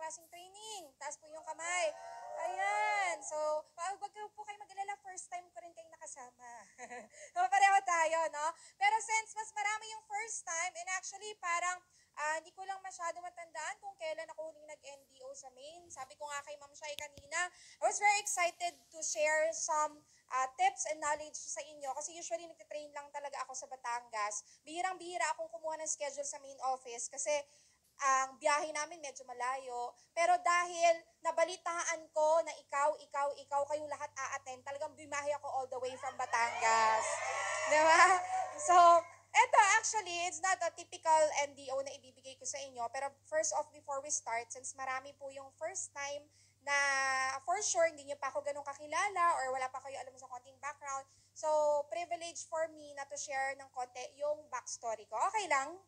klaseng training? Taas po yung kamay. Ayan. So, wag po kayo mag-alala. First time ko rin kayong nakasama. Pareho tayo, no? Pero since mas marami yung first time, and actually parang hindi ko lang masyado matandaan kung kailan ako huling nag-NDO sa Maine. Sabi ko nga kay Ma'am Shai kanina, I was very excited to share some tips and knowledge sa inyo kasi usually nagtitrain lang talaga ako sa Batangas. Bihirang-bihira akong kumuha ng schedule sa main office kasi ang biyahe namin medyo malayo. Pero dahil nabalitaan ko na ikaw, kayong lahat a-attend, talagang bimahe ako all the way from Batangas. Diba? So, eto actually, it's not a typical NDO na ibibigay ko sa inyo. Pero first off, before we start, since marami po yung first time na for sure hindi nyo pa ako ganun kakilala or wala pa kayo alam sa konting background, so privilege for me na to share ng konti yung backstory ko. Okay lang?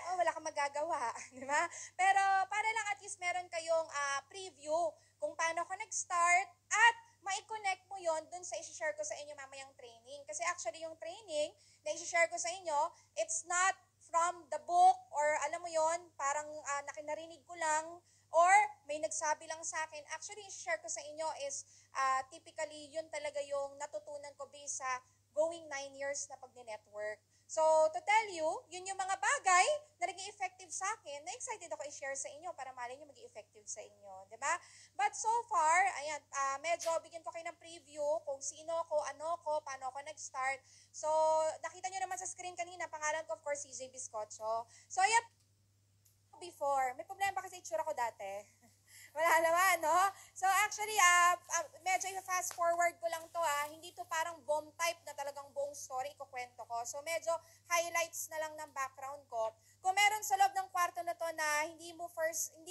Oh, wala kang magagawa, di ba? Pero para lang at least meron kayong preview kung paano ako nag-start at mai-connect mo yon dun sa i-share ko sa inyo mamayang training. Kasi actually yung training na i-share ko sa inyo, it's not from the book or alam mo yon parang nakinarinig ko lang or may nagsabi lang sa akin. Actually, i-share ko sa inyo is typically yun talaga yung natutunan ko based sa going 9 years na pag-network. So, to tell you, yun yung mga bagay na naging effective sa akin, na excited ako i-share sa inyo para malay nyo maging effective sa inyo. Diba? But so far, ayan, medyo bigyan ko kayo ng preview kung sino ko, ano ko, paano ako nag-start. So, nakita nyo naman sa screen kanina, pangalan ko, of course, CJ Biscocho. So, ayan, before, may problema ba kasi itsura ko dati? Wala naman, no? So actually, medyo i-fast forward ko lang to, hindi to parang bomb type na talagang buong story ikukwento ko. So medyo highlights na lang ng background ko. Kung meron sa loob ng kwarto na to na hindi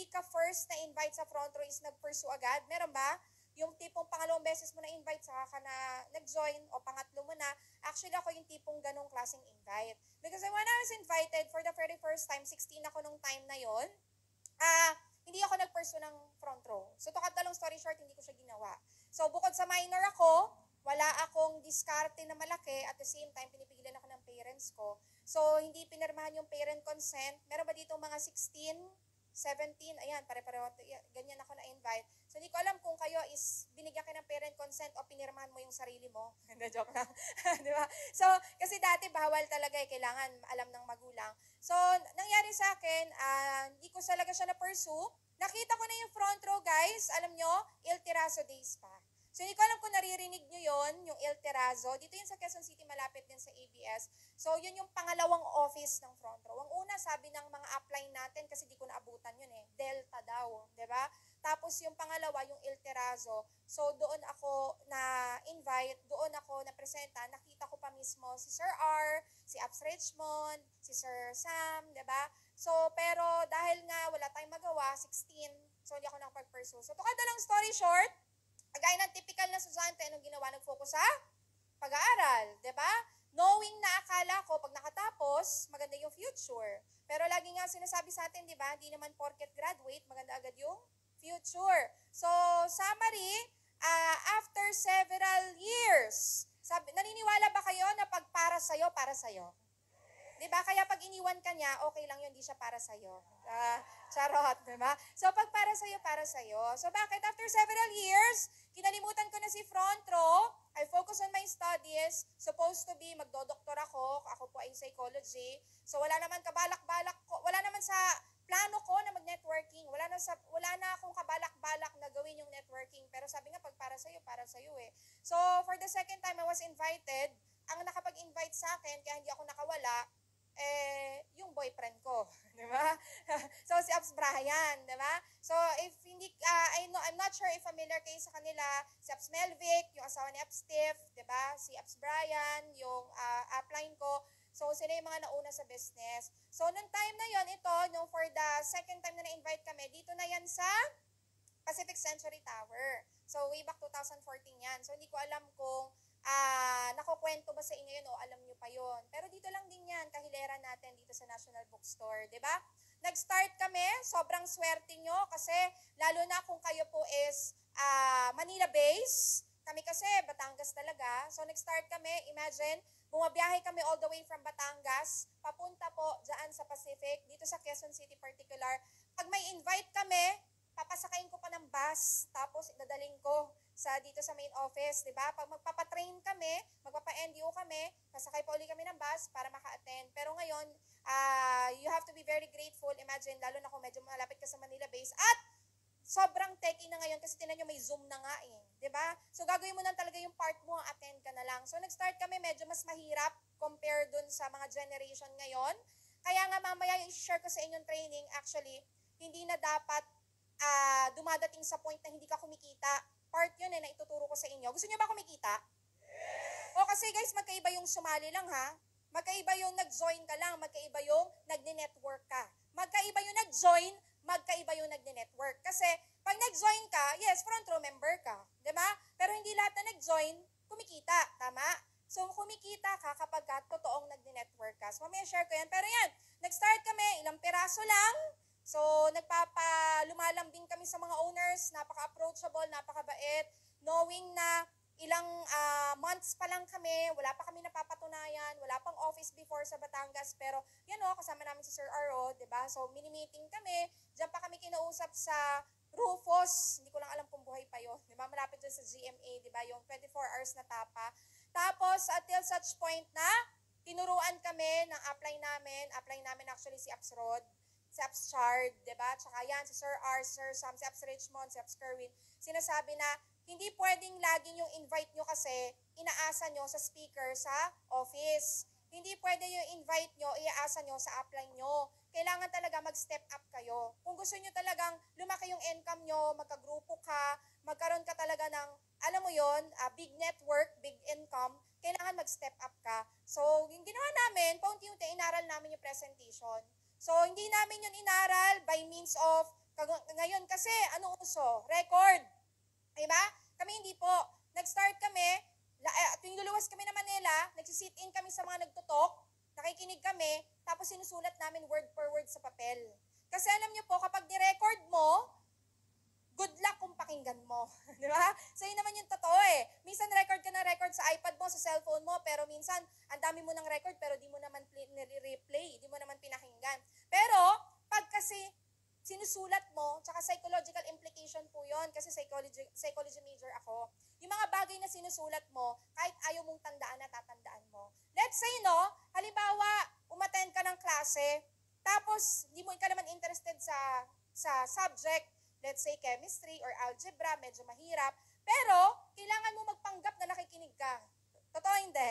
ka first na invite sa front row is nag-pursue agad, meron ba? Yung tipong pangalawang beses mo na-invite, saka ka na nag-join, o pangatlo mo na, actually ako yung tipong ganong klaseng invite. Because when I was invited for the very first time, 16 ako nung time na yon, hindi ako nag-pursue ng front row. So, to cut the long story short, hindi ko siya ginawa. So, bukod sa minor ako, wala akong diskarte na malaki. At the same time, pinipigilan ako ng parents ko. So, hindi pinirmahan yung parent consent. Meron ba dito mga 16, 17? Ayan, pare-pareho. Ganyan ako na-invite. So, hindi ko alam kung kayo is binigyan kayo ng parent consent o pinirmahan mo yung sarili mo. Hindi, joke lang. Di ba? So, kasi dati bawal talaga kailangan alam ng magulang. So, nangyari sa akin, hindi ko talaga siya na-pursue. Nakita ko na yung front row, guys. Alam nyo, Il Terrazo Days pa. So, hindi ko alam kung naririnig nyo yon yung Il Terrazo. Dito yun sa Quezon City, malapit din sa ABS. So, yun yung pangalawang office ng front row. Ang una, sabi ng mga upline natin, kasi di ko naabutan yun Delta daw, di ba? Tapos yung pangalawa, yung Il Terrazo. So, doon ako na-invite, doon ako na-presenta. Nakita ko pa mismo si Sir R, si Abs Richmond, si Sir Sam, di ba? So, pero dahil nga wala tayong magawa, 16, so hindi ako nakapag-pursue. So, to cut the long story short, kagaya ng typical na estudyante, anong ginawa? Nag-focus sa pag-aaral, di ba? Knowing na akala ko, pag nakatapos, maganda yung future. Pero lagi nga sinasabi sa atin, di ba? Hindi naman porket graduate, maganda agad yung future. So, summary, after several years, naniniwala ba kayo na pag para sa'yo, para sa'yo? Diba? Kaya pag iniwan ka niya, okay lang yun, di siya para sa'yo. Charot, diba? So, pag para sa'yo, para sa'yo. So, bakit? After several years, kinalimutan ko na si front row, I focus on my studies, supposed to be, magdodoktor ako po ay psychology. So, wala naman kabalak-balak ko, wala naman sa plano ko na mag-networking. Wala na akong kabalak-balak na gawin yung networking. Pero sabi nga, pag para sa'yo So, for the second time I was invited, ang nakapag-invite sa akin, kaya hindi ako nakawala, yung boyfriend ko, di ba? So, si Abs Brian, di ba? So, if hindi, I'm not sure if familiar kayo sa kanila, si Abs Melvic, yung asawa ni Abs Steph, di ba? Si Abs Brian, yung upline ko. So, sila yung mga nauna sa business. So, nung time na yon nung for the second time na na-invite kami, dito na yan sa Pacific Century Tower. So, way back 2014 yan. So, hindi ko alam kung nakukwento ba sa inyo yun o alam nyo pa yun. Pero dito lang din yan, kahilera natin dito sa National Bookstore, di ba? Nag-start kami, sobrang swerte nyo kasi lalo na kung kayo po is Manila-based, kami kasi Batangas talaga. So nag-start kami, imagine, bumabiyahe kami all the way from Batangas, papunta po dyan sa Pacific, dito sa Quezon City particular, Pag may invite kami, papasakayin ko pa ng bus, tapos dadaling ko dito sa main office, di ba? Pag magpapatrain kami, magpapa-NDO kami, sasakay pa uli kami ng bus para maka-attend. Pero ngayon, you have to be very grateful. Imagine, lalo na kung medyo malapit ka sa Manila base, at sobrang techy na ngayon kasi tinan nyo may Zoom na nga eh. 'Di ba? So gagawin mo na talaga yung part mo, attend ka na lang. So nag-start kami medyo mas mahirap compare dun sa mga generation ngayon. Kaya nga mamaya yung share ko sa inyong training, actually, hindi na dapat dumadating sa point na hindi ka kumikita. Part yun na ituturo ko sa inyo. Gusto niyo ba kumikita? O kasi guys, magkaiba yung sumali lang ha. Magkaiba yung nag-join ka lang, magkaiba yung nag-network ka. Magkaiba yung nag-join, magkaiba yung nag-network. Kasi pag nag-join ka, yes, front row member ka. Diba? Pero hindi lahat na nag-join, kumikita. Tama? So, kumikita ka kapag totoong nag-network ka. So, mamaya share ko yan. Pero yan, nag-start kami, ilang piraso lang. So, lumalambing kami sa mga owners, napaka-approachable, napakabait, knowing na ilang months pa lang kami, wala pa kami napapatunayan, wala pang office before sa Batangas, pero yan o, kasama namin si Sir Aro, diba? So, mini-meeting kami, dyan pa kami kinausap sa Rufus, hindi ko lang alam kung buhay pa yun, diba? Malapit dyan sa GMA, diba? Yung 24 hours na tapa. Tapos, until such point na, tinuruan kami ng apply namin actually si Apsrod, si Apschard, diba? Tsaka yan, si Sir R, Sir Sam, si Aps Richmond, si Aps Kerwin, sinasabi na, hindi pwedeng laging yung invite nyo kasi inaasa nyo sa speaker sa office. Hindi pwede yung invite nyo, iaasa nyo sa upline nyo. Kailangan talaga mag-step up kayo. Kung gusto nyo talagang lumaki yung income nyo, magkagrupo ka, magkaroon ka talaga ng, alam mo yon, big network, big income, kailangan mag-step up ka. So, yung ginawa namin, paunti-unti inaral namin yung presentation. So, hindi namin yun inaral by means of, ngayon kasi, ano uso? Record. Diba? Kami hindi po. Nag-start kami, tuwing luluwas kami na Manila, nagsisit-in kami sa mga nagtutok, nakikinig kami, tapos sinusulat namin word per word sa papel. Kasi alam niyo po, kapag ni-record mo, good luck kung pakinggan mo. Di ba? So, yun naman yung totoo eh. Minsan record ka ng record sa iPad mo, sa cellphone mo, pero minsan, ang dami mo ng record, pero di mo naman nire-replay, di mo naman pinakinggan. Pero, pag kasi sinusulat mo, tsaka psychological implication po yon kasi psychology major ako. Yung mga bagay na sinusulat mo, kahit ayaw mong tandaan, natatandaan mo. Let's say, no, halimbawa, umattend ka ng klase, tapos, di mo ka naman interested sa subject, let's say chemistry or algebra, medyo mahirap, pero kailangan mo magpanggap na nakikinig ka. Totoo hindi?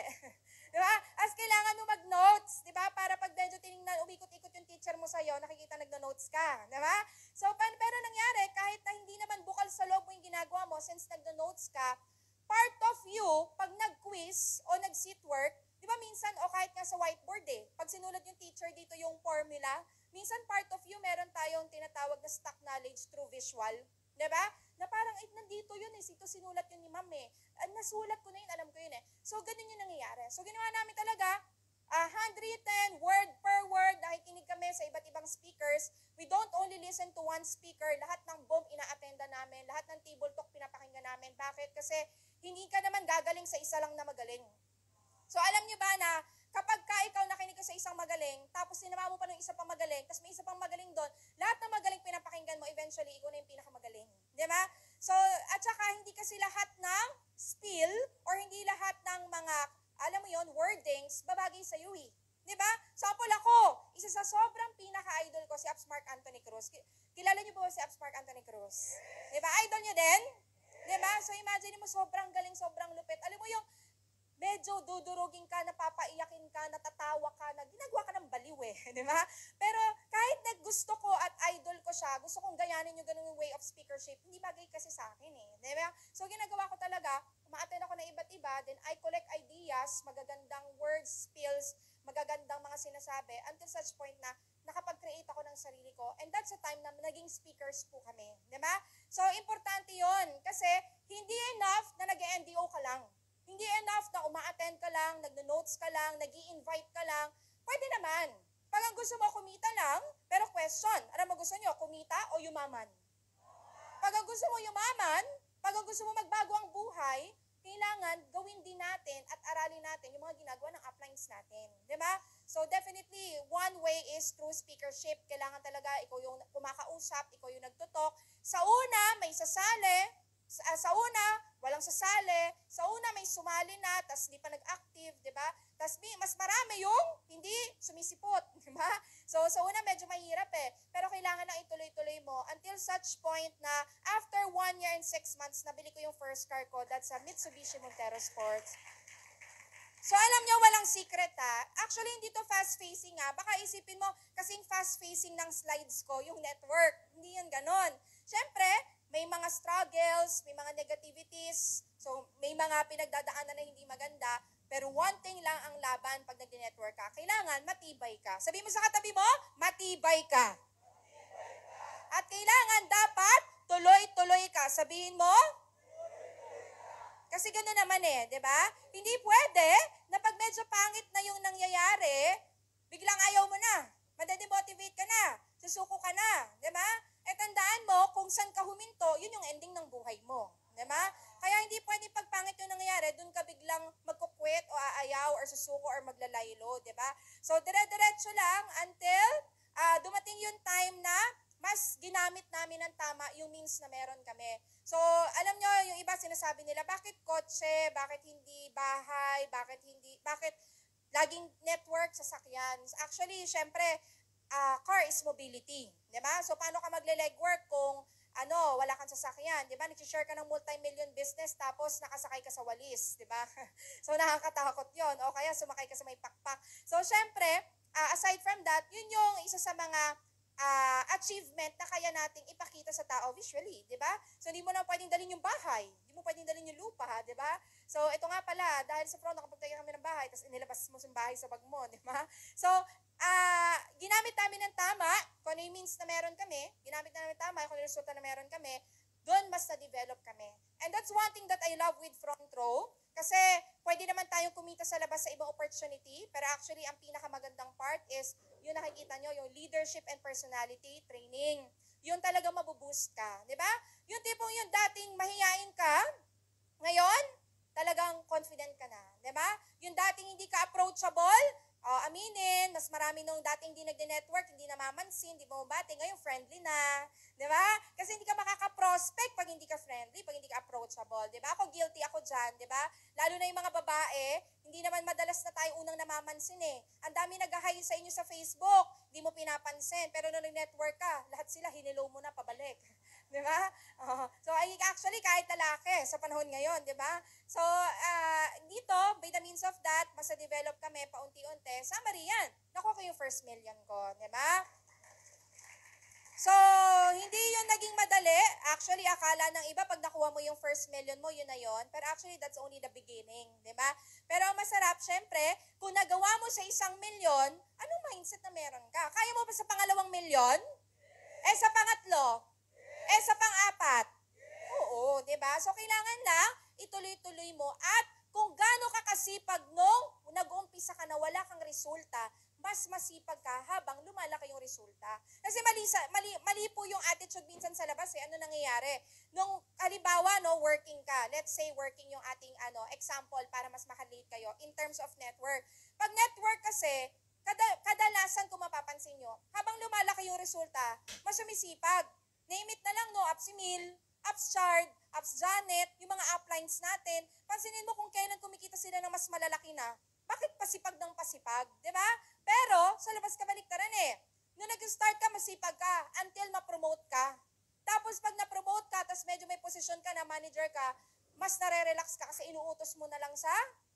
Di ba? As kailangan mo mag-notes, di ba? Para pag medyo tinignan, umikot-ikot yung teacher mo sa'yo, nakikita nagno-notes ka. Di ba? So, pero nangyari, kahit na hindi naman bukal sa loob mo yung ginagawa mo, since nagno-notes ka, part of you, pag nag-quiz o nag-sit work, di ba minsan, o kahit nga sa whiteboard eh, pag sinulat yung teacher dito yung formula, minsan part of you, meron tayong tinatawag na stock knowledge through visual. Diba? Na parang, nandito yun eh, ito sinulat yun ni ma'am eh. Nasulat ko na yun, alam ko yun eh. So, ganun yung nangyayari. So, ginawa namin talaga, handwritten, word per word, nakikinig kami sa iba't ibang speakers. We don't only listen to one speaker, lahat ng BOM ina-attenda namin, lahat ng table talk pinapakinggan namin. Bakit? Kasi, hindi ka naman gagaling sa isa lang na magaling. So, alam niyo ba na, kapag ikaw nakinig ka sa isang magaling, tapos sinama mo pa ng isa pang magaling, tapos may isa pang magaling doon, lahat ng magaling pinapakinggan mo, eventually, ikaw na yung pinakamagaling. Di ba? So, at saka, hindi kasi lahat ng spiel, or hindi lahat ng mga, alam mo yon, wordings, babagay sa iyo eh. Di ba? Sample ako, isa sa sobrang pinaka-idol ko, si Aps Mark Anthony Cruz. Kilala niyo po si Aps Mark Anthony Cruz? Di ba? Idol niyo din? Di ba? So, imagine mo, sobrang galing, sobrang lupit. Alam mo yung, medyo dudurugin ka, napapaiyakin ka, natatawa ka, ginagawa ka ng baliw eh, di ba? Pero kahit gusto ko at idol ko siya, gusto kong gayanin yung ganung way of speakership, hindi bagay kasi sa akin eh, di ba? So ginagawa ko talaga, ma-attend ako ng iba't iba, then I collect ideas, magagandang words, spills, magagandang mga sinasabi, until such point na nakapag-create ako ng sarili ko, and that's the time na naging speakers po kami, di ba? So importante yon kasi hindi enough na nag-NDO ka lang. Hindi enough na uma-attend ka lang, nagno-notes ka lang, nag-i-invite ka lang. Pwede naman. Pag ang gusto mo, kumita lang, pero question, ano mo gusto nyo, kumita o yumaman? Pag ang gusto mo yumaman, pag ang gusto mo magbago ang buhay, kailangan gawin din natin at aralin natin yung mga ginagawa ng uplines natin. Di ba? So definitely, one way is through speakership. Kailangan talaga ikaw yung kumakausap, ikaw yung nagtutok. Sa una, may sasali. Sa una, walang sasali. Sa una, may sumali na, tas hindi pa nag-active, di ba? Tas mas marami yung hindi sumisipot, di ba? So sa una, medyo mahirap Pero kailangan na ituloy-tuloy mo until such point na after 1 year and 6 months, nabili ko yung first car ko. That's a Mitsubishi Montero Sports. So alam nyo, walang secret Actually, hindi to fast-facing Baka isipin mo, kasing fast-facing ng slides ko, yung network. Hindi yan ganon. Siyempre, may mga struggles, may mga negativities, so may mga pinagdadaanan na hindi maganda, pero one thing lang ang laban pag nag-network ka, kailangan matibay ka. Sabi mo sa katabi mo, matibay ka. At kailangan dapat tuloy-tuloy ka. Sabihin mo, kasi gano'n naman di ba? Hindi pwede na pag medyo pangit na yung nangyayari, biglang ayaw mo na. Madede-motivate ka na. Susuko ka na. Di ba? Tandaan mo, kung saan ka huminto, yun yung ending ng buhay mo. Di ba? Kaya hindi pwede pag pangit yung nangyayari, dun ka biglang magkukwit o aayaw or susuko or maglalaylo. Di ba? So, dire-diretso lang until dumating yung time na mas ginamit namin ng tama yung means na meron kami. So, alam nyo, yung iba sinasabi nila, bakit kotse, bakit hindi bahay, bakit laging network, sasakyan. Actually, syempre, car is mobility. Diba? So, paano ka magle-legwork kung wala kang sasakyan, 'di ba? Nag-share ka ng multi-million business tapos nakasakay ka sa walis, 'di ba? So nakakatakot 'yon. O kaya sumakay ka sa may pakpak. So syempre, aside from that, 'yun yung isa sa mga achievement na kaya nating ipakita sa tao visually, 'di ba? So hindi mo na pwedeng dalhin yung bahay, hindi mo pwedeng dalhin yung lupa, 'di ba? So ito nga pala, dahil sa front nakapagtaya kami ng bahay, tapos inilabas mo sa bahay sa bag mo, 'di ba? So ginamit namin ng tama, kung ano yung means na meron kami, ginamit namin tama, kung ano yung resulta na meron kami, doon mas na-develop kami. And that's one thing that I love with Front Row, kasi pwede naman tayong kumita sa labas sa ibang opportunity, pero actually ang pinakamagandang part is, yung nakikita nyo, yung leadership and personality training. Yun talaga mabuboost ka, di ba? Yung tipong yung dating mahihain ka, ngayon, talagang confident ka na, di ba? Yung dating hindi ka approachable, aminin, mas marami nung dating hindi nagde-network, hindi namamansin, hindi bumabati, ngayon friendly na, di ba? Kasi hindi ka makaka-prospect pag hindi ka friendly, pag hindi ka approachable, di ba? Ako guilty ako dyan, di ba? Lalo na yung mga babae, hindi naman madalas na tayo unang namamansin Ang dami nag-hi sa inyo sa Facebook, hindi mo pinapansin, pero nung nag-network ka, lahat sila hinilo mo na pabalik. Di ba? So, actually, kahit lalaki sa panahon ngayon, di ba? So, dito, by the means of that, mas na-develop kami paunti-unti. Summary yan. Nakuha ko yung first million ko, di ba? So, hindi yun naging madali. Actually, akala ng iba, pag nakuha mo yung first million mo, yun na yun. Pero actually, that's only the beginning, di ba? Pero masarap, syempre, kung nagawa mo sa 1 milyon, anong mindset na meron ka? Kaya mo ba sa pangalawang milyon? Sa pangatlo? Sa pang-apat? Oo, di ba? So, kailangan lang ituloy-tuloy mo at kung gaano ka kasipag nung nag-uumpisa ka na wala kang resulta, mas masipag ka habang lumalaki yung resulta. Kasi mali po yung attitude minsan sa labas Ano nangyayari? Nung halimbawa, working ka. Let's say working yung ating example para mas makalate kayo in terms of network. Pag network kasi, kadalasan kung mapapansin nyo, habang lumalaki yung resulta, mas sumisipag. Name it na lang, Apps Emil, Apps Chard, Apps Janet, yung mga uplines natin, pansinin mo kung kailan kumikita sila ng mas malalaki na. Bakit pasipag ng pasipag? Diba? Pero, sa labas ka baliktaran Nung nag-start ka, masipag ka until ma-promote ka. Tapos pag na-promote ka, tapos medyo may posisyon ka na, manager ka, mas nare-relax ka kasi inuutos mo na lang sa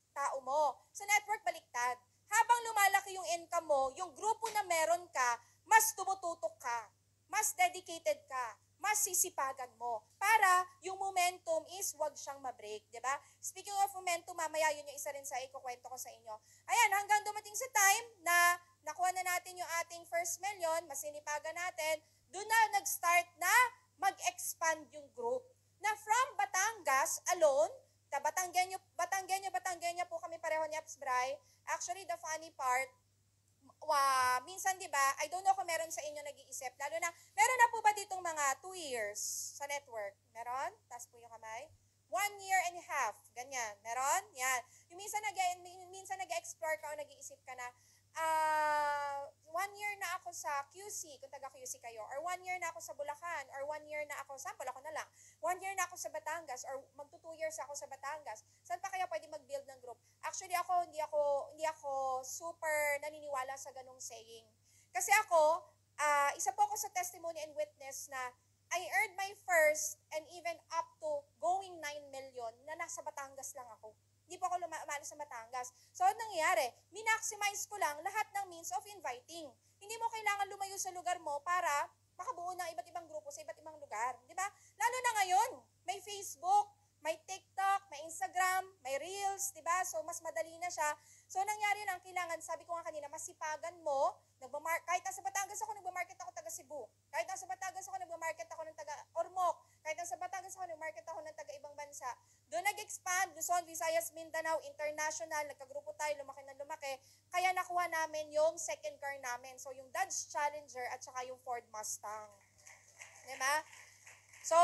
tao mo. Sa network, baliktad. Habang lumalaki yung income mo, yung grupo na meron ka, mas tumututok ka. Mas dedicated ka, mas sisipagan mo para yung momentum is wag siyang ma-break, di ba? Speaking of momentum, mamaya yun yung isa rin sa ikukwento ko sa inyo. Ayan, hanggang dumating sa time na nakuha na natin yung ating first million, masinipagan natin, doon na nag-start na mag-expand yung group. Na from Batangas alone, Batanggenyo po kami pareho ni Apps Bray. Actually, the funny part, minsan, di ba, I don't know kung meron sa inyo nag-iisip, lalo na, meron na po ba ditong mga 2 years sa network? Meron? Taas po yung kamay. 1 year and a half, ganyan. Meron? Yan. Yung minsan nag-explore ka o nag-iisip ka na, 1 year na ako sa QC, kung taga QC kayo, or 1 year na ako sa Bulacan, or 1 year na ako, sample ako na lang, 1 year na ako sa Batangas, or magto 2 years ako sa Batangas, saan pa kaya pwede mag-build ng group? Actually ako, hindi ako super naniniwala sa ganung saying. Kasi ako, isa po ako sa testimony and witness na I earned my first and even up to going 9 million na nasa Batangas lang ako. Hindi po ako umalis sa Batangas. So, ano nangyayari? Minaximize ko lang lahat ng means of inviting. Hindi mo kailangan lumayo sa lugar mo para makabuo ng iba't ibang grupo sa iba't ibang lugar. Di ba? Lalo na ngayon, may Facebook, may TikTok, may Instagram, may Reels, di ba? So, mas madali na siya. So, nangyari lang, kailangan, sabi ko nga kanina, masipagan mo, kahit nasa Batangas ako, nagmamarket ako taga Cebu. Kahit nasa Batangas ako, nagmamarket ako ng taga Ormoc. Kahit nasa Batangas ako, nagmarket ako ng taga ibang bansa. Doon nag-expand, Luzon, Visayas, Mindanao, international, nagkagrupo tayo, lumaki na lumaki. Kaya nakuha namin yung second car namin. So, yung Dodge Challenger at saka yung Ford Mustang. Diba? So,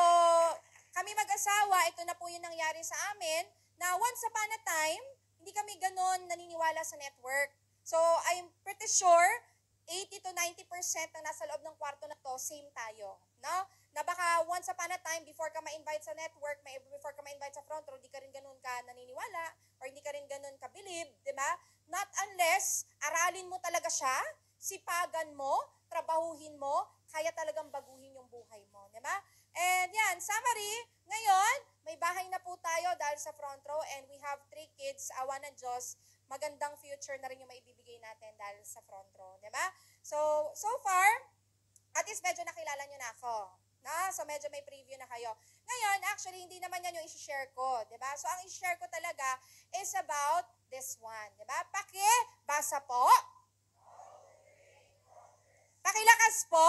kami mag-asawa, ito na po yung nangyari sa amin, na once upon a time, hindi kami ganon naniniwala sa network. So, I'm pretty sure, 80 to 90% ng nasa loob ng kwarto na to, same tayo. No? Na baka once upon a time, before ka ma-invite sa network, before ka ma-invite sa front row, di ka rin ganun ka naniniwala, or hindi ka rin ganun ka believe, di ba? Not unless, aralin mo talaga siya, sipagan mo, trabahuhin mo, kaya talagang baguhin yung buhay mo, di ba? And yan, summary, ngayon, may bahay na po tayo dahil sa front row, and we have 3 kids, awa ng Diyos, magandang future na rin yung maibibigay natin dahil sa front row, di ba? So far, at least medyo nakilala nyo na ako. Na? So medyo may preview na kayo. Ngayon, actually, hindi naman yan yung isi-share ko, di ba? So ang isi-share ko talaga is about this one, di ba? Basa po. Pakilakas po.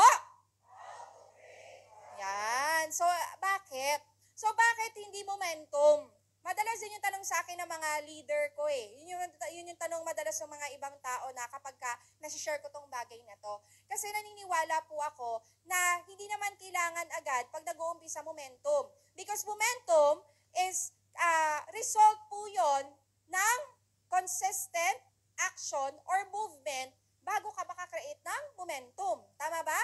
Yan. So, bakit? So, bakit hindi momentum? Madalas yun yung tanong sa akin ng mga leader ko eh. Yun yung tanong madalas ng mga ibang tao na kapag nasi-share ko tong bagay na to. Kasi naniniwala po ako na hindi naman kailangan agad pag nag-uumpisa momentum. Because momentum is result po yon ng consistent action or movement bago ka makakreate ng momentum. Tama ba?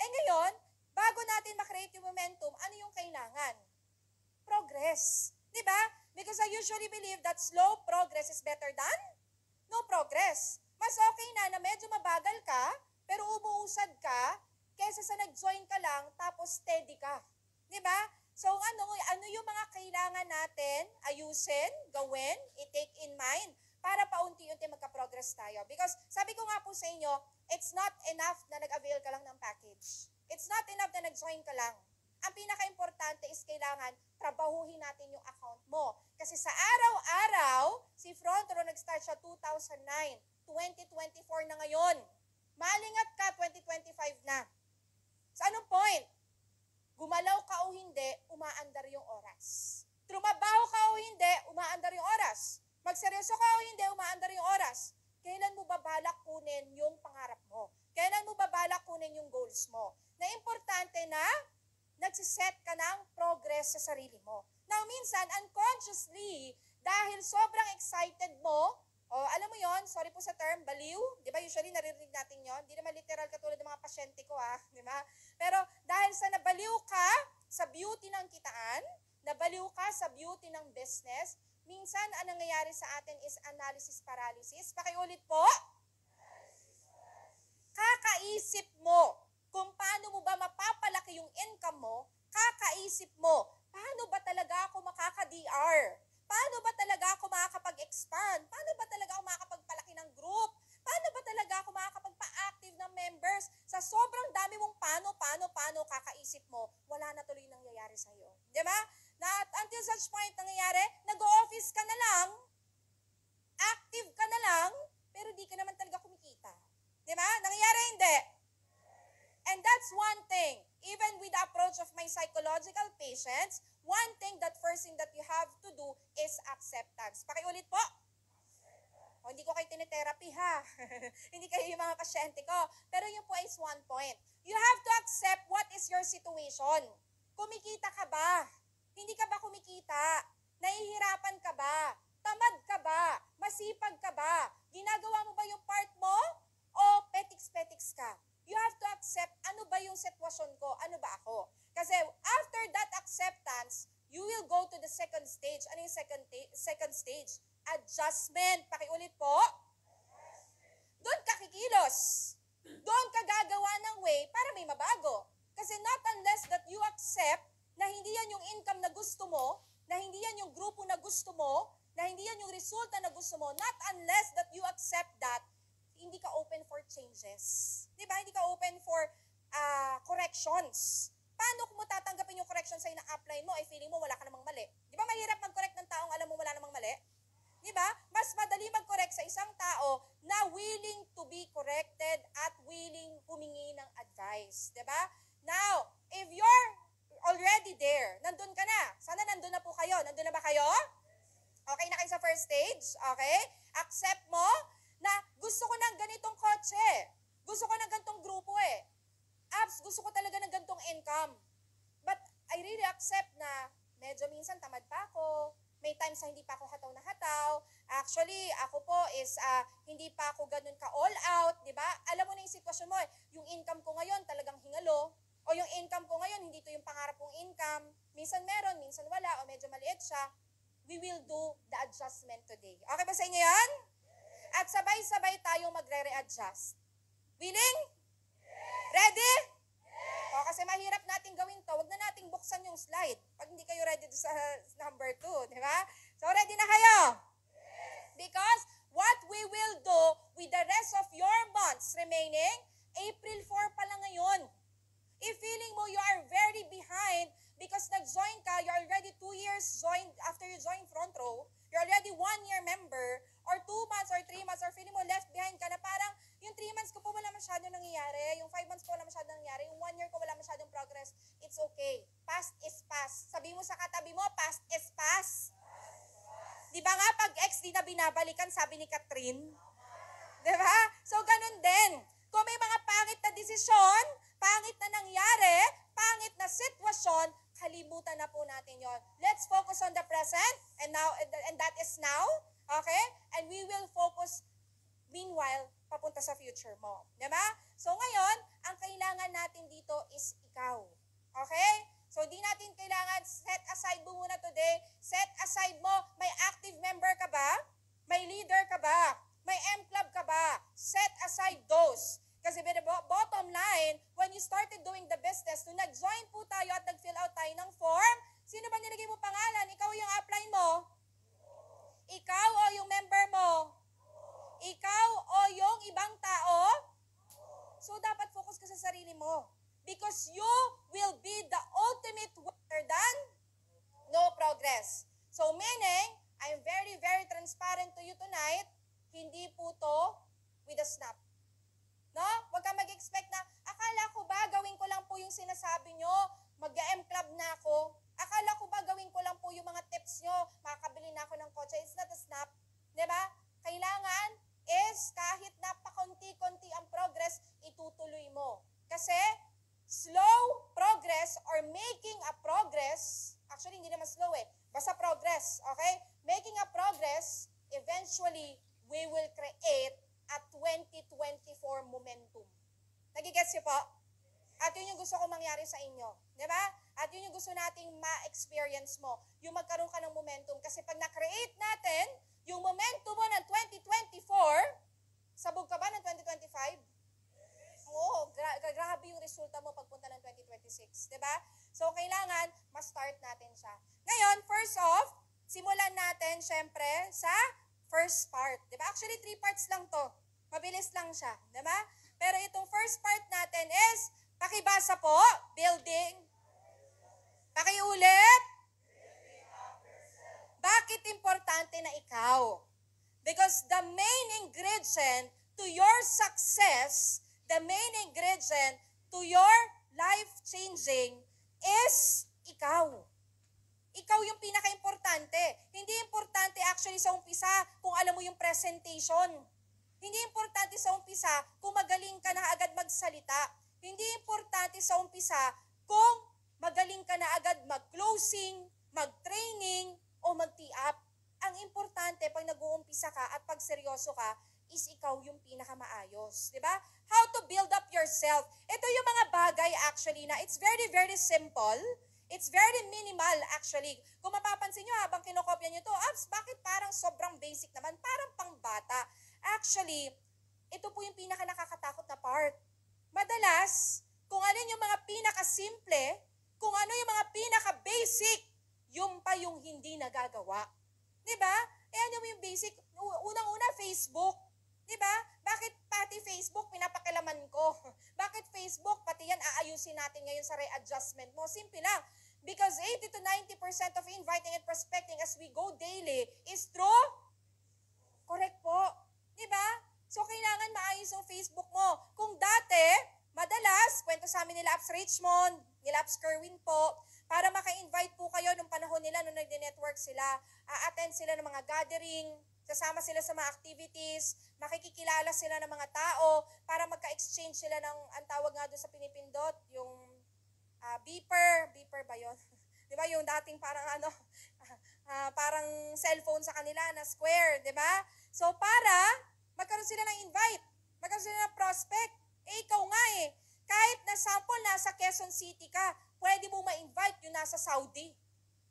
Eh ngayon, bago natin makreate yung momentum, ano yung kailangan? Progress. Diba? Because I usually believe that slow progress is better than no progress. Mas okay na medyo mabagal ka, pero umuusad ka, kaysa sa nag-join ka lang, tapos steady ka. Diba? So ano yung mga kailangan natin ayusin, gawin, i-take in mind, para paunti-unti magka-progress tayo. Because sabi ko nga po sa inyo, it's not enough na nag-avail ka lang ng package. It's not enough na nag-join ka lang. Ang pinaka-importante is kailangan trabahuhin natin yung account mo. Kasi sa araw-araw, si Front Row nag-start siya 2009, 2024 na ngayon. Malingat ka, 2025 na. Sa anong point? Gumalaw ka o hindi, umaandar yung oras. Trumabaho ka o hindi, umaandar yung oras. Magseryoso ka o hindi, umaandar yung oras. Kailan mo ba balak kunin yung pangarap mo? Kailan mo ba balak kunin yung goals mo? Na importante na nagsiset ka ng progress sa sarili mo. Now, minsan, unconsciously, dahil sobrang excited mo, alam mo yon, sorry po sa term, baliw, di ba usually naririnig natin yon, di naman literal katulad ng mga pasyente ko di ba? Pero dahil sa nabaliw ka sa beauty ng kitaan, nabaliw ka sa beauty ng business, minsan, ang nangyayari sa atin is analysis paralysis. Pakiulit po. Kakaisip mo kung paano mo ba mapapalaki yung income mo, kakaisip mo, paano ba talaga ako makaka-DR? Paano ba talaga ako makakapag-expand? Paano ba talaga ako makakapagpalaki ng group? Paano ba talaga ako makakapagpa-active ng members? Sa sobrang dami mong paano kakaisip mo, wala na tuloy nangyayari sa'yo. Di ba? Na until such point nangyayari, nag-o-office ka na lang, active ka na lang, pero di ka naman talaga kumikita. Di ba? Nangyayari hindi. And that's one thing. Even with the approach of my psychological patients, one thing first thing that you have to do is acceptance. Pakiulit po. Hindi ko kayo tinitherapy ha. Hindi kayo yung mga pasyente ko. Pero yun po is one point. You have to accept what is your situation. Kumikita ka ba? Hindi ka ba kumikita? Nahihirapan ka ba? Tamad ka ba? Masipag ka ba? Ginagawa mo ba yung part mo? aesthetics ka. You have to accept, ano ba yung sitwasyon ko? Ano ba ako? Kasi after that acceptance, you will go to the second stage. Ano yung second stage? Adjustment. Pakiulit po. Doon ka kikilos. Doon ka gagawa ng way para may mabago. Kasi not unless that you accept na hindi yan yung income na gusto mo, na hindi yan yung grupo na gusto mo, na hindi yan yung resulta na gusto mo, not unless that you accept that, hindi ka open for changes. Di ba? Hindi ka open for corrections. Paano kung mo tatanggapin yung correction sa ina-apply mo, ay feeling mo wala ka namang mali? Di ba mahirap mag-correct ng taong alam mo wala namang mali? Di ba? Mas madali mag-correct sa isang tao na willing to be corrected at willing humingi ng advice. Di ba? Now, if you're already there, nandun ka na. Sana nandun na po kayo. Nandun na ba kayo? Okay na kayo sa first stage? Okay? Accept mo na gusto ko ng ganitong kotse. Gusto ko ng ganitong grupo eh. Abs, gusto ko talaga ng ganitong income. But I really accept na medyo minsan tamad pa ako. May times na hindi pa ako hataw na hataw. Actually, ako po is hindi pa ako ganun ka all out, di ba? Alam mo na yung sitwasyon mo, yung income ko ngayon talagang hingalo. O yung income ko ngayon, hindi to yung pangarap kong income. Minsan meron, minsan wala, o medyo maliit siya. We will do the adjustment today. Okay ba sa inyo yan? At sabay-sabay tayong magre-readjust. Willing? Ready? O, kasi mahirap natin gawin to. Huwag na nating buksan yung slide pag hindi kayo ready sa number 2, di ba? So, ready na kayo? Because what we will do with the rest of your months remaining, April 4 pa lang ngayon. If feeling mo you are very behind because nag-join ka, you're already 2 years joined, after you join front row, you're already 1 year member, or 2 months or 3 months, or feeling mo left behind ka na parang yung 3 months ko po wala masyadong nangyayari, yung 5 months ko wala masyadong nangyayari, yung 1 year ko wala masyadong progress, it's okay. Past is past. Sabi mo sa katabi mo, past is past. Di ba nga pag ex di na binabalikan, sabi ni Catherine? Di ba? So ganun din. Kung may mga pangit na desisyon, pangit na nangyari, pangit na sitwasyon, kalimutan na po natin yon. Let's focus on the present, and that is now, okay? And we will focus, meanwhile, papunta sa future mo. Diba? So ngayon, ang kailangan natin dito is ikaw. Okay? So di natin kailangan, set aside mo muna today, set aside mo, may active member ka ba? May leader ka ba? May M-Club ka ba? Set aside those. Kasi the bottom line, when you started doing the business, nung nag-join po tayo at nag-fill out tayo ng form, sino ba nilagay mo pangalan? Ikaw yung upline mo? Ikaw o yung member mo? Ikaw o yung ibang tao? So, dapat focus ka sa sarili mo. Because you will be the ultimate winner than no progress. So, meaning, I'm very, very transparent to you tonight, hindi po to with a snap. No? Huwag ka mag-expect na, akala ko ba gawin ko lang po yung sinasabi nyo, mag-M-Club na ako. Akala ko ba gawin ko lang po yung mga tips nyo, makakabili na ako ng kotse. It's not a snap. Diba? Kailangan is kahit napakunti-kunti ang progress, itutuloy mo. Kasi slow progress or making a progress, actually hindi naman slow basta progress, okay? Making a progress, eventually, we will create a 2024 momentum. Nagigets niyo po? At yun yung gusto ko mangyari sa inyo. Di ba? At yun yung gusto nating ma-experience mo. Yung magkaroon ka ng momentum. Kasi pag na-create natin, yung momentum mo ng 2024, sabog ka ba ng 2025? Oo, grabe yung resulta mo pagpunta ng 2026. Di ba? So, kailangan ma-start natin siya. Ngayon, first off, simulan natin, syempre, sa first part. Di ba? Actually, 3 parts lang to. Mabilis lang siya. Di ba? Pero itong first part natin is, pakibasa po, building. Pakiulit. Bakit importante na ikaw? Because the main ingredient to your success, the main ingredient to your life-changing is ikaw. Ikaw yung pinaka-importante. Hindi importante actually sa umpisa kung alam mo yung presentation. Hindi importante sa umpisa kung magaling ka na agad magsalita. Hindi importante sa umpisa kung magaling ka na agad mag-closing, mag-training, o mag-tee up. Ang importante pag nag-uumpisa ka at pag seryoso ka, is ikaw yung pinakamaayos. Di ba? How to build up yourself. Ito yung mga bagay actually na it's very, very simple. It's very minimal actually. Kung mapapansin nyo habang kinokopya nyo to, bakit parang sobrang basic naman? Parang pangbata. Actually, ito po yung pinaka nakakatakot na part. Madalas, kung ano yung mga pinaka-simple, kung ano yung mga pinaka-basic, yung pa yung hindi nagagawa. Diba? Ano yung basic? Unang-una, Facebook. Diba? Bakit pati Facebook pinapakilaman ko? Bakit Facebook, pati yan aayusin natin ngayon sa readjustment mo? Simple lang. Because 80 to 90% of inviting and prospecting as we go daily is true? Correct po. Diba? So, kailangan maayos yung Facebook mo. Kung dati, madalas, kwento sa amin nila Apps Richmond, nila Apps Kerwin po, para maka-invite po kayo nung panahon nila, nung nag-network sila, attend sila ng mga gathering, sasama sila sa mga activities, makikikilala sila ng mga tao, para magka-exchange sila ng, ang tawag nga doon sa pinipindot, yung beeper ba yun? Di ba yung dating parang parang cellphone sa kanila na square, di ba? So para magkaroon sila ng invite, magkaroon sila ng prospect, ikaw nga kahit na sample nasa Quezon City ka, pwede mo ma-invite yung nasa Saudi.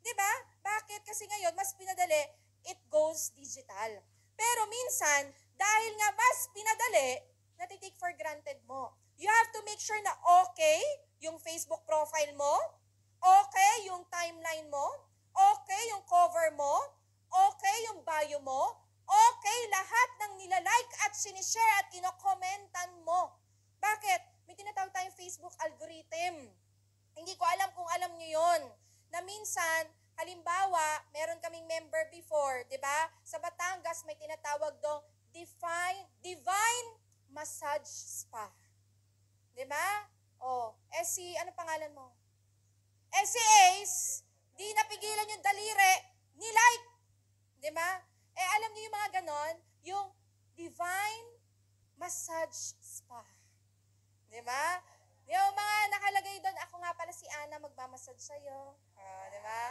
Di ba? Bakit? Kasi ngayon, mas pinadali, it goes digital. Pero minsan, dahil nga mas pinadali, natitake for granted mo. You have to make sure na okay yung Facebook profile mo, okay yung timeline mo, okay yung cover mo, okay yung bio mo, okay lahat ng nilalike at sinishare at kinokomentan mo. Bakit? May tinatawag tayong Facebook algorithm. Hindi ko alam kung alam nyo yon. Na minsan, halimbawa, meron kaming member before, di ba? Sa Batangas, may tinatawag dong Divine Massage Spa. Di ba? Ano pangalan mo? Si Ace, di napigilan yung daliri, ni-like. Di ba? Alam niyo yung mga ganon, yung Divine Massage Spa. Di ba? Yung mga nakalagay doon, ako nga pala si Ana, magmamassage sa'yo. Di ba?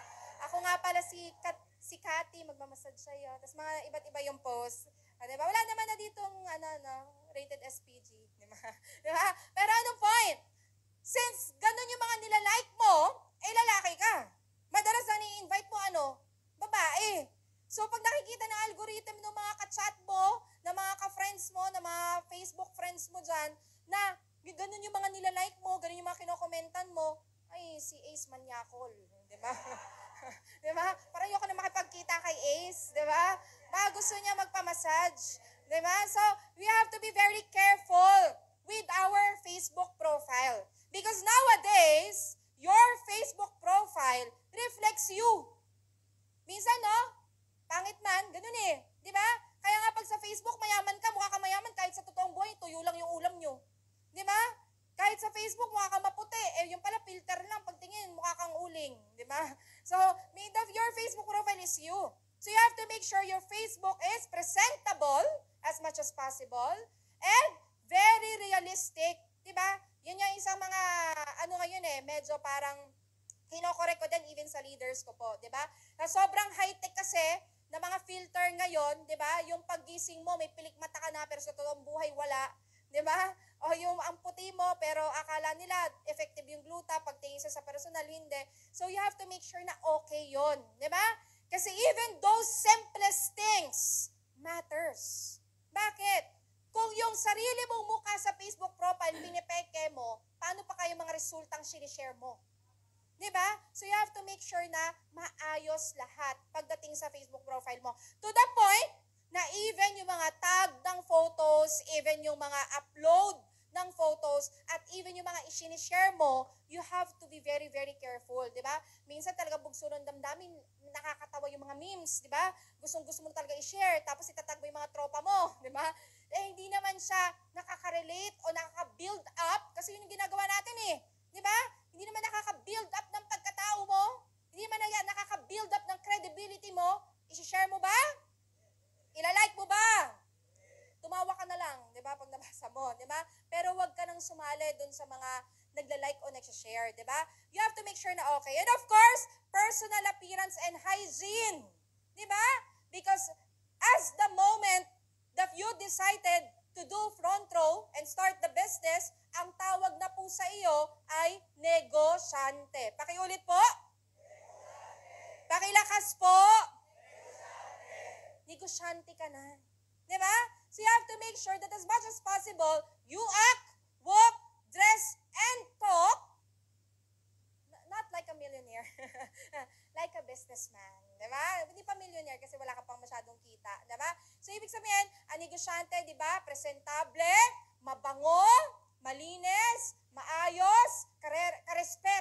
Ako nga pala si Cathy, magmamassage sa'yo. Tapos mga iba't iba yung post. Di ba? Wala naman na ditong rated SPG. Di ba? Di ba? Pero anong point? Since ganun yung mga nilalike mo, lalaki ka. Madalas na ni-invite mo babae. So pag nakikita ng algorithm ng mga ka-chat mo, ng mga ka-friends mo, ng mga Facebook friends mo dyan, na ganun yung mga nilalike mo, ganun yung mga kinokomentan mo, ay, si Ace manyakol. Di ba? Di ba? Parang ayoko na makipagkita kay Ace. Di ba? Baka gusto niya magpamassage. Di ba? So, we have to be very careful with our Facebook profile. Because nowadays, your Facebook profile reflects you. Minsan, pangit man, ganun Di ba? Kaya nga pag sa Facebook, mayaman ka, mukha ka mayaman, kahit sa totoong buhay, tuyo lang yung ulam nyo. Di ba? Kahit sa Facebook, mukha kang maputi. Yung pala, filter lang. Pagtingin, mukha kang uling. Di ba? So, your Facebook profile is you. So, you have to make sure your Facebook is presentable as much as possible and very realistic. Di ba? Yun yung isang mga, ngayon medyo parang kinokorek ko din even sa leaders ko po. Di ba? Na sobrang high-tech kasi na mga filter ngayon, di ba? Yung paggising mo, may pilik mata ka na, pero sa totoong buhay, wala. Di ba? O yung ang puti mo, pero akala nila effective yung gluta, pagtingin sa personal, hindi. So you have to make sure na okay yon, di ba? Kasi even those simplest things matters. Bakit? Kung yung sarili mong mukha sa Facebook profile, pinipeke mo, paano pa kayo mga resultang sinishare mo? Diba? So you have to make sure na maayos lahat pagdating sa Facebook profile mo. To the point na even yung mga tag ng photos, even yung mga upload ng photos, at even yung mga isinishare mo, you have to be very, very careful. Diba? Minsan talaga bugso ng damdamin, nakakatawa yung mga memes. Diba? Gustong-gusto mo talaga i-share, tapos itatag mo yung mga tropa mo. Diba? Hindi naman siya nakaka-relate o nakaka-build up kasi yun yung ginagawa natin Di ba? Hindi naman nakaka-build up ng pagkatao mo. Hindi naman nakaka-build up ng credibility mo. I-share mo ba? Ilalike mo ba? Tumawa ka na lang, di ba? Pag nabasa mo, di ba? Pero wag ka nang sumali dun sa mga nagla-like o nag-share, di ba? You have to make sure na okay. And of course, personal appearance and hygiene. Di ba? Because as the moment the few decided to do front row and start the business, ang tawag na po sa iyo ay negosyante. Pakiulit po. Pakilakas po. Negosyante ka na. Diba? So you have to make sure that as much as possible, you act, walk, dress, and talk not like a millionaire. Like a businessman. Diba? Hindi pa millionaire kasi wala ka pang masyadong kita. Diba? So, ibig sabihin, ang negosyante, diba? Presentable, mabango, malinis, maayos,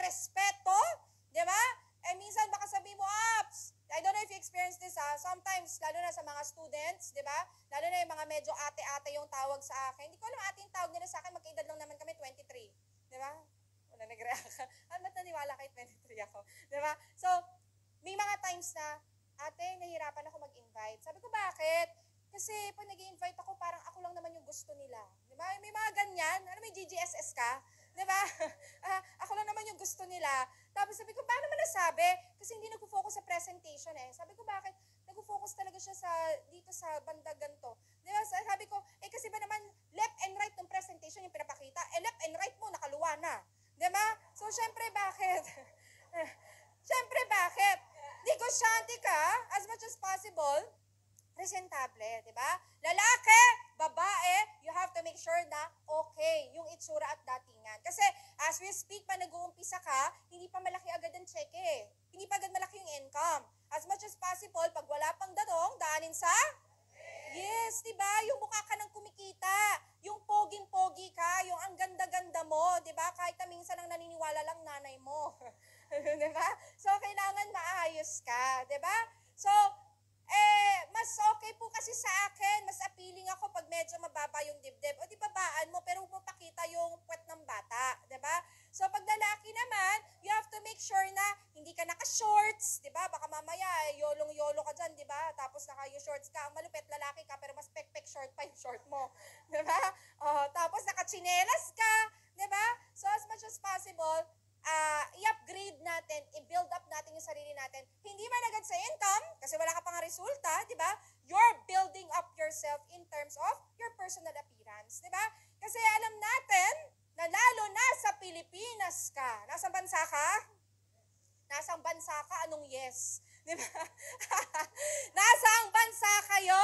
respeto. Diba? Eh, minsan baka sabihin mo, Apps, I don't know if you experience this, sometimes, lalo na sa mga students, diba? Lalo na yung mga medyo ate-ate yung tawag sa akin. Hindi ko alam ate yung tawag nila sa akin, magkaedad lang naman kami, 23. Diba? Wala nag-react ka. Ba't naniwala kahit 23 ako? Diba? So, may mga times na, ate, nahihirapan ako mag-invite. Sabi ko, bakit? Kasi pag nag-invite ako, parang ako lang naman yung gusto nila. Diba? May mga ganyan. Ano, may GGSS ka? Diba? Ako lang naman yung gusto nila. Tapos sabi ko, paano mo nasabi? Kasi hindi nag-focus sa presentation eh. Sabi ko, bakit? Nag-focus talaga siya dito sa banda ganito. Diba? Sabi ko, kasi ba naman left and right ng presentation yung pinapakita? Left and right mo, nakaluwa na. Diba? So, syempre, bakit? Syempre, bakit? Negosyante ka, as much as possible, presentable, di ba? Lalaki, babae, you have to make sure na okay yung itsura at datingan. Kasi as we speak pa nag-uumpisa ka, hindi pa malaki agad ang cheque eh. Hindi pa agad malaki yung income. As much as possible, pag wala pang datong, daanin sa? Yes, di ba? Yung mukha ka ng kumikita, yung poging-pogi ka, yung ang ganda-ganda mo, di ba? Kahit na minsan ang naniniwala lang nanay mo. Di ba? So, kailangan maayos ka, di ba? So, mas okay po kasi sa akin, mas appealing ako pag medyo mababa yung dibdib. O di babaan mo, pero huwag mo pakita yung puwet ng bata, di ba? So, pag lalaki naman, you have to make sure na hindi ka naka-shorts, di ba? Baka mamaya, yolong-yolo ka dyan, di ba? Tapos naka-shorts ka, ang malupit, lalaki ka, pero mas pek-pek short pa yung short mo, di ba? Tapos naka-chinelas ka, di ba? So, as much as possible, i-upgrade natin, i-build up natin yung sarili natin. Hindi man agad sa income, kasi wala ka pang resulta, di ba? You're building up yourself in terms of your personal appearance, di ba? Kasi alam natin, na lalo na sa Pilipinas ka. Nasang bansa ka? Nasang bansa ka? Anong yes? Di ba? Nasang bansa kayo?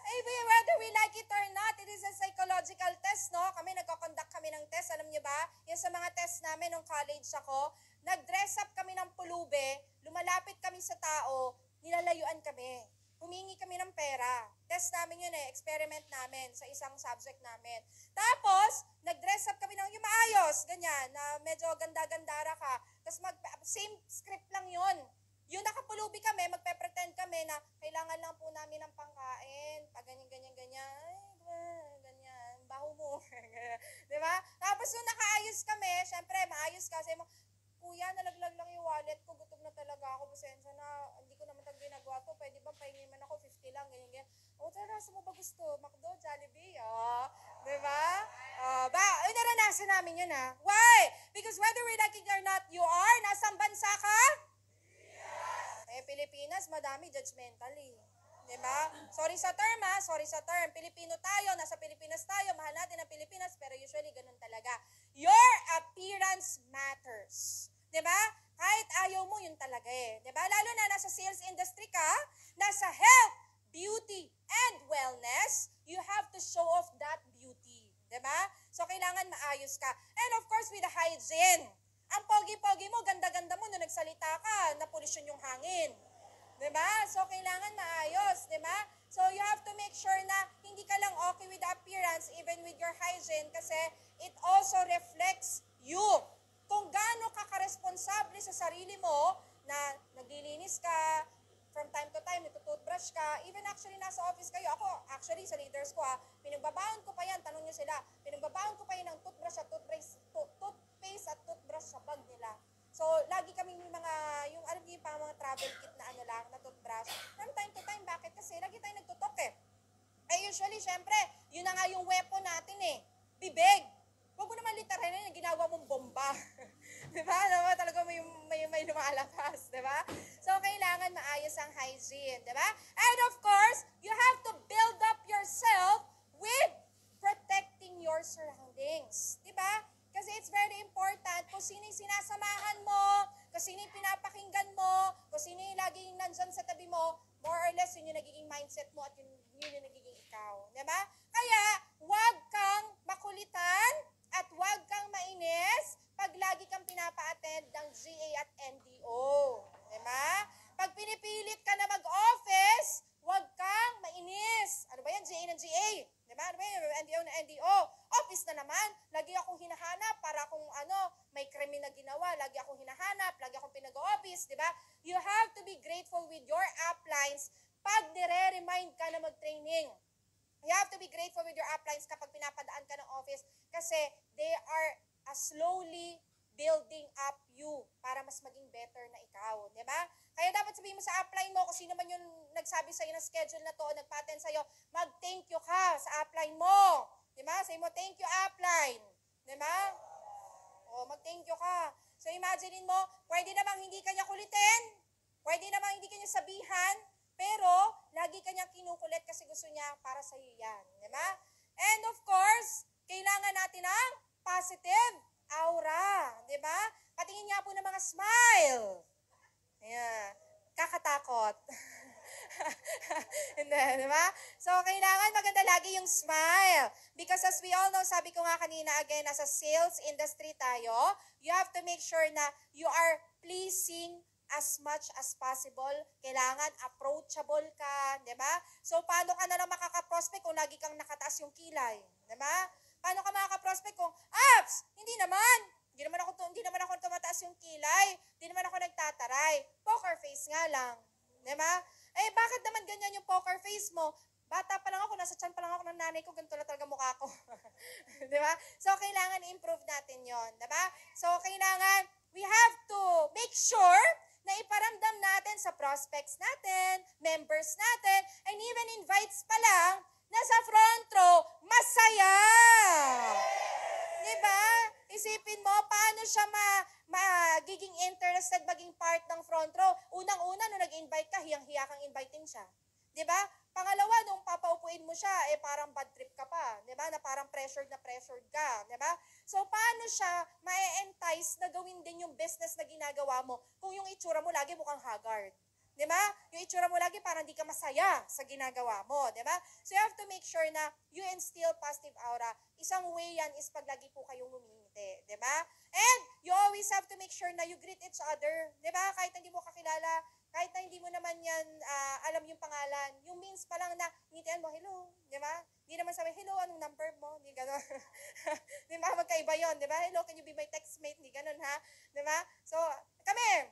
Whether we like it or not, it is a psychological test, no? Kami, nagko-conduct kami ng test, alam niyo ba? Yung sa mga test namin nung college ako, nag-dress up kami ng pulube, lumalapit kami sa tao, nilalayuan kami. Humingi kami ng pera. Test namin yun experiment namin sa isang subject namin. Tapos, nag-dress up kami ng yung maayos, ganyan, na medyo ganda-gandara ka. Tapos same script lang yun. Yung nakapulubi kami, magpe-pretend kami na kailangan lang po namin ng pangkain, pag ganyan, ay, ganyan, baho mo, di ba? Tapos nung nakaayos kami, syempre, maayos kasi, kuya, nalaglag lang yung wallet ko, gutom na talaga ako, pasensya na, hindi ko naman tag ginagawa to, pwede ba pahingin man ako 50 lang, ganyan. O, tara, saan mo ba gusto? McDo, Jollibee, di ba? Naranasan namin yun, Why? Because whether we like it or not, you are, nasang bansa ka? Pilipinas, madami judgmental Diba? Sorry sa term sorry sa term. Pilipino tayo, nasa Pilipinas tayo, mahal natin ang Pilipinas, pero usually ganun talaga. Your appearance matters. Diba? Kahit ayaw mo, yun talaga Diba? Lalo na nasa sales industry ka, nasa health, beauty, and wellness, you have to show off that beauty. Diba? So, kailangan maayos ka. And of course, with the hygiene. Ang pogi-pogi mo, ganda-ganda mo, nung nagsalita ka, napolusyon yung hangin. Diba? So, kailangan maayos, diba? So, you have to make sure na hindi ka lang okay with the appearance, even with your hygiene, kasi it also reflects you. Kung gaano ka karesponsable sa sarili mo, na naglilinis ka, from time to time, nagtutoothbrush ka, even actually nasa office kayo, ako, actually, sa leaders ko pinagbabaon ko pa yan, tanong nyo sila, pinagbabaon ko pa yan ng toothbrush at toothpaste at toothbrush sa bag nila. So, lagi kami may mga, yung alam niyo pa mga travel kit na na toothbrush. From time to time, bakit? Kasi lagi tayo nagtutok usually, syempre, yun na nga yung weapon natin bibig. Huwag mo naman literal na ginawa mong bomba. Diba? Talaga may lumalabas. Diba? So, kailangan maayos ang hygiene. Diba? And of course, you have to yourself with protecting your surroundings. Diba? Kasi it's very important kung sino yung sinasamahan mo, kung sino yung pinapakinggan mo, kung sino yung laging nandyan sa tabi mo, more or less yun yung nagiging mindset mo at yun yung nagiging ikaw. Diba? Kaya, huwag kang makulitan at huwag kang mainis pag lagi kang pinapa-attend ng GA at NDO. Diba? Pag pinipilit ka na mag-office, huwag kang mainis. Ano ba yan? GA ng GA. Diba? Ano ba yan? NDO na NDO. Office na naman. Lagi akong hinahanap para kung may krimen na ginawa. Lagi akong hinahanap. Lagi akong pinag-office. Diba? You have to be grateful with your uplines pag nire-remind ka na mag-training. You have to be grateful with your uplines kapag pinapadaan ka ng office kasi they are slowly building up you para mas maging better na ikaw. Diba? Kaya dapat sabihin mo sa upline mo, kung sino man yung nagsabi sa'yo ng schedule na to o nagpattern sa'yo, mag-thank you ka sa upline mo. Diba? Sabi mo, thank you upline. Diba? O, mag-thank you ka. So, imagine mo, pwede namang hindi kanya kulitin, pwede namang hindi kanya sabihan, pero lagi kanya kinukulit kasi gusto niya para sa'yo yan. Diba? And of course, kailangan natin ng positive aura. Diba? Patingin nga po ng mga smile. Ayan. Kakatakot. Diba? So, kailangan maganda lagi yung smile. Because as we all know, sabi ko nga kanina, again, nasa sales industry tayo, you have to make sure na you are pleasing as much as possible. Kailangan approachable ka, di ba? So, paano ka na lang makaka-prospect kung lagi kang nakataas yung kilay? Di ba? Paano ka makaka-prospect kung, Abs, hindi naman ako tumataas yung kilay, hindi naman ako nagtataray. Poker face nga lang. Di ba? Eh, bakit naman ganyan yung poker face mo? Bata pa lang ako, nasa tiyan pa lang ako ng nanay ko, ganito na talaga mukha ko. Di ba? So, kailangan improve natin yon, di ba? So, kailangan, we have to make sure na iparamdam natin sa prospects natin, members natin, and even invites pa lang, na sa front row, masaya. Diba? Isipin mo, paano siya magiging interested maging part ng front row? Unang-una, nung nag-invite ka, hiyang-hiya kang invitein siya. Diba? Pangalawa, nung papaupuin mo siya, parang bad trip ka pa. Diba? Na parang pressured ka. Diba? So, paano siya ma-entice na gawin din yung business na ginagawa mo kung yung itsura mo lagi mukhang haggard? Diba? Yung itsura mo lagi parang di ka masaya sa ginagawa mo. Diba? So, you have to make sure na you instill positive aura. Isang way yan is pag lagi po kayong ngumingiti. Diba? And you always have to make sure na you greet each other. Diba? Kahit hindi mo kakilala, kahit na hindi mo naman yan alam yung pangalan, yung means pa lang na ngitian mo, hello, di ba? Hindi naman sabi, hello, anong number mo? Hindi gano'n. Di ba? Magkaiba yun, di ba? Hello, can you be my textmate? Hindi gano'n, ha? Di ba? So, kami,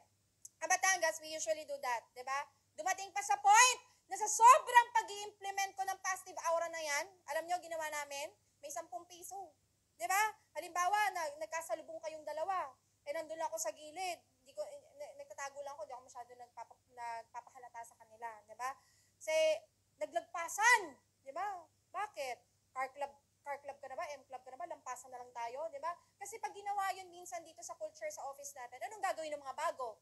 ang Batangas, we usually do that, di ba? Dumating pa sa point na sa sobrang pag-i-implement ko ng positive aura na yan, alam nyo, ginawa namin, may 10 piso. Di ba? Halimbawa, nagkasalubong kayong dalawa, nandun lang ako sa gilid, nagtatago lang ako, di ako masyado nagpapahalata sa kanila, di ba? Kasi, naglagpasan, di ba? Bakit? Car club ka na ba? M club ka na ba? Lampasan na lang tayo, di ba? Kasi pag ginawa yun minsan dito sa culture sa office natin, anong gagawin ng mga bago?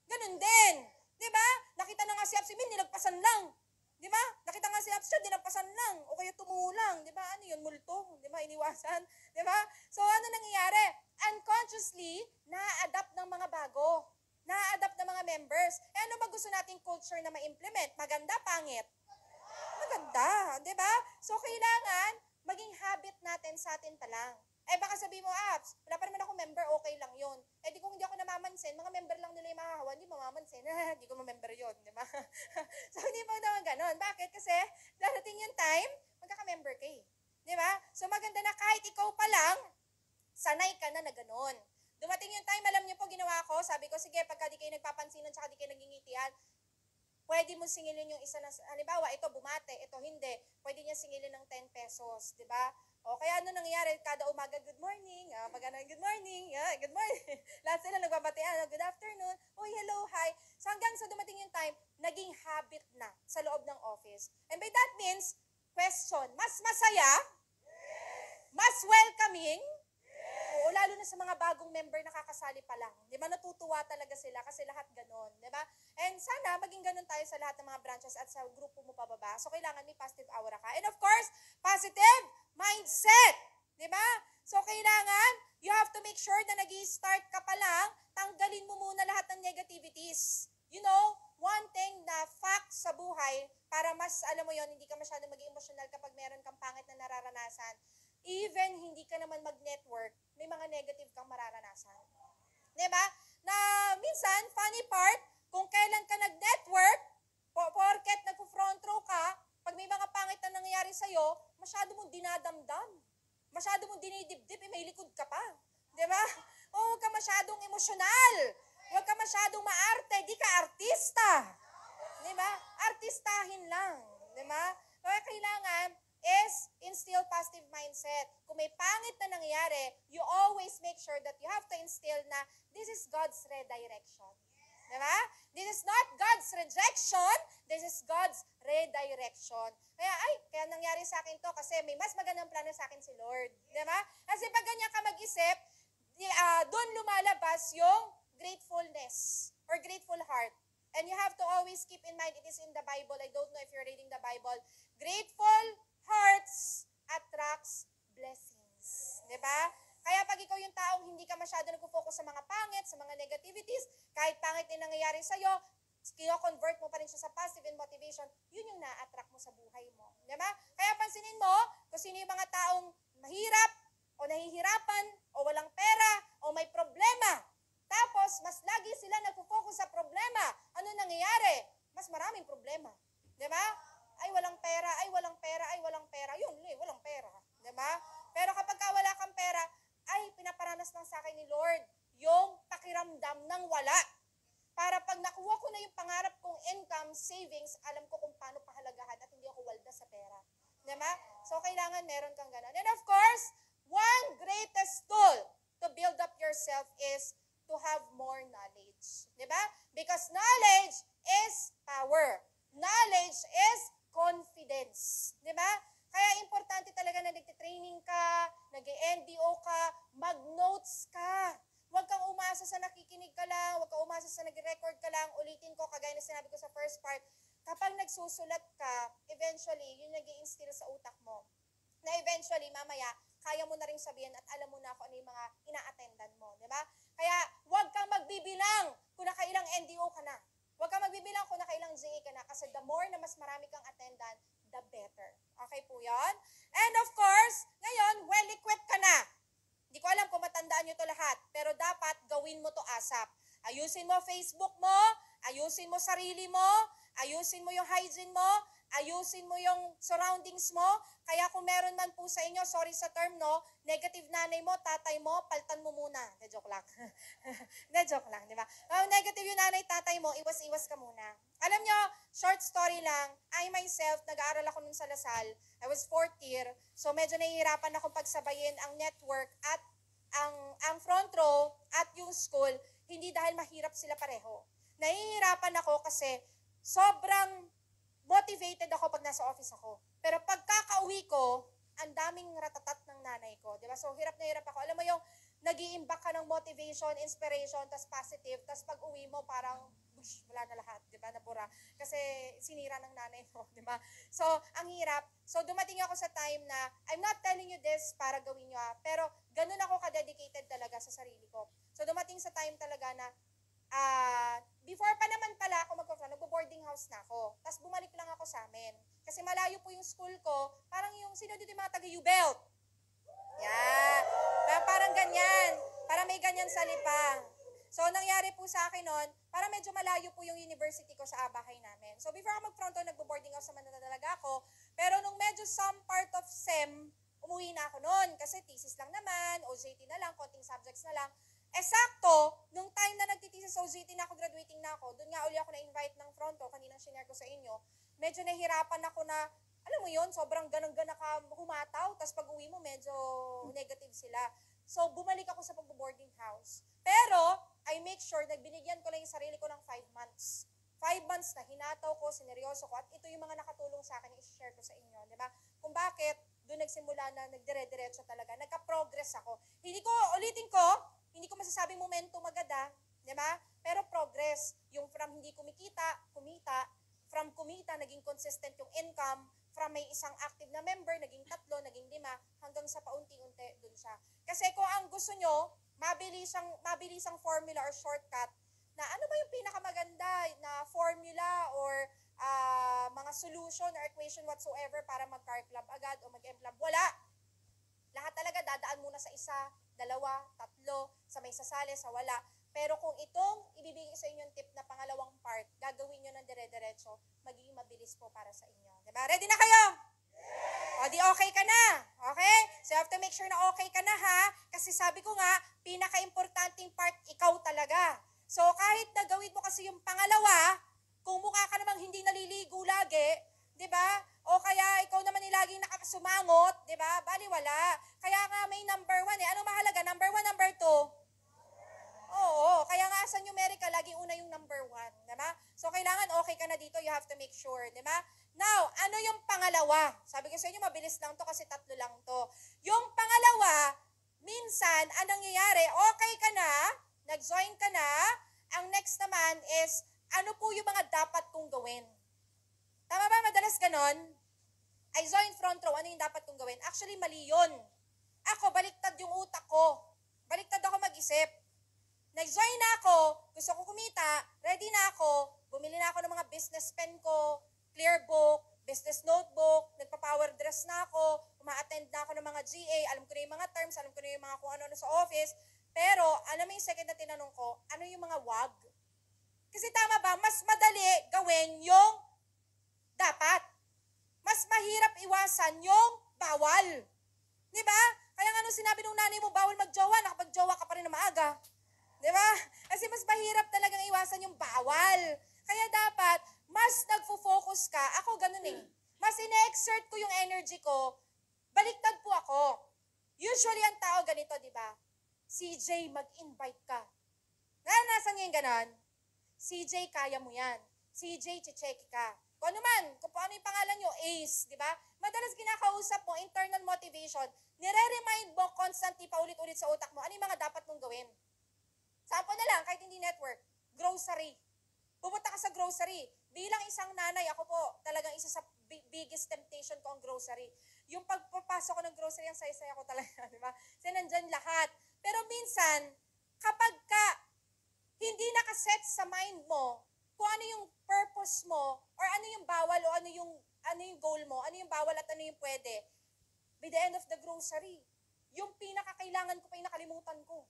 Ganun din, di ba? Nakita na nga si Absimin, nilagpasan lang. Di ba? Nakita nga si Absimin, nilagpasan lang. O kaya tumulang, di ba? Ano yun? Multo, di ba? Iniwasan, di ba? So, ano nangyayari? Unconsciously, na-adapt ng mga bago. Na-adapt ng mga members. Ano ba gusto nating culture na ma-implement? Maganda, pangit? Maganda, di ba? So, kailangan maging habit natin sa atin pa lang. Baka sabihin mo, Abs, wala pa naman ako member, okay lang yun. Di kung hindi ako namamansin, mga member lang nila yung mahahawa, hindi mamamansin. Hindi ko ma-member yun, di ba? So, hindi mo naman ganon. Bakit? Kasi, darating yung time, magkaka-member ka eh. Di ba? So, maganda na kahit ikaw pa lang, sanay ka na ganon. Dumating yung time, alam niyo po, ginawa ko, sabi ko, sige, pagka di kayo nagpapansinan, tsaka di kayo nagingitian, pwede mo singilin yung isa na, halimbawa, ito bumate, ito hindi, pwede niya singilin ng 10 pesos, di ba? O kaya ano nangyayari, kada umaga, good morning, good morning, good morning. Lahat sila nagbabatean, good afternoon, oh, hello, hi. So hanggang sa dumating yung time, naging habit na sa loob ng office. And by that means, question, mas masaya, mas welcoming, oo lalo na sa mga bagong member na kakasali pa lang. Di ba? Natutuwa talaga sila kasi lahat ganon. Di ba? And sana maging ganon tayo sa lahat ng mga branches at sa grupo mo pababa. So, kailangan may positive aura ka. And of course, positive mindset. Di ba? So, kailangan, you have to make sure na nag-i-start ka pa lang, tanggalin mo muna lahat ng negativities. You know, one thing na fact sa buhay, para mas, alam mo yon, hindi ka masyadong maging emotional kapag meron kang pangit na nararanasan. Even hindi ka naman mag-network, may mga negative kang mararanasan. Diba? Na minsan, funny part, kung kailan ka nag-network, porket nagpo-front row ka, pag may mga pangit na nangyayari sa'yo, masyado mong dinadamdam. Masyado mong dinidibdib, may likod ka pa. Diba? O huwag ka masyadong emosyonal. Huwag ka masyadong maarte, di ka artista. Diba? Artistahin lang. Diba? Kaya kailangan is instill positive mindset. Kung may pangit na nangyari, you always make sure that you have to instill na this is God's redirection. Diba? This is not God's rejection, this is God's redirection. Kaya nangyari sa akin to kasi may mas magandang plano sa akin si Lord. Diba? Kasi pag ganyan ka mag-isip, doon lumalabas yung gratefulness or grateful heart. And you have to always keep in mind, it is in the Bible. I don't know if you're reading the Bible. Grateful hearts attracts blessings. Diba? Kaya pag ikaw yung taong hindi ka masyado nag-focus sa mga pangit, sa mga negativities, kahit pangit na nangyayari sa'yo, kino-convert mo pa rin siya sa positive and motivation, yun yung na-attract mo sa buhay mo. Diba? Kaya pansinin mo, kung sino yung mga taong mahirap, o nahihirapan, o walang pera, o may problema, tapos mas lagi sila nag-focus sa problema, ano nangyayari? Mas maraming problema. Diba? Ay, walang pera, ay, walang pera, ay, walang pera. Yun, walang pera. Diba? Pero kapag wala kang pera, ay, pinaparanas lang sa akin ni Lord yung pakiramdam ng wala. Para pag nakuha ko na yung pangarap kong income, savings, alam ko kung paano pahalagahan at hindi ako walda sa pera. Diba? So, kailangan meron kang ganun. And of course, one greatest tool to build up yourself is to have more knowledge. Diba? Because knowledge is power. Knowledge is confidence. Diba? Kaya importante talaga na nagtitraining ka, nag-NDO ka, mag-notes ka. Huwag kang umasa sa nakikinig ka lang, huwag kang umasa sa nag-record ka lang. Ulitin ko, kagaya na sinabi ko sa first part, kapag nagsusulat ka, eventually, yun nag-i-instill sa utak mo. Na eventually, mamaya, kaya mo na rin sabihin at alam mo na kung ano yung mga ina-attendan mo. Diba? Kaya, huwag kang magbibilang kung nakailang NDO ka na. Huwag kang magbibilang kung nakailang GA ka na. Kasi the more na mas marami kang attendant, the better. Okay po yun? And of course, ngayon, well-equipped ka na. Hindi ko alam kung matandaan nyo to lahat, pero dapat gawin mo to ASAP. Ayusin mo Facebook mo, ayusin mo sarili mo, ayusin mo yung hygiene mo, ayusin mo yung surroundings mo. Kaya kung meron man po sa inyo, sorry sa term, no, negative nanay mo, tatay mo, paltan mo muna. Joke lang. Joke lang, di ba? Negative yung nanay, tatay mo, iwas-iwas ka muna. Alam nyo, short story lang, I myself, nag-aaral ako nun sa Lasal. I was 4th year, so medyo nahihirapan akong pagsabayin ang network at ang front row at yung school, hindi dahil mahirap sila pareho. Nahihirapan ako kasi sobrang motivated ako pag nasa office ako. Pero pagkakauwi ko, ang daming ratatat ng nanay ko. Diba? So, hirap na hirap ako. Alam mo yung nag-iimbak ka ng motivation, inspiration, tas positive, tas pag uwi mo parang wala na lahat, di ba, nabura. Kasi sinira ng nanay mo, di ba? So, ang hirap. So, dumating ako sa time na, I'm not telling you this para gawin nyo pero ganun ako ka-dedicated talaga sa sarili ko. So, dumating sa time talaga na, before pa naman pala ako nagbo-boarding house na ako. Tapos bumalik lang ako sa amin. Kasi malayo po yung school ko, parang yung, sino dito yung mga taga-U-Belt? Yan. Parang ganyan. Parang may ganyan sa lipa. So, nangyari po sa akin nun, para medyo malayo po yung university ko sa bahay namin. So, before ako mag-fronto, nagbo-boarding house naman na talaga ako. Pero nung medyo some part of SEM, umuwi na ako nun. Kasi thesis lang naman, OJT na lang, konting subjects na lang. Sakto, nung time na nagtitesis OJT na ako, graduating na ako, doon nga uli ako na-invite ng fronto, kaninang shinare ko sa inyo, medyo nahirapan ako na, alam mo yun, sobrang ganang-gana ka humataw, tapos pag uwi mo, medyo negative sila. So, bumalik ako sa pag-boarding house. Pero, I make sure na binigyan ko lang yung sarili ko ng 5 months. 5 months na hinataw ko, sineryoso ko, at ito yung mga nakatulong sa akin, i-share ko sa inyo, di ba? Kung bakit, doon nagsimula na nagdire-diretso talaga. Nagka-progress ako. Ulitin ko, hindi ko masasabing momentum agad di ba? Pero progress. Yung from hindi kumita, from kumita, naging consistent yung income, from may isang active na member, naging 3, naging 5, hanggang sa paunti-unti dun siya. Kasi kung ang gusto nyo, mabilisang formula or shortcut, na ano ba yung pinakamaganda na formula or mga solution or equation whatsoever para mag-car club agad o mag-M-club, wala. Lahat talaga dadaan muna sa 1, 2, 3, sa may sasali, sa wala. Pero kung itong ibibigay sa inyo yung tip na pangalawang part, gagawin nyo ng dire-diretso, magiging mabilis po para sa inyo. Diba? Ready na kayo? O di okay ka na. Okay? So you have to make sure na okay ka na kasi sabi ko nga, pinaka-importanting part, ikaw talaga. So kahit nagawin mo kasi yung pangalawa, kung mukha ka namang hindi naliligo lagi, di ba? O kaya ikaw naman laging nakasumangot, di ba? Baliwala. Kaya nga may number 1 Ano mahalaga? Number 1, number 2? Oo, kaya nga sa numerical, laging una yung number 1, di ba? So kailangan okay ka na dito, you have to make sure, di ba? Now, ano yung pangalawa? Sabi ko sa inyo, mabilis lang to kasi 3 lang to. Yung pangalawa, minsan, anong nangyayari? Okay ka na, nag-join ka na, ang next naman is, ano po yung mga dapat kong gawin? Tama ba? Madalas ganon? I join front row, ano yung dapat kong gawin? Actually, mali yun. Ako, baliktad yung utak ko. Baliktad ako mag-isip. Nag-join na ako, gusto ko kumita, ready na ako, bumili na ako ng mga business pen ko, clear book, business notebook, nagpa-power dress na ako, uma-attend na ako ng mga GA, alam ko na yung mga terms, alam ko na yung mga kung ano sa office, pero alam mo yung second na tinanong ko, ano yung mga wag? Kasi tama ba, mas madali gawin yung dapat. Mas mahirap iwasan yung bawal. Di ba? Kaya nga nung sinabi nung nanay mo, bawal magjowa, nakapagjowa ka pa rin na maaga. Di ba? Kasi mas mahirap talagang iwasan yung bawal. Kaya dapat, mas nagfo-focus ka. Ako ganun Mas ine-exert ko yung energy ko, baliktad po ako. Usually, ang tao ganito, di ba? CJ, mag-invite ka. Naranasan niyo yung ganon? CJ, kaya mo yan. CJ, check ka. Kung ano man, kung paano yung pangalan nyo, ACE, di ba? Madalas kinakausap mo, internal motivation, nire-remind mo constantly paulit-ulit sa utak mo, ano yung mga dapat mong gawin. Sample na lang, kahit hindi network, grocery. Pupunta ka sa grocery. Bilang isang nanay, ako po, talagang isa sa biggest temptation ko ang grocery. Yung pagpapasok ko ng grocery, ang saya-saya ko talaga, di ba? Kasi nandyan lahat. Pero minsan, kapag ka hindi nakaset sa mind mo kung ano yung purpose mo or ano yung bawal o ano yung goal mo, ano yung bawal at ano yung pwede, by the end of the grocery, yung pinakakailangan ko pa yung nakalimutan ko.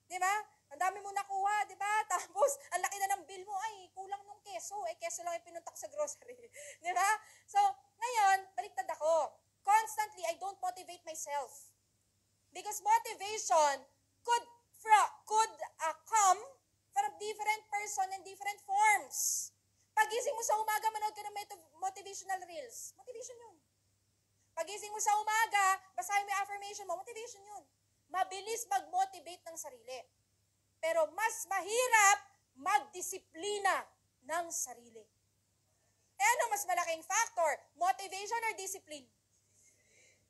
Di ba? Ang dami mo nakuha, di ba? Tapos, ang laki na ng bill mo, ay, kulang nung keso. Keso lang yung pinunta ko sa grocery. Di ba? So, ngayon, baliktad ako. Constantly, I don't motivate myself. Because motivation could come from different person and different forms. Pagising mo sa umaga, manood ka ng motivational reels. Motivation yun. Pagising mo sa umaga, basahin mo yung affirmation mo, motivation yun. Mabilis mag-motivate ng sarili. Pero mas mahirap magdisiplina ng sarili. Ano mas malaking factor? Motivation or discipline?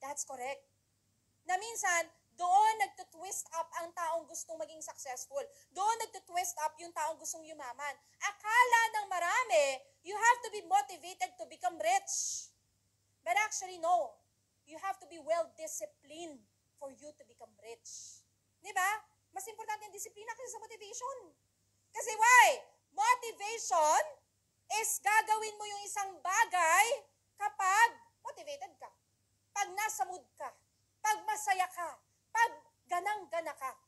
That's correct. Na minsan, doon nagtutwist up ang taong gustong maging successful. Doon nagtutwist up yung taong gustong yumaman. Akala ng marami, you have to be motivated to become rich. But actually, no. You have to be well-disciplined for you to become rich. Di ba? Mas importante yung disiplina kaysa sa motivation. Kasi why? Motivation is gagawin mo yung isang bagay kapag motivated ka. Pag nasa mood ka. Pag masaya ka. Pag ganang-gana ka.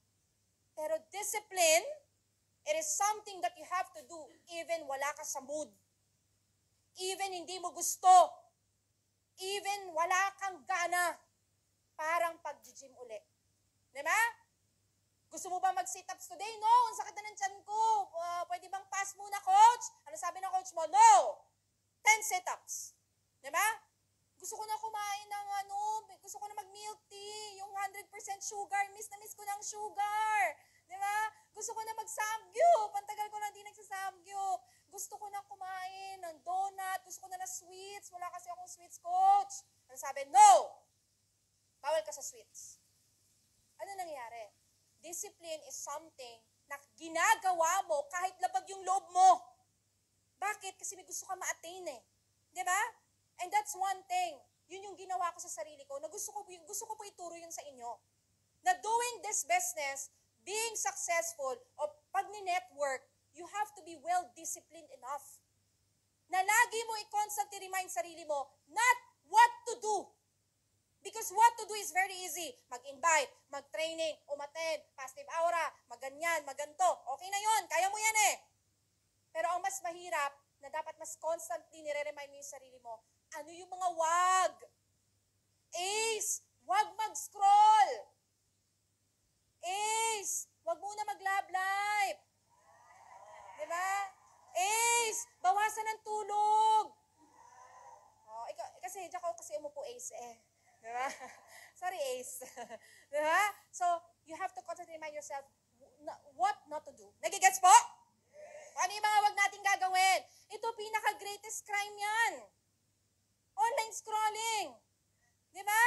Pero discipline, it is something that you have to do even wala ka sa mood. Even hindi mo gusto. Even wala kang gana. Parang pag-gym uli. Diba? Gusto mo ba mag-sit-ups today? No, ang sakit na ng tiyan ko. Pwede bang pass muna, coach? Ano sabi ng coach mo? No! 10 sit-ups. Diba? Gusto ko na kumain ng gusto ko na mag-milk tea, yung 100% sugar, miss na miss ko ng sugar. Diba? Gusto ko na mag-samgyup, pantagal ko na hindi nagsasamgyup. Gusto ko na kumain ng donut, gusto ko na sweets, wala kasi akong sweets, coach. Ano sabi? No! bawal ka sa sweets. Ano nangyari? Discipline is something na ginagawa mo kahit labag yung loob mo. Bakit? Kasi may gusto ka ma-attain eh. Di ba? And that's one thing. Yun yung ginawa ko sa sarili ko, na gusto ko po ituro yun sa inyo. Na doing this business, being successful, o pag ni-network, you have to be well-disciplined enough. Na lagi mo i-constantly remind sarili mo, not what to do. Because what to do is very easy. Mag-invite, mag-training, umattend, positive aura, maganyan, maganto. Okay na yon, kaya mo yan eh. Pero ang mas mahirap, na dapat mas constantly nire-remind mo yung sarili mo, ano yung mga wag? Ace, wag mag-scroll. Ace, wag muna mag-love life. Diba? Ace, bawasan ng tulog. Oh, kasi diyan ko kasi umupo Ace eh. Diba? Sorry, Ace. Diba? So, you have to constantly remind yourself what not to do. Nagigets po? Ano yung mga wag natin gagawin? Ito, pinaka-greatest crime yan. Online scrolling. Diba?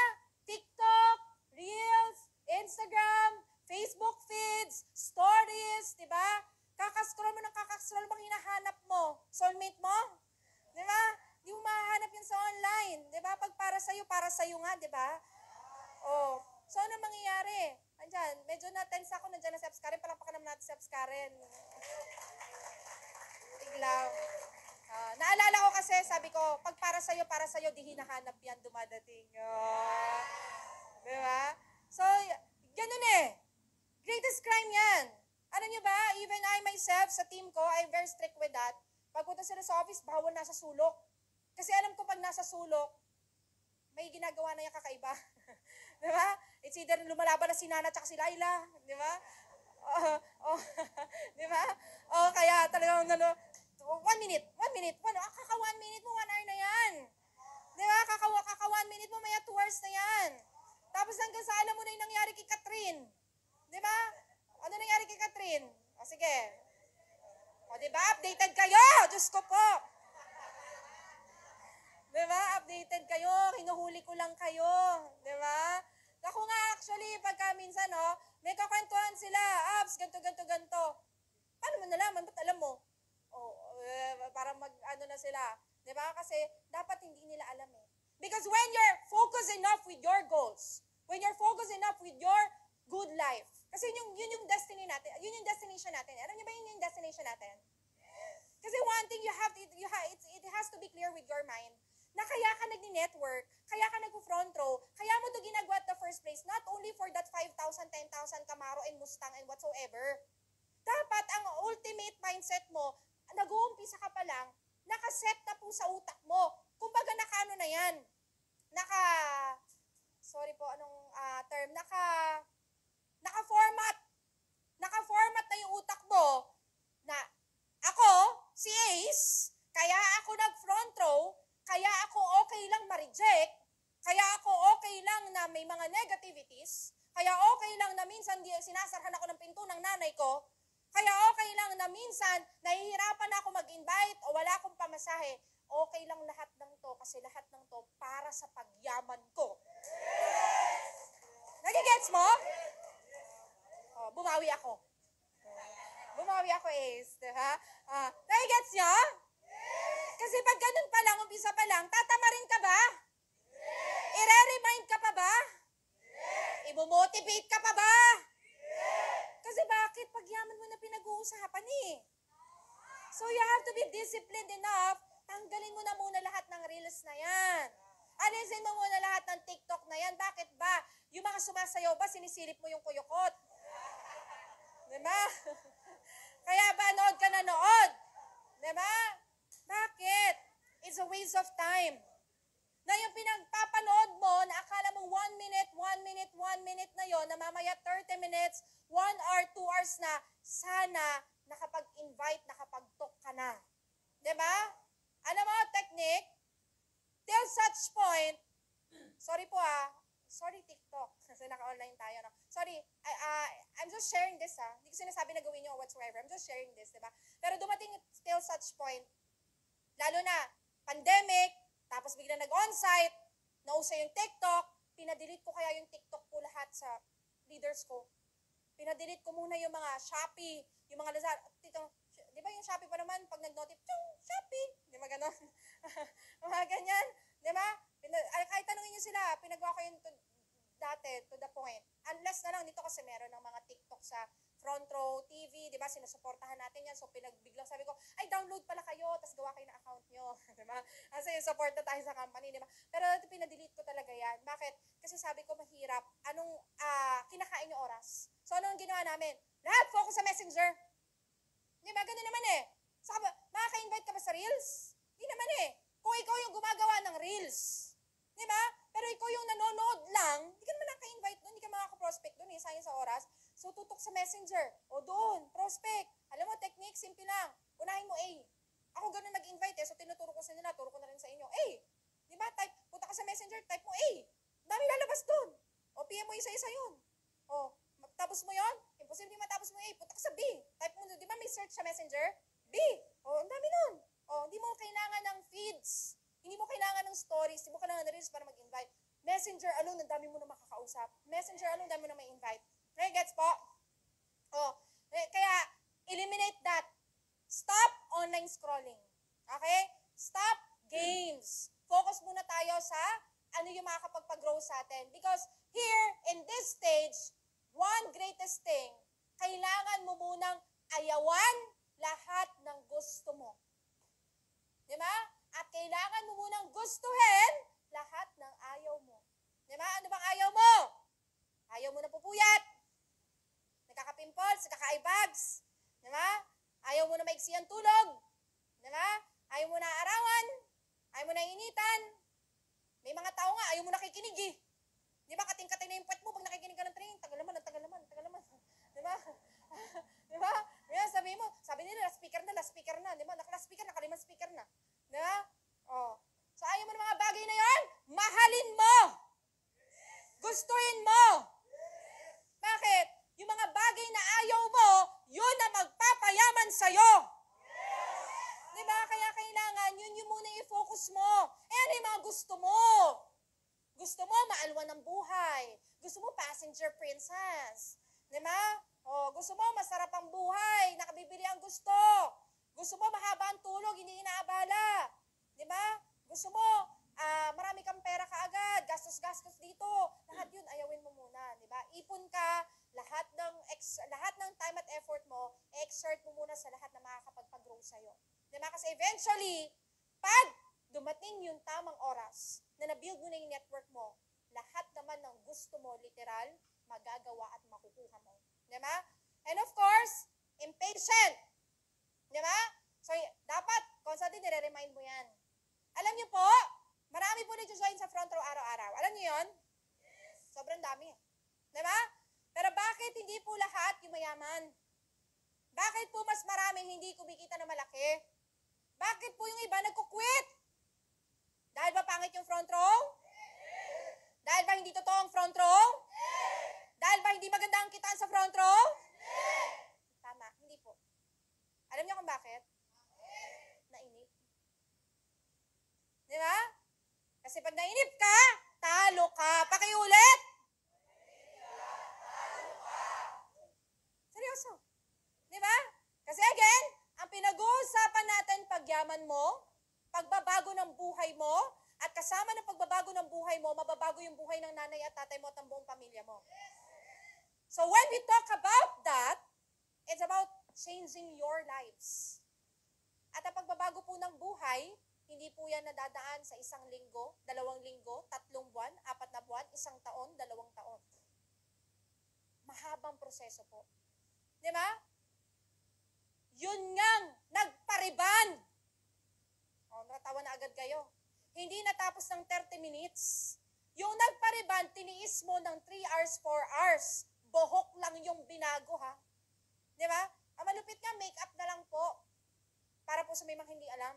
TikTok, Reels, Instagram, Facebook feeds, stories, diba? Kakascroll mo ng kakascroll, bang hinahanap mo? Soulmate mo? Diba? Di mo mahanap yun sa online. Diba? Pag para sa'yo nga, diba? Oh. So, ano mangyayari? Andyan, medyo na-tense ako, nandiyan na si Eps Karen, palakpakan naman natin si Eps Karen. Tiglaw. Naalala ko kasi, sabi ko, pag para sa'yo, di hinahanap yan, dumadating. Diba? So, ganun eh. Greatest crime yan. Ano nyo ba? Even I myself, sa team ko, I'm very strict with that. Pagpunta sila sa office, bawal nasa sulok. Kasi alam ko pag nasa sulok, may ginagawa na yung kakaiba. Diba? It's either lumalaban na si Nana at si Laila. Diba? Diba? Kaya talagang, 1 minute, kaka 1 minute mo, 1 hour na yan. Diba? Kaka 1 minute mo, maya 2 hours na yan. Tapos hanggang sa alam mo na yung nangyari kay Catherine. Diba? Ano nangyari kay Catherine? O sige. O diba? Updated kayo! Diyos ko po! Diba? Updated kayo. Hinuhuli ko lang kayo. Diba? Ako nga actually, pagka minsan, may kakwentuhan sila. Abs, ganto. Paano mo nalaman? Ba't alam mo? Para mag-ano na sila. Diba? Kasi dapat hindi nila alam eh. Because when you're focused enough with your goals, when you're focused enough with your good life, kasi yun yung destiny natin, yun yung destination natin. Alam niyo ba yun yung destination natin? Kasi one thing it has to be clear with your mind, na kaya ka nagni-network, kaya ka nag-front row, kaya mo to ginagawa at the first place, not only for that 5,000, 10,000 Camaro and Mustang and whatsoever. Dapat ang ultimate mindset mo, nag-uumpisa ka pa lang, nakaset na po sa utak mo. Kumbaga naka-ano na yan, term, naka-format na yung utak mo, na ako, si Ace, kaya ako nag-front row, kaya ako okay lang ma-reject, kaya ako okay lang na may mga negativities, kaya okay lang na minsan sinasarhan ako ng pinto ng nanay ko, kaya okay lang na minsan nahihirapan ako mag-invite o wala akong pamasahe, okay lang lahat ng to kasi lahat ng to para sa pagyaman ko. Nagigets mo? Bumawi ako. Ace. Diba? Nagigets nyo? Kasi pag ganun pa lang, umpisa pa lang, tatamarin ka ba? I-remind ka pa ba? I-motivate ka pa ba? Kasi bakit? Pagyaman mo na pinag-uusapan eh. So you have to be disciplined enough, tanggalin mo na muna lahat ng reels na yan. Alisin mo muna lahat ng TikTok na yan. Bakit ba? Yung mga sumasayaw ba, sinisilip mo yung kuyukot? Diba? Kaya ba, nood ka na nood? Diba? Bakit? It's a waste of time. Na yung pinagpapanood mo, na akala mo 1 minute na yon, na mamaya 30 minutes, 1 hour, 2 hours na, sana nakapag-invite, nakapag-talk ka na. Diba? Alam mo, technique, till such point, sorry TikTok, kasi naka-online tayo, no? Sorry, I'm just sharing this, Hindi ko sinasabi na gawin nyo whatsoever, I'm just sharing this, diba? Pero dumating till such point, lalo na, pandemic, tapos bigla nag-onsite, nauso yung TikTok, pinadelete ko kaya yung TikTok ko lahat sa leaders ko. Pinadelete ko muna yung mga Shopee, yung mga Lazada. Di ba yung Shopee pa naman, pag nag-notif, Shopee. Di ba ganon? Mga ganyan. Di ba? Kahit tanungin nyo sila, pinagawa ko yun dati, to the point. Unless na lang, dito kasi meron ng mga TikTok sa Front Row TV, di ba? Sinusuportahan natin yan. So, biglang sabi ko, ay, download pala kayo, tapos gawa kayo ng account nyo. Di ba? Kasi support na tayo sa company, di ba? Pero pinadelete ko talaga yan. Bakit? Kasi sabi ko, mahirap. Anong kinakain yung oras? So, anong ginawa namin? Lahat focus sa Messenger. Di ba? Ganun naman eh. Saka, makaka-invite ka ba sa Reels? Di naman eh. Kung ikaw yung gumagawa ng Reels. Di ba? Pero ikaw yung nanonood lang, hindi ka naman naka-invite doon, hindi ka makaka-prospect doon, sayang sa oras. So, tutok sa Messenger. O doon, prospect. Alam mo, technique, simple lang. Unahin mo A. Ako ganun nag-invite eh, so tinuturo ko sa nila, turo ko na rin sa inyo. A. Di ba? Punta ka sa Messenger, type mo A. Dami lalabas doon. O, PM mo isa-isa yun. O, tapos mo yun? Imposible matapos mo A. Punta ka sa B. Type mo, di ba may search sa Messenger? B. O, ang dami nun. O, hindi mo kailangan ng feeds. Hindi mo kailangan ng stories, hindi mo kailangan ng reels para mag-invite. Messenger alone, ang dami mo na makakausap. Messenger alone, ang dami mo na may invite. Okay, gets po? Kaya, eliminate that. Stop online scrolling. Okay? Stop games. Focus muna tayo sa ano yung makakapagpag-grow sa atin. Because here, in this stage, one greatest thing, kailangan mo munang ayawan lahat ng gusto mo. Di ba? At kailangan mo munang gustuhin lahat ng ayaw mo. Di ba? Ano bang ayaw mo? Ayaw mo na pupuyat. Nagkaka-pimples, nagkaka-eye bags. Di ba? Ayaw mo na maiksi ang tulog. Di ba? Ayaw mo na arawan. Ayaw mo na initan. May mga tao nga, ayaw mo na kikinig eh. Di ba? Kating-kating na yung puwet mo pag nakikinig ka ng training. Tagal naman. Di ba? Di ba? Yan, sabi nila, last speaker na. Di ba? Naka-last speaker, naka-limang speaker na. Di ba? So ayaw mo ng mga bagay na yan, mahalin mo. Gustuhin mo. Bakit? Yung mga bagay na ayaw mo, yun na magpapayaman sa'yo. Di ba? Kaya kailangan, yun yung muna i-focus mo. Ano yung mga gusto mo? Gusto mo maalwan ng buhay. Gusto mo passenger princess. Di ba? Gusto mo masarap ang buhay, nakabibili ang gusto. Gusto mo mahaba ang tulog, hindi inaabala. Di ba? Gusto mo marami kang pera kaagad, gastos-gastos dito. Lahat yun, ayawin mo muna. Di ba? Ipon ka, lahat ng time at effort mo, exert mo muna sa lahat na makakapagpag-grow sa'yo. Di ba? Kasi eventually, pag dumating yung tamang oras na na-build mo na yung network mo, lahat naman ng gusto mo, literal, magagawa at makukuha mo. Di ba? And of course, impatient. Di ba? So, dapat, constantly nire-remind mo yan. Alam niyo po, marami po nag-join sa front row araw-araw. Alam niyo yun? Sobrang dami. Di ba? Pero bakit hindi po lahat yung mayaman? Bakit po mas maraming hindi kumikita na malaki? Bakit po yung iba nagkukwit? Dahil ba pangit yung front row? Dahil ba hindi totoo ang front row? Dahil ba hindi maganda ang kitaan sa front row? Tama, hindi po. Alam niyo kung bakit? Nainip. Di ba? Kasi pag nainip ka, talo ka. Pakiulit. Seryoso. Di ba? Kasi again, ang pinag-uusapan natin pagyaman mo, pagbabago ng buhay mo, at kasama ng pagbabago ng buhay mo, mababago yung buhay ng nanay at tatay mo at ng buong pamilya mo. So when we talk about that, it's about changing your lives. At ang pagbabago po ng buhay, hindi po yan nadadaan sa 1 linggo, 2 linggo, 3 buwan, 4 na buwan, 1 taon, 2 taon. Mahabang proseso po. Di ba? Yun ngang nagpariban. Natawa na agad kayo. Hindi natapos ng 30 minutes. Yung nagpariban, tiniis mo ng 3 hours, 4 hours. Buhok lang yung binago, ha? Di ba? Ang malupit nga, make-up na lang po. Para po sa may mga hindi alam.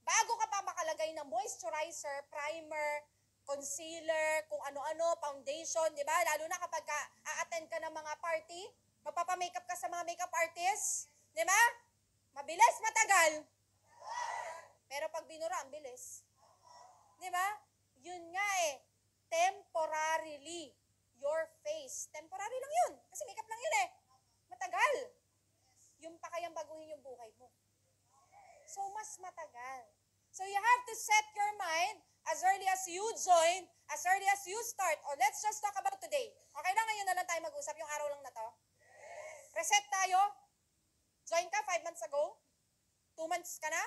Bago ka pa makalagay ng moisturizer, primer, concealer, kung ano-ano, foundation, di ba? Lalo na kapag a-attend ka ng mga party, magpapamakeup ka sa mga makeup artists, di ba? Mabilis, matagal. Pero pag binura, ang bilis. Di ba? Yun nga eh. temporarily your face. Temporary lang yun. Kasi makeup lang yun eh. Matagal. Yung pa kayang baguhin yung buhay mo. So, mas matagal. So, you have to set your mind as early as you join, as early as you start. Oh, let's just talk about today. Okay lang, ngayon na lang tayo mag-usap, yung araw lang na to. Reset tayo. Join ka 5 months ago. 2 months ka na.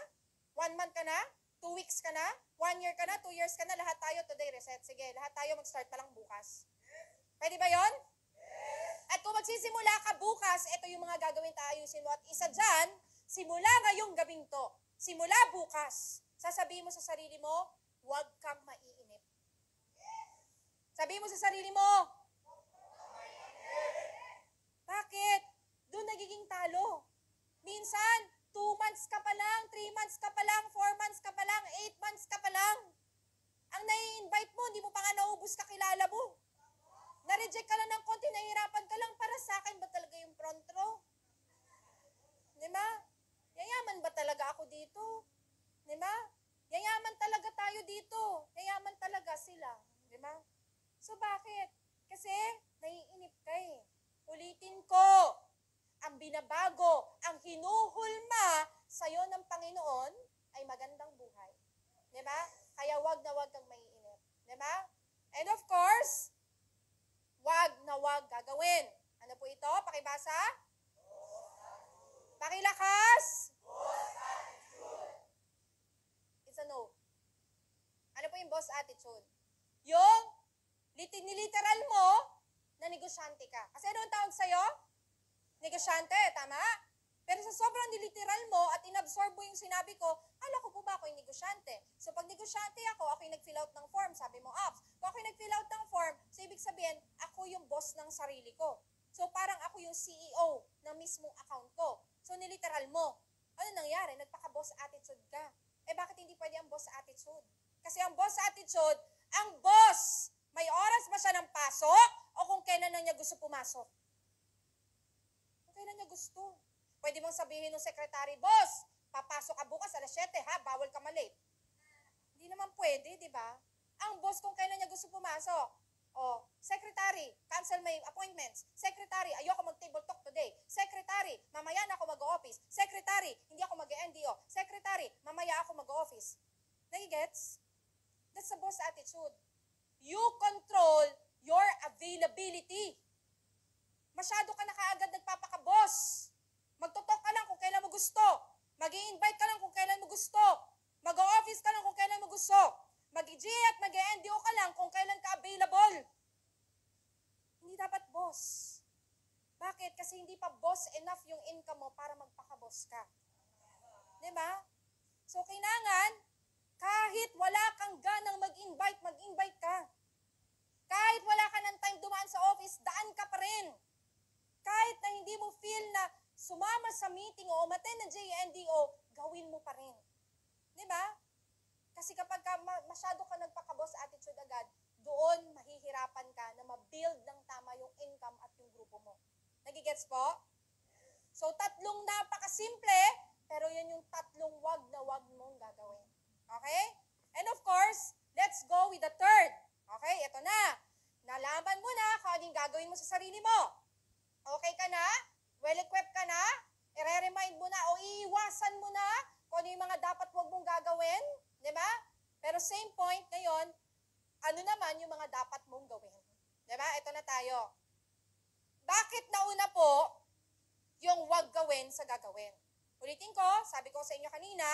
1 month ka na. 2 weeks ka na. 1 year ka na. 2 years ka na. Lahat tayo today reset. Sige, lahat tayo mag-start pa lang bukas. Pwede ba yon? At kung magsisimula ka bukas, ito yung mga gagawin tayo ayusin mo. At isa dyan, simula ngayong gabing to, simula bukas, sasabihin mo sa sarili mo, huwag kang maiinip. Sabihin mo sa sarili mo, bakit? Doon nagiging talo. Minsan, 2 months ka pa lang, 3 months ka pa lang, 4 months ka pa lang, 8 months ka pa lang. Ang nai-invite mo, hindi mo pa nga naubos kakilala mo. Na-reject ka lang ng konti, nahihirapan ka lang, para sa akin ba talaga yung front row? Diba? Yayaman ba talaga ako dito? Diba? Yayaman talaga tayo dito. Yayaman talaga sila. Diba? So bakit? Kasi naiinip ka eh. Ulitin ko, ang binabago, ang hinuhulma sa'yo ng Panginoon ay magandang buhay. Diba? Kaya wag na wag kang maiinip. Diba? And of course, wag na wag gagawin. Ano po ito? Pakibasa? Pakilakas? It's a no. Ano po yung boss attitude? Yung niliteral mo na negosyante ka. Kasi ano ang tawag sa'yo? Negosyante, tama? Pero sa sobrang niliteral mo at inabsorb mo yung sinabi ko, ala ko po ba ako yung negosyante? So pag negosyante ako yung nag-fill out ng form, sabi mo, Ops. Kung ako yung nag-fill out ng form, so ibig sabihin, ako yung boss ng sarili ko. So parang ako yung CEO ng mismong account ko. So niliteral mo. Ano nangyari? Nagpaka-boss attitude ka. Eh bakit hindi pwede ang boss attitude? Kasi ang boss attitude, ang boss, may oras ba siya ng pasok o kung kailan na niya gusto pumasok? Kung kailan niya gusto. Pwede mong sabihin ng secretary, Boss, papasok ka bukas alas 7 ha, bawal ka malate. Hindi naman pwede, di ba? Ang boss kung kailan niya gusto pumasok. O, secretary, cancel my appointments. Secretary, ayoko mag-table talk today. Secretary, mamaya na ako mag-office. Secretary, hindi ako mag-NDO. Secretary, mamaya ako mag-office. Nagigets? That's the boss attitude. You control your availability. Masyado ka na kaagad nagpapaka-boss. Magtotalk ka lang kung kailan mo gusto. Mag-i-invite ka lang kung kailan mo gusto. Mag-o-office ka lang kung kailan mo gusto. Mag-i-G at mag-NDO ka lang kung kailan ka available. Hindi dapat boss. Bakit? Kasi hindi pa boss enough yung income mo para magpaka-boss ka. Diba? So, kailangan, kahit wala kang ganang mag-invite ka. Kahit wala ka ng time dumaan sa office, daan ka pa rin. Kahit na hindi mo feel na sumama sa meeting o umattend ng JNDO, gawin mo pa rin. Diba? Kasi kapag masyado ka nagpaka-boss attitude agad, doon mahihirapan ka na ma-build ng tama yung income at yung grupo mo. Nagigets po? So, 3 napakasimple, pero yan yung 3 wag na wag mong gagawin. Okay? And of course, let's go with the 3rd. Okay, ito na. Nalaman mo na kung anong gagawin mo sa sarili mo. Okay ka na? Well-equipped ka na? I-remind mo na o iiwasan mo na kung ano yung mga dapat wag mong gagawin. Diba? Pero same point ngayon, ano naman yung mga dapat mong gawin. Diba? Ito na tayo. Bakit nauna po yung wag gawin sa gagawin? Ulitin ko, sabi ko sa inyo kanina,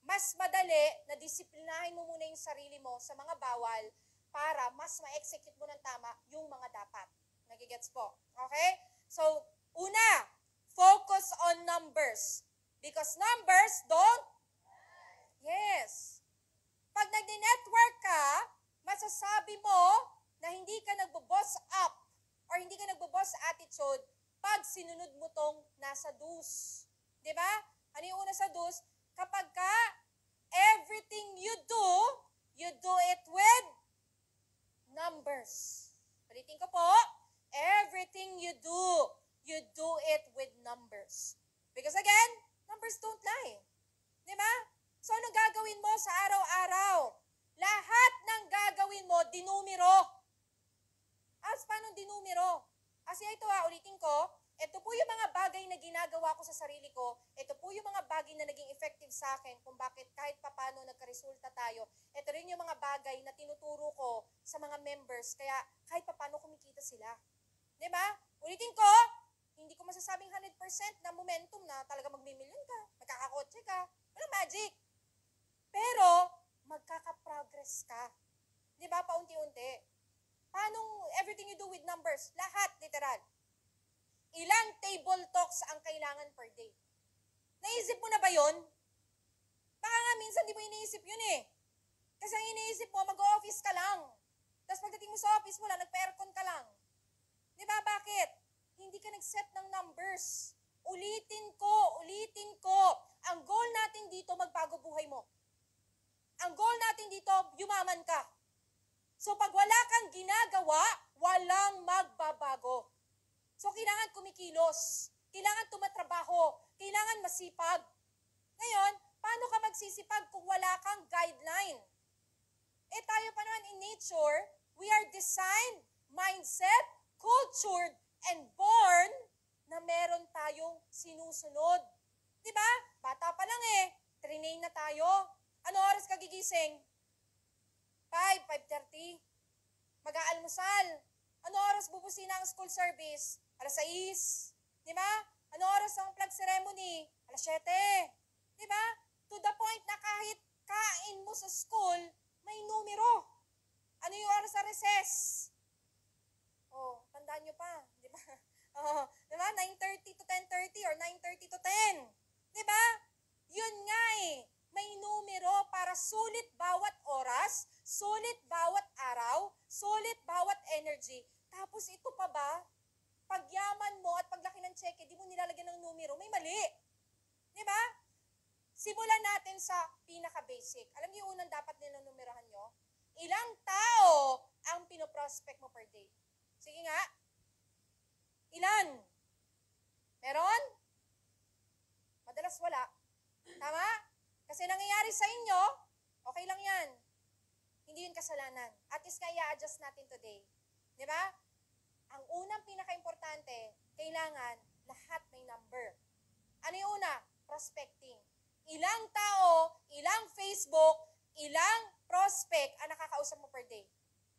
mas madali na disiplinahin mo muna yung sarili mo sa mga bawal para mas ma-execute mo ng tama yung mga dapat. Nagigets po. Okay? So, una, focus on numbers. Because numbers don't. Yes. Pag nag-network ka, masasabi mo na hindi ka nagbo-boss up or hindi ka nagbo-boss attitude pag sinunod mo tong nasa dus. Diba? Ano yung una sa dus? Kapag ka, everything you do it with numbers. Ulitin ko po, everything you do it with numbers. Because again, numbers don't lie. Diba? So, anong gagawin mo sa araw-araw? Lahat ng gagawin mo, dinumero. As paano dinumero? Kasi ito ulitin ko, ito po yung mga bagay na ginagawa ko sa sarili ko, ito po yung mga bagay na naging effective sa akin kung bakit kahit papano nagkaresulta tayo. Ito rin yung mga bagay na tinuturo ko sa mga members, kaya kahit papano kumikita sila. Diba? Ulitin ko, hindi ko masasabing 100% na momentum na talaga magmimilyon ka, magkakakotse ka, walang magic. Pero, magkaka-progress ka. Diba? Paunti-unti. Paano everything you do with numbers? Lahat, literal. Ilang table talks ang kailangan per day? Naisip mo na ba yun? Baka nga minsan di mo iniisip yun eh. Kasi ang iniisip mo, mag-office ka lang. Tapos pagdating mo sa office mo lang, nagpa-aircon ka lang. Di ba? Bakit? Hindi ka nag-set ng numbers. Ulitin ko. Ang goal natin dito, magbago buhay mo. Ang goal natin dito, yumaman ka. So pag wala kang ginagawa, walang magbabago. So kailangan kumikilos, kailangan tumatrabaho, kailangan masipag. Ngayon, paano ka magsisipag kung wala kang guideline? Eh tayo pa naman in nature, we are designed, mindset, cultured, and born na meron tayong sinusunod. Diba? Bata pa lang trinain na tayo. Ano oras ka gigising? 5:30. Mag-aalmusal. Ano oras bubusina ang school service? 6:00. Di ba? Ano oras ang flag ceremony? 7:00. Di ba? To the point na kahit kain mo sa school, may numero. Ano yung oras sa recess? Tandaan nyo pa. Di ba? Di ba? 9:30 to 10:30 or 9:30 to 10. Di ba? Yun nga may numero para sulit bawat oras, sulit bawat araw, sulit bawat energy. Tapos ito pa ba, pagyaman mo at paglaki ng cheque, di mo nilalagyan ng numero, may mali. Di ba? Simulan natin sa pinaka-basic. Alam niyo yung unang dapat ninunumerahan nyo? Ilang tao ang pinoprospect mo per day? Sige nga. Ilan? Meron? Madalas wala. Tama? Kasi nangyayari sa inyo, okay lang yan. Hindi yun kasalanan. At least kaya adjust natin today. Di ba? Ang unang pinaka-importante, kailangan lahat may number. Ano yung una? Prospecting. Ilang tao, ilang Facebook, ilang prospect ang nakakausap mo per day?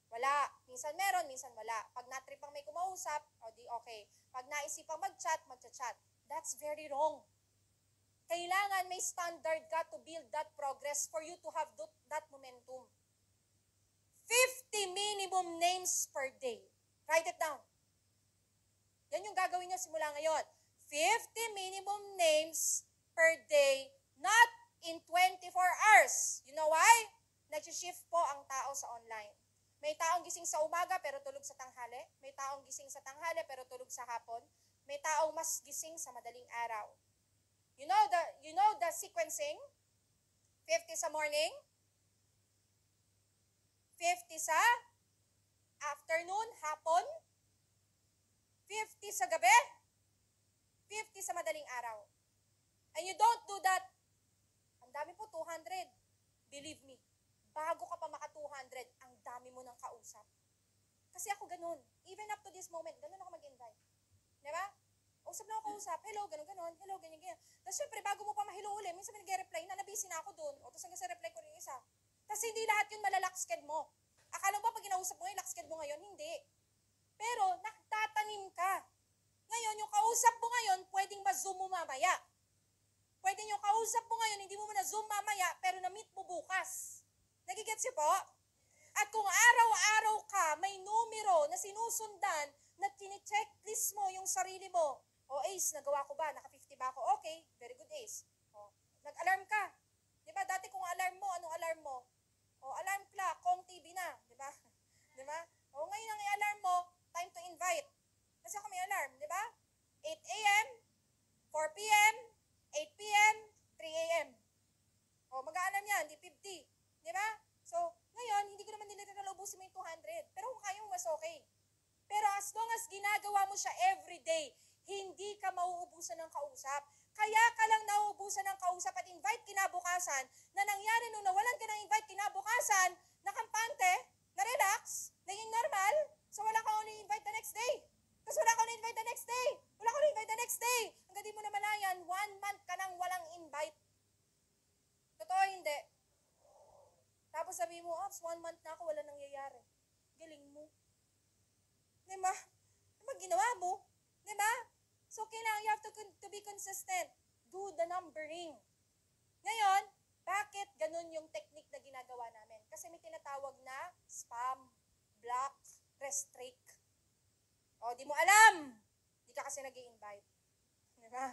Wala. Minsan meron, minsan wala. Pag natripang may kumausap, di okay. Pag naisipang mag-chat, magchat-chat. That's very wrong. Kailangan may standard ka to build that progress for you to have that momentum. 50 minimum names per day. Write it down. Yan yung gagawin nyo simula ngayon. 50 minimum names per day, not in 24 hours. You know why? Nag-shift po ang tao sa online. May taong gising sa umaga pero tulog sa tanghali. May taong gising sa tanghali pero tulog sa hapon. May taong mas gising sa madaling araw. You know the sequencing? 50 sa morning, 50 sa afternoon, hapon, 50 sa gabi, 50 sa madaling araw. And you don't do that. Ang dami po, 200. Believe me, bago ka pa maka 200, ang dami mo ng kausap. Kasi ako ganun. Even up to this moment, ganun ako mag-invite. Diba? Usap na ako kausap, hello, ganun, hello, ganyan. Tapos syempre, bago mo pa mahilo uli, minsan may nag-reply, na nabisi na ako dun. O tapos hanggang sa reply ko rin isa. Tapos hindi lahat yun malalaksed mo. Akala mo ba pag kinausap mo yung laksed mo ngayon? Hindi. Pero, nakatatanim ka. Ngayon, yung kausap mo ngayon, pwedeng ma-zoom mo mamaya. Pwede yung kausap mo ngayon, hindi mo na-zoom mamaya, pero na-meet mo bukas. Nagigets siya po? At kung araw-araw ka, may numero na sinusundan, na tini-checklist mo yung sarili mo. Ace, nagawa ko ba? Naka-50 ba ako? Okay, very good Ace. Nag-alarm ka. Diba? Dati kung alarm mo, anong alarm mo? Alarm clock, Kong TV na. Diba? Diba? Ngayon ang i-alarm mo, time to invite. Kasi ako may alarm, diba? 8 a.m., 4 p.m., 8 p.m., 3 a.m. Mag-aalarm yan, di 50. Diba? So, ngayon, hindi ko naman nilita na ubusin mo yung 200. Pero kung kaya mo, mas okay. Pero as long as ginagawa mo siya everyday, hindi ka mauubusan ng kausap. Kaya ka lang nauubusan ng kausap at invite kinabukasan, na nangyari nung nawalan ka ng invite kinabukasan, nakampante, na-relax, naging normal, so wala kang ni-invite the next day. Tapos wala kang ni-invite the next day. Wala kang ni-invite the next day. Hanggang di mo namalayan, 1 month ka nang walang invite. Totoo hindi? Tapos sabi mo, 1 month na ako, wala nangyayari. Galing mo. Diba? Diba ginawa mo? Diba? So, kailangan, you have to be consistent. Do the numbering. Ngayon, bakit ganun yung technique na ginagawa namin? Kasi may tinatawag na spam, block, restrict. O, di mo alam. Di ka kasi nag-i-invite. Diba?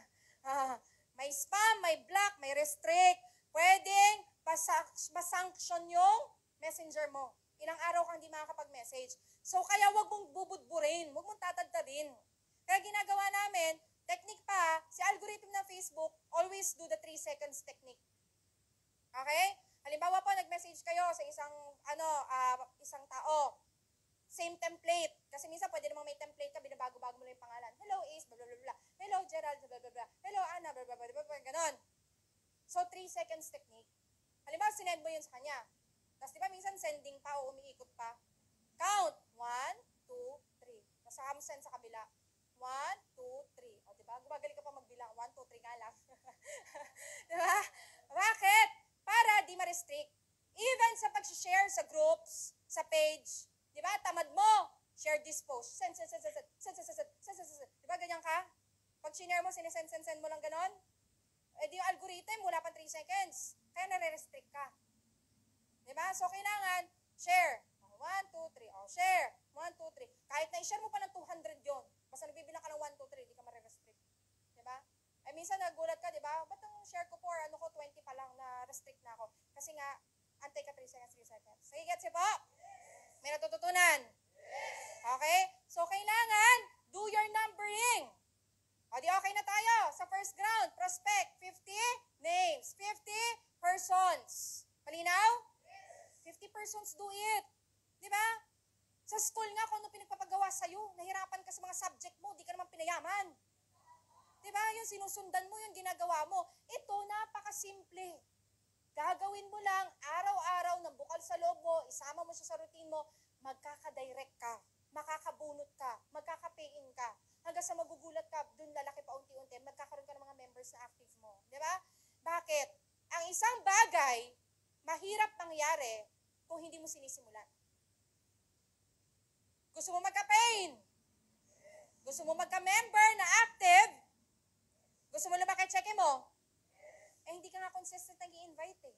May spam, may block, may restrict. Pwedeng masanction yung messenger mo. Ilang araw kang di makakapag-message. So, kaya wag mong bubudburin. Wag mong tatadtadin. Kaya ginagawa namin, technique pa, si algorithm ng Facebook, always do the 3 seconds technique. Okay? Halimbawa po, nag-message kayo sa isang tao. Same template. Kasi minsan pwede namang may template ka, binabago-bago mo lang yung pangalan. Hello Ace, blah, blah, blah, blah. Hello Gerald, blah, blah, blah. Hello Anna, blah, blah, blah, blah, blah. Ganon. So, 3 seconds technique. Halimbawa, sinend mo yun sa kanya. Tapos, di ba minsan sending pa o umiikot pa? Count. 1, 2, 3. Tapos, saka mo send sa kabila. 1, 2, 3. O, di ba? Gumagaling ka pa magbilang. 1, 2, 3 nga lang. Di ba? Bakit? Para di ma-restrict. Even sa pag-share sa groups, sa page, di ba? Tamad mo. Share this post. Send. Di ba ganyan ka? Pag sinare mo, send mo lang ganon. Eh di yung algorithm, wala pang 3 seconds. Kaya nare-restrict ka. Diba? So, kailangan, share. 1, 2, 3. O, share. 1, 2, 3. Kahit na-share mo pa ng 200 yon, basta nagbibilang ka ng 1, 2, 3, di ka mare-restrict. Diba? Eh, minsan nagulat ka, diba? Ba't ang share ko 20 pa lang na restrict na ako? Kasi nga, antay ka 3 seconds. Sige, gets po? May natututunan? Okay? So, kailangan, do your numbering. O, di okay na tayo. Sa first ground, prospect, 50 names, 50 persons. Malinaw? 50 persons do it. Di ba? Sa school nga, kung ano pinagpapagawa sa'yo, nahirapan ka sa mga subject mo, di ka naman pinayaman. Di ba? Yung sinusundan mo, yung ginagawa mo. Ito, napakasimple. Gagawin mo lang, araw-araw, ng bukal sa loob mo, isama mo siya sa routine mo, magkakadirect ka, makakabunot ka, magkaka-pay-in ka. Hanggang sa magugulat ka, dun lalaki pa unti-unti, magkakaroon ka ng mga members na active mo. Di ba? Bakit? Ang isang bagay, mahirap mangyari kung hindi mo sinisimulan. Gusto mo magka-pain? Gusto mo magka-member na active? Gusto mo lumaki check mo? Eh, hindi ka nga consistent nag-i-invite eh.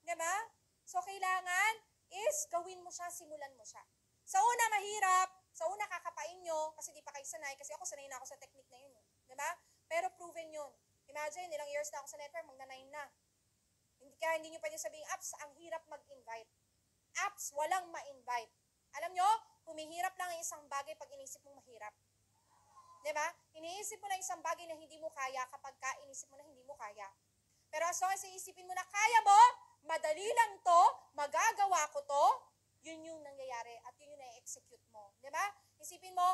Di ba? So, kailangan is gawin mo siya, simulan mo siya. Sa una, mahirap. Sa una, kakapain nyo kasi di pa kayo sanay. Kasi ako, sanay na ako sa technique na yun. Di ba? Pero proven yun. Imagine, ilang years na ako sa network, magna-9 na. Hindi nyo pwede sabihin, apps, ang hirap mag-invite. Apps, walang ma-invite. Alam nyo, humihirap lang ang isang bagay pag inisip mong mahirap. Diba? Iniisip mo na isang bagay na hindi mo kaya kapag inisip mo na hindi mo kaya. Pero as long as iisipin mo na kaya mo, madali lang to, magagawa ko to, yun yung nangyayari at yun yung na-execute mo. Diba? Isipin mo,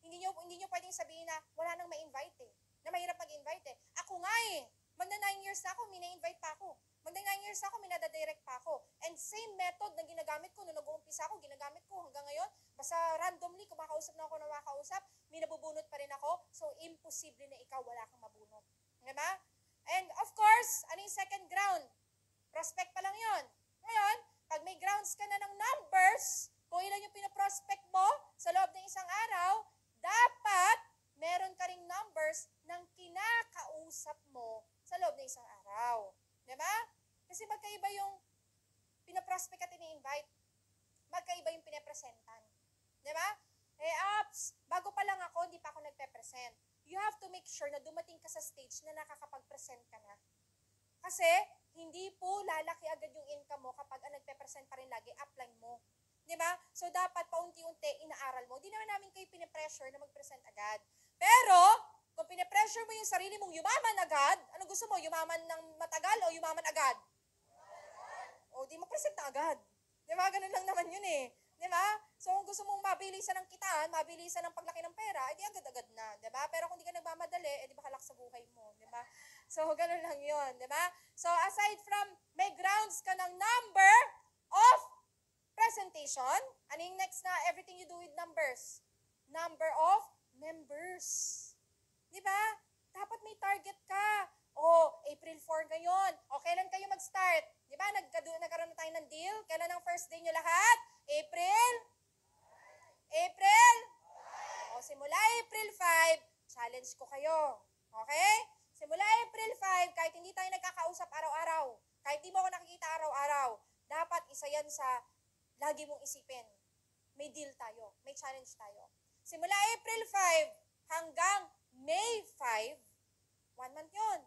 hindi nyo pwedeng sabihin na wala nang ma-invite eh. Na mahirap mag-invite eh. Ako nga eh. Magna 9 years na ako, mina-invite pa ako. Magna 9 years na ako, minadadirect pa ako. And same method na ginagamit ko nung nag-uumpisa ako, ginagamit ko hanggang ngayon. Basta randomly, kumakausap na ako na makakausap, minabubunot pa rin ako. So, imposible na ikaw wala kang mabunot. Diba? And of course, ano yung second ground? Prospect pa lang yun. Ngayon, pag may grounds ka na ng numbers, kung ilan yung pinaprospect mo sa loob ng isang araw, dapat meron ka ring numbers ng kinakausap mo sa loob ng isang araw. Diba? Kasi magkaiba yung pinaprospect at ini-invite. Magkaiba yung pinepresentan. Diba? Eh, apps, bago pa lang ako, hindi pa ako nagpe-present. You have to make sure na dumating ka sa stage na nakakapag-present ka na. Kasi, hindi po lalaki agad yung income mo kapag nagpe-present pa rin lagi, upline mo. Diba? So, dapat paunti-unti inaaral mo. Di naman namin kayo pinipressure na mag-present agad. Pero, kung pinipressure mo yung sarili mong yumaman agad, ano gusto mo? Yumaman ng matagal o yumaman agad? O, di mo-present na agad. Diba? Ganun lang naman yun eh. Diba? So, kung gusto mong mabilisan ng kitaan, mabilisan ng paglaki ng pera, edi agad-agad na. Diba? Pero kung di ka nagmamadali, edi bakalak sa buhay mo. Diba? So, ganun lang yun. Diba? So, aside from may grounds ka ng number of presentation, ano yung next na everything you do with numbers? Number of members. Di ba? Dapat may target ka. April 4 ngayon. Kailan kayo mag-start? Di ba? Nagkaroon na tayo ng deal. Kailan ang first day nyo lahat? April? Simula April 5, challenge ko kayo. Okay? Simula April 5, kahit hindi tayo nagkakausap araw-araw, kahit di mo ako nakikita araw-araw, dapat isa yan sa lagi mong isipin. May deal tayo. May challenge tayo. Simula April 5 hanggang May 5, 1 month yun.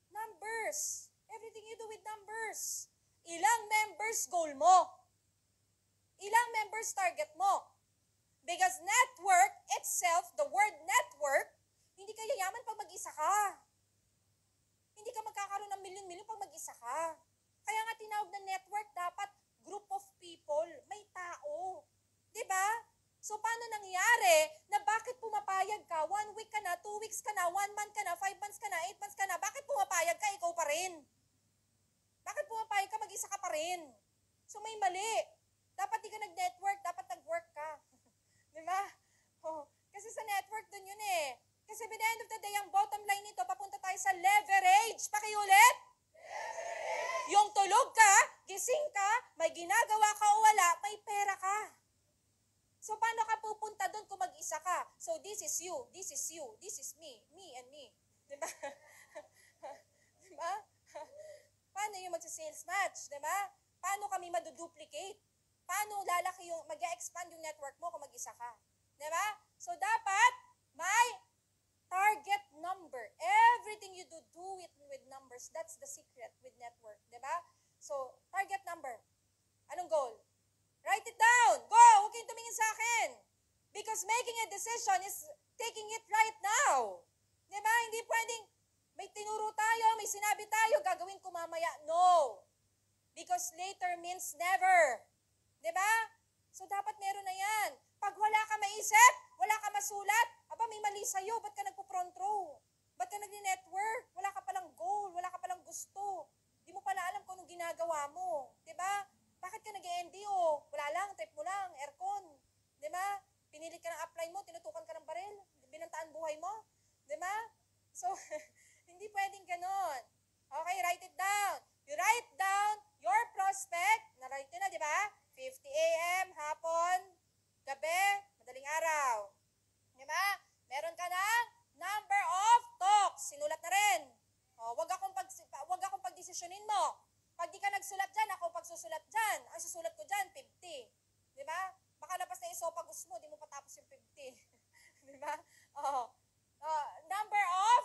Numbers. Everything you do with numbers. Ilang members goal mo? Ilang members target mo? Because network itself, the word network, hindi ka yayaman pag mag-isa ka. Hindi ka magkakaroon ng milyon-milyon pag mag-isa ka. Kaya nga tinawag na network, dapat group of people, may tao. Diba? So, paano nangyari na bakit pumapayag ka? 1 week ka na, 2 weeks ka na, 1 month ka na, 5 months ka na, 8 months ka na, bakit pumapayag ka? Ikaw pa rin. Bakit pumapayag ka? Mag-isa ka pa rin. So, may mali. Dapat di ka nag-network, dapat nag-work ka. Diba? Kasi sa network dun yun eh. Kasi by the end of the day, ang bottom line nito, papunta tayo sa leverage. Pakiulit? Leverage! Yung tulog ka, gising ka, may ginagawa ka o wala, may pera ka. So, paano ka pupunta doon kung mag-isa ka? So, this is you, this is you, this is me and me. Diba? Diba? Paano yung magsa-sales match? Diba? Paano kami maduduplicate? Paano lalaki yung, mag-expand yung network mo kung mag-isa ka? Diba? So, dapat may target number. Everything you do it with numbers. That's the secret with network. Diba? So, target number. Anong goal? Write it down. Go! Huwag kayong tumingin sa akin. Because making a decision is taking it right now. Diba? Hindi pwedeng may tinuro tayo, may sinabi tayo, gagawin ko mamaya. No. Because later means never. Diba? So, dapat meron na yan. Pag wala ka maisip, wala ka masulat, may mali sa'yo, ba't ka nagpo-front row? Ba't ka nag-network? Wala ka palang goal, wala ka palang gusto. Di mo pala alam kung anong ginagawa mo. Diba? Bakit ka nag-NDO? Wala lang, trip mo lang, aircon. Diba? Pinilit ka ng upline mo, tinutukan ka ng baril, binantaan buhay mo. Diba? So, hindi pwedeng ganon. Okay, write it down. You write down your prospect, na-write nyo na, di ba? 50 a.m., hapon, gabi, madaling araw. Di ba? Meron ka na number of talks. Sinulat na rin. Wag akong pagdesisyonin mo. Pag di ka nagsulat dyan, ako pagsusulat dyan. Ang susulat ko dyan, 50. Di ba? Baka labas na isopagos mo, di mo patapos yung 50. Di ba? Number of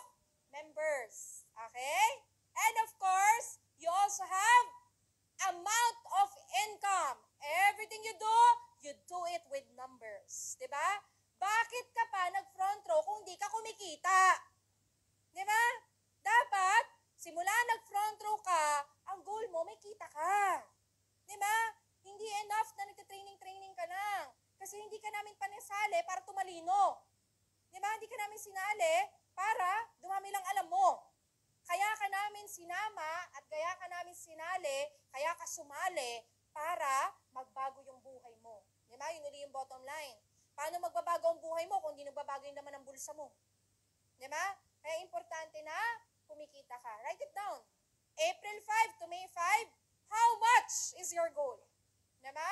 members. Okay? And of course, you also have amount of income. Everything you do it with numbers. Diba? Bakit ka pa nag-front row kung di ka kumikita? Diba? Dapat, simula nag-front row ka, ang goal mo, may kita ka. Diba? Hindi enough na nagtitraining ka lang. Kasi hindi ka namin panisali para tumalino. Diba? Hindi ka namin sinali para dumami lang alam mo. Kaya ka namin sinama at kaya ka namin sinali, kaya ka sumali para magbago yung buhay mo. Diba? Yun ulit yung bottom line. Paano magbabago ang buhay mo kung hindi nagbabago yung laman ng bulsa mo? Diba? Kaya importante na kumikita ka. Write it down. April 5 to May 5, how much is your goal? Diba?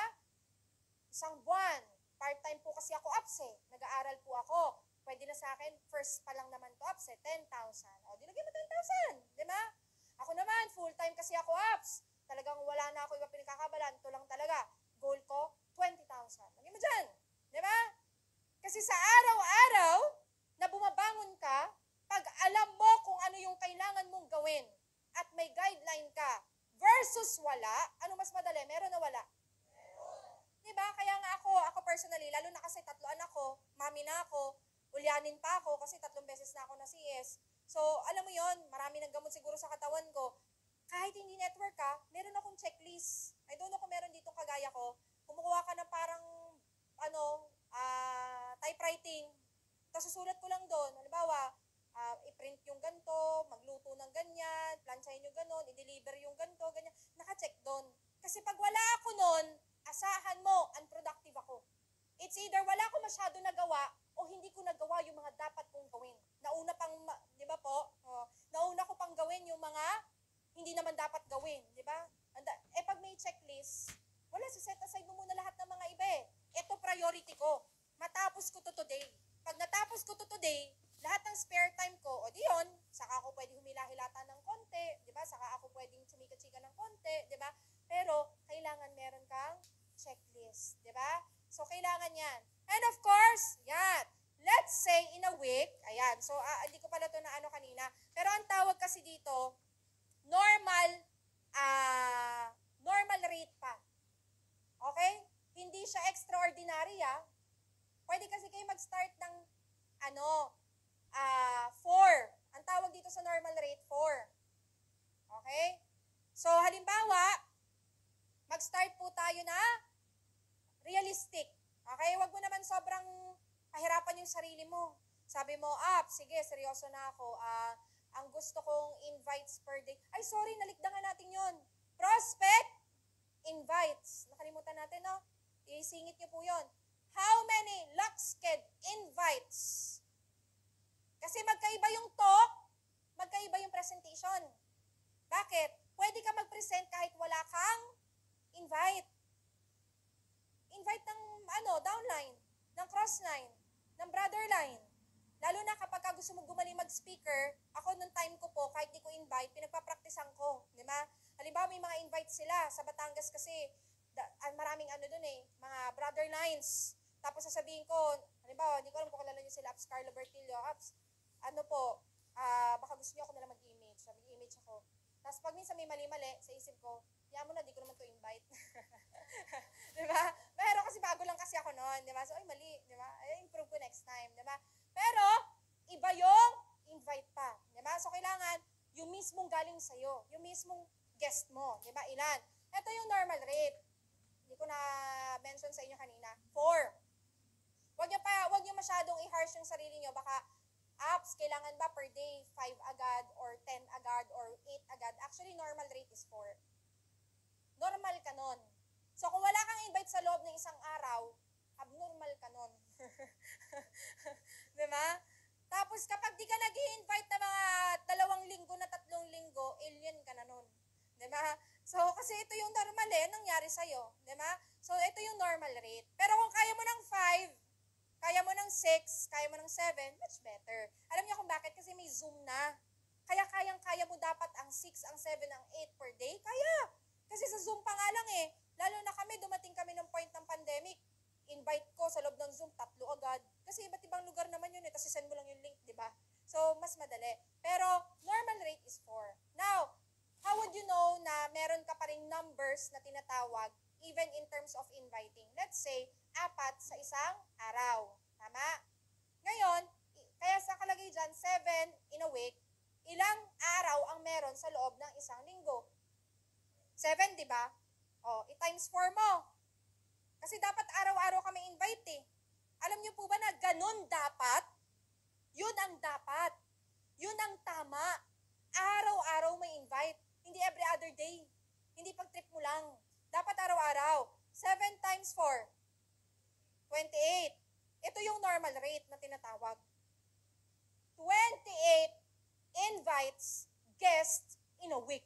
Isang buwan. Part-time po kasi ako apps eh. Nag-aaral po ako. Pwede na sa akin, first pa lang naman to apps eh, 10,000. O, dilagay mo 10,000. Diba? Ako naman, full-time kasi ako apps. Talagang wala na ako iba pinagkakabalan. Ito lang talaga. Goal ko, 20,000. Lagay mo dyan. Diba? Kasi sa araw-araw na bumabangon ka, pag alam mo kung ano yung kailangan mong gawin at may guideline ka versus wala, ano mas madali? Meron na wala? Diba? Kaya nga ako personally, lalo na kasi 3 anak ko, mami na ako, ulyanin pa ako kasi 3 beses na ako na CS. So, alam mo yon, marami ng gamot siguro sa katawan ko. Kahit hindi network ka, meron akong checklist. I don't know kung meron dito kagaya ko. Kumukuha ka ng parang, typewriting. Tapos susulat ko lang doon. Halimbawa, i-print yung ganito, magluto ng ganyan, plansyahin yung ganon, i-deliver yung ganito, ganyan. Naka-check doon. Kasi pag wala ako noon, asahan humila-hilata ng konti, di ba? Saka ako pwedeng chumika-chika ng konti, di ba? Pero, kailangan meron kang checklist, di ba? So, kailangan yan. And of course, yan. Let's say in a week, ayan, so hindi ko pala ito na ano kanina, pero ang tawag kasi dito, normal, normal rate pa. Okay? Hindi siya extraordinary, Pwede kasi kayo mag-start ng, 4. Ang tawag dito sa normal rate, 4. Okay? So, halimbawa, mag-start po tayo na realistic. Okay? Huwag mo naman sobrang pahirapan yung sarili mo. Sabi mo, sige, seryoso na ako. Ang gusto kong invites per day. Ay, sorry, nalikdangan natin yon. Prospect invites. Nakalimutan natin, no? Isingit niyo po yon. How many Luxked invites? Kasi magkaiba yung talk, magkaiba yung presentation. Bakit? Pwede ka mag-present kahit wala kang invite. Invite ng downline, ng crossline, ng brotherline. Lalo na kapag gusto mo gumaling mag-speaker, ako nung time ko po, kahit di ko invite, pinagpapraktisan ko. Di ba? Halimbawa, may mga invite sila sa Batangas kasi maraming mga brother lines. Tapos sasabihin ko, halimbawa, hindi ko alam kung kilala niyo sila, Apps Carlo Bertillo, baka gusto niyo ako nalang mag-image. Mag-image ako. Tapos pag minsan may mali-mali, sa isip ko, mo na, di ko naman to invite. Diba? Pero kasi bago lang kasi ako noon, diba? So, mali, diba? Improve ko next time, diba? Pero, iba yung invite pa, diba? So, kailangan, yung mismong galing sa'yo, yung mismong guest mo, diba? Ilan? Ito yung normal rate. Hindi ko na mention sa inyo kanina. 4. Huwag niyo masyadong i-harsh yung sarili niyo. Baka, apps, kailangan ba per day 5 agad, or 10 agad, or 8 agad? Actually, normal rate is 4. Normal ka nun. So, kung wala kang invite sa loob ng isang araw, abnormal ka nun. Diba? Tapos, kapag di ka nag-i-invite na mga 2 linggo na 3 linggo, alien ka na nun. Diba? So, kasi ito yung normal nangyari sa'yo. Diba? So, ito yung normal rate. Pero kung kaya mo ng 5, kaya mo ng 6, kaya mo ng 7, much better. Alam niyo kung bakit? Kasi may Zoom na. Kaya kayang-kaya mo dapat ang 6, ang 7, ang 8 per day. Kaya! Kasi sa Zoom pa nga lang lalo na dumating kami ng point ng pandemic, invite ko sa loob ng Zoom, 3 agad. Kasi iba't ibang lugar naman yun tapos send mo lang yung link, di ba? So, mas madali. Pero, normal rate is 4. Now, how would you know na meron ka pa ring numbers na tinatawag, even in terms of inviting? Let's say, 4 sa isang araw. Tama? Ngayon, kaya sa kalagay dyan, 7 in a week, ilang araw ang meron sa loob ng isang linggo? 7, di ba? I-times 4 mo. Kasi dapat araw-araw kami invite Alam niyo po ba na ganun dapat? Yun ang dapat. Yun ang tama. Araw-araw may invite. Hindi every other day. Hindi pag trip mo lang. Dapat araw-araw. 7 times 4. 28. Ito yung normal rate na tinatawag. 28 invites guests in a week.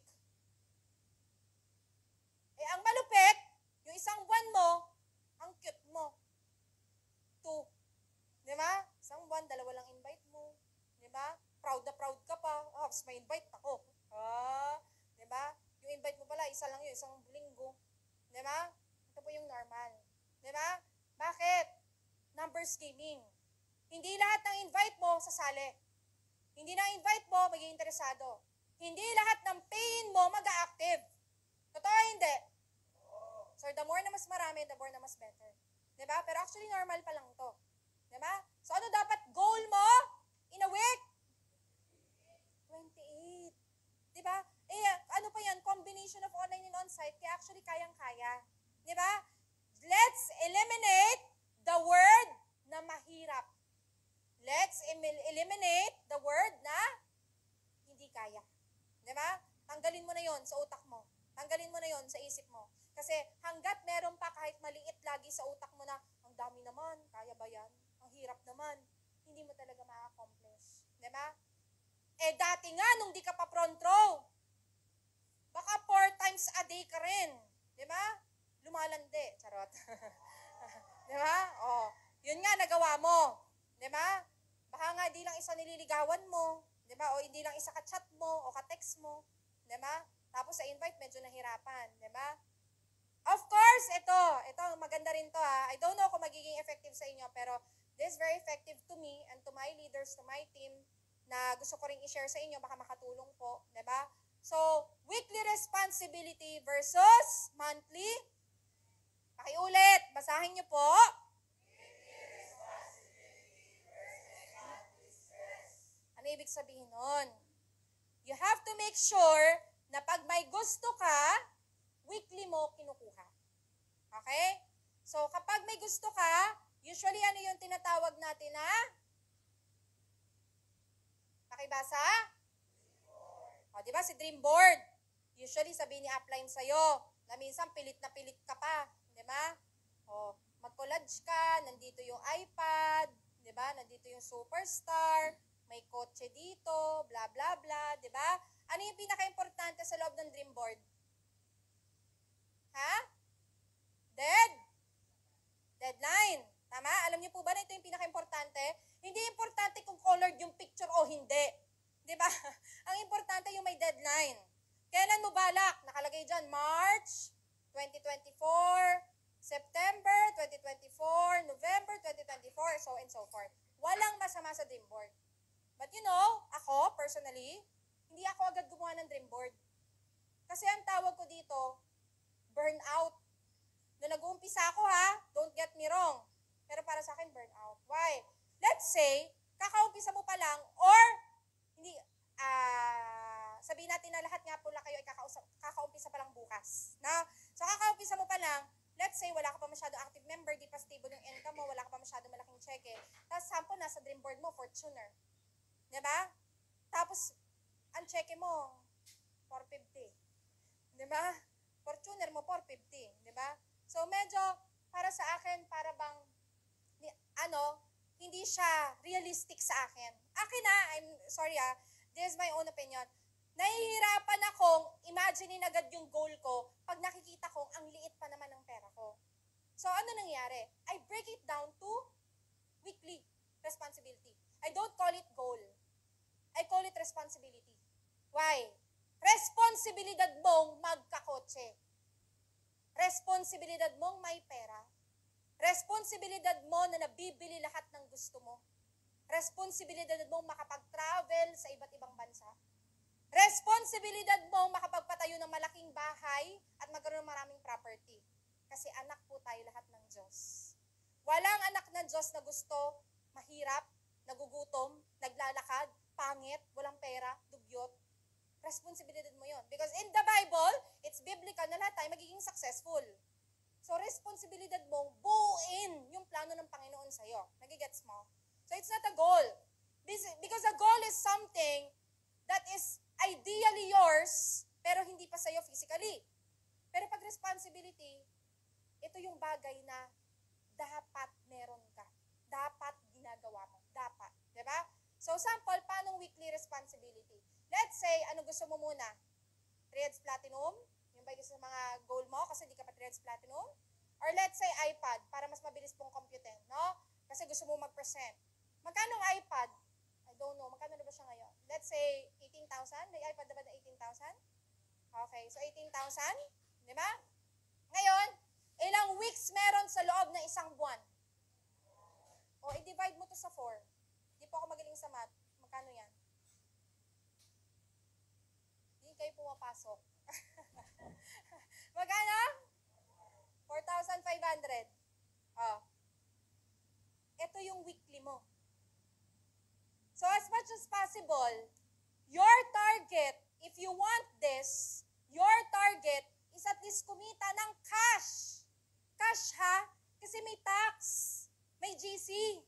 Ang malupit, yung isang buwan mo, ang cute mo. 2. Di ba? Isang buwan, 2 lang invite mo. Di ba? Proud na proud ka pa. May invite ako. Di ba? Yung invite mo pala, isa lang yun, isang linggo. Di ba? Ito po yung normal. Di ba? Bakit? Numbers gaming. Hindi lahat ng invite mo sasali. Hindi na invite mo maging interesado. Hindi lahat ng pay-in mo mag-a-active. Totoo hindi? So, the more na mas marami, the more na mas better. Diba? Pero actually, normal pa lang to. Diba? So, ano dapat goal mo in a week? 28. Diba? Ano pa yan? Combination of online and on-site. Kaya actually, kayang-kaya. Diba? Let's eliminate the word na mahirap. Let's eliminate the word na hindi kaya. Diba? Tanggalin mo na yon sa utak mo. Tanggalin mo na yon sa isip mo. Kasi hanggat meron pa kahit maliit lagi sa utak mo na, ang dami naman, kaya ba yan? Ang hirap naman, hindi mo talaga ma-accomplish. Diba? Dati nga, nung di ka pa front row, baka 4 times a day ka rin. Diba? Lumalandi. Charot. Diba? Yun nga, nagawa mo. Diba? Baka nga di lang isa nililigawan mo. Diba? ba? O hindi lang isa ka-chat mo o ka-text mo, di ba? Tapos sa invite, medyo nahirapan, di ba? Of course, ito, maganda rin to ha. I don't know kung magiging effective sa inyo, pero this is very effective to me and to my leaders, to my team, na gusto ko rin i-share sa inyo, baka makatulong po, di ba? So, weekly responsibility versus monthly. Pakiulit, basahin niyo po. Ano ibig sabihin nun? You have to make sure na pag may gusto ka, weekly mo kinukuha. Okay? So, kapag may gusto ka, usually ano yung tinatawag natin na? Pakibasa? O, di ba si dream board? Usually, sabihin ni upline sa'yo, na minsan pilit na pilit ka pa. Di ba? O, mag-collage ka, nandito yung iPad, di ba? Nandito yung superstar, may kotse dito, bla bla bla, di ba? Ano yung pinaka-importante sa loob ng dream board? Ha? Deadline. Tama? Alam niyo po ba na ito yung pinaka-importante? Hindi importante kung colored yung picture o hindi. Di ba? Ang importante yung may deadline. Kailan mo balak? Nakalagay dyan, March 2024, September 2024, November 2024, so and so forth. Walang masama sa dream board. But you know, ako, personally, hindi ako agad gumawa ng dream board. Kasi ang tawag ko dito, burnout. Nung nag-uumpisa ako ha, don't get me wrong. Pero para sa akin, burnout. Why? Let's say, kakaumpisa mo pa lang, or, hindi, sabihin natin na lahat nga po lang kayo ay kakaumpisa pa lang bukas. Na? So, kakaumpisa mo pa lang, let's say, wala ka pa masyadong active member, di pa stable yung income mo, wala ka pa masyadong malaking cheque. Tapos, sample, nasa dream board mo, Fortuner. Diba? Tapos, ang cheque mo, 450. Diba? Fortuner mo, 450. Diba? So, medyo, para sa akin, para bang, hindi siya realistic sa akin. Akin I'm sorry this is my own opinion. Nahihirapan akong imaginein agad yung goal ko pag nakikita kong ang liit pa naman ng pera ko. So, ano nangyari? I break it down to weekly responsibility. I don't call it goal. I call it responsibility. Why? Responsibilidad mong magkakotse. Responsibilidad mong may pera. Responsibilidad mo na nabibili lahat ng gusto mo. Responsibilidad mong makapag-travel sa iba't ibang bansa. Responsibilidad mong makapagpatayo ng malaking bahay at magkaroon ng maraming property. Kasi anak po tayo lahat ng Diyos. Walang anak ng Diyos na gusto mahirap, nagugutom, naglalakad, pangit, walang pera, dugyot. Responsibilidad mo yon. Because in the Bible, it's biblical na lahat tayo magiging successful. So, responsibilidad mong buuin yung plano ng Panginoon sa'yo. Nagigets mo? So, it's not a goal. Because a goal is something that is ideally yours, pero hindi pa sa'yo physically. Pero pag responsibility, ito yung bagay na dapat meron ka. Dapat ginagawa mo. Dapat. Diba? So, sample, paano weekly responsibility? Let's say, ano gusto mo muna? Triads Platinum? Yung ba gusto sa mga goal mo kasi di ka pa Triads Platinum? Or let's say iPad para mas mabilis pong computin, no? Kasi gusto mo mag-present. Magkano ang iPad? I don't know. Magkano na ba siya ngayon? Let's say 18,000? May iPad na ba na 18,000? Okay, so 18,000? Di ba? Ngayon, ilang weeks meron sa loob ng isang buwan? O, i-divide mo to sa 4. Di po ako magaling sa math. Magkano yan? Hindi kayo pumapasok. Magkano? 4,500. Oh. Ito yung weekly mo. So as much as possible, your target, if you want this, your target is at least kumita ng cash. Cash ha? Kasi may tax, may GC.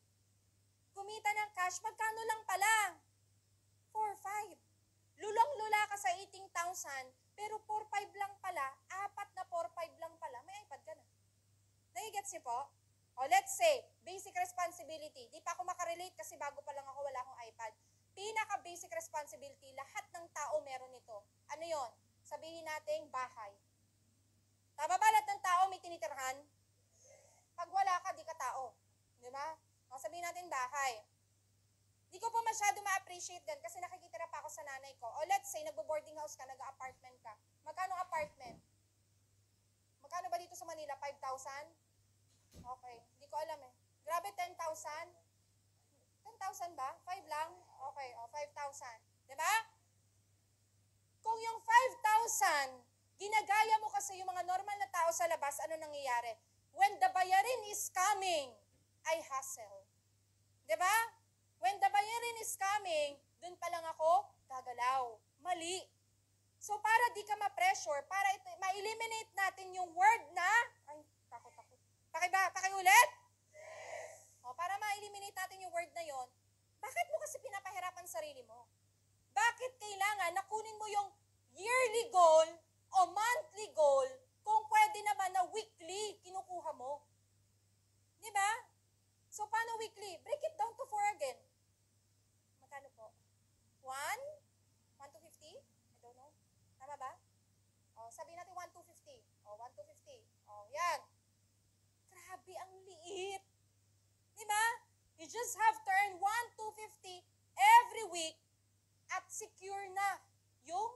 Kumita ng cash, magkano lang pala? 4,500. Lulang-lula ka sa 18,000, pero 4,500 lang pala, 4 na 4,500 lang pala, may iPad ka na. Nagigets niyo po? O let's say, basic responsibility. Di pa ako makarelate kasi bago pa lang ako, wala akong iPad. Pinaka-basic responsibility, lahat ng tao meron nito. Ano yon? Sabihin natin, bahay. Tama ba lahat ng tao may tinitirhan? Pag wala ka, di ka tao. Di ba? O sabihin natin, bahay. Di ko pa masyado ma-appreciate gan kasi nakikitira pa ako sa nanay ko. O let's say, nagbo-boarding house ka, nag-apartment ka. Magkano apartment? Magkano ba dito sa Manila? 5,000? Okay, di ko alam eh. Grabe, 10,000? 10,000 ba? 5 lang? Okay, o 5,000. Diba? Kung yung 5,000, ginagaya mo kasi yung mga normal na tao sa labas, ano nangyayari? When the bayarin is coming, I hustle. Diba? When the bayarin is coming, dun pa lang ako gagalaw. Mali. So para di ka ma-pressure, para ma-eliminate natin yung word na, ay, takot. Pakiulit? O, para ma-eliminate natin yung word na yon, bakit mo kasi pinapahirapan sarili mo? Bakit kailangan na kunin mo yung yearly goal o monthly goal kung pwede naman na weekly kinukuha mo? Di ba? So, paano weekly? Break it down to 4 again. Magkano po? 1? 1 to 50? I don't know. Tama ba? O, sabihin natin 1 to 50. O, 1 to 50. O, yan. Grabe, ang liit. Di ba? You just have to earn 1 to 50 every week at secure na yung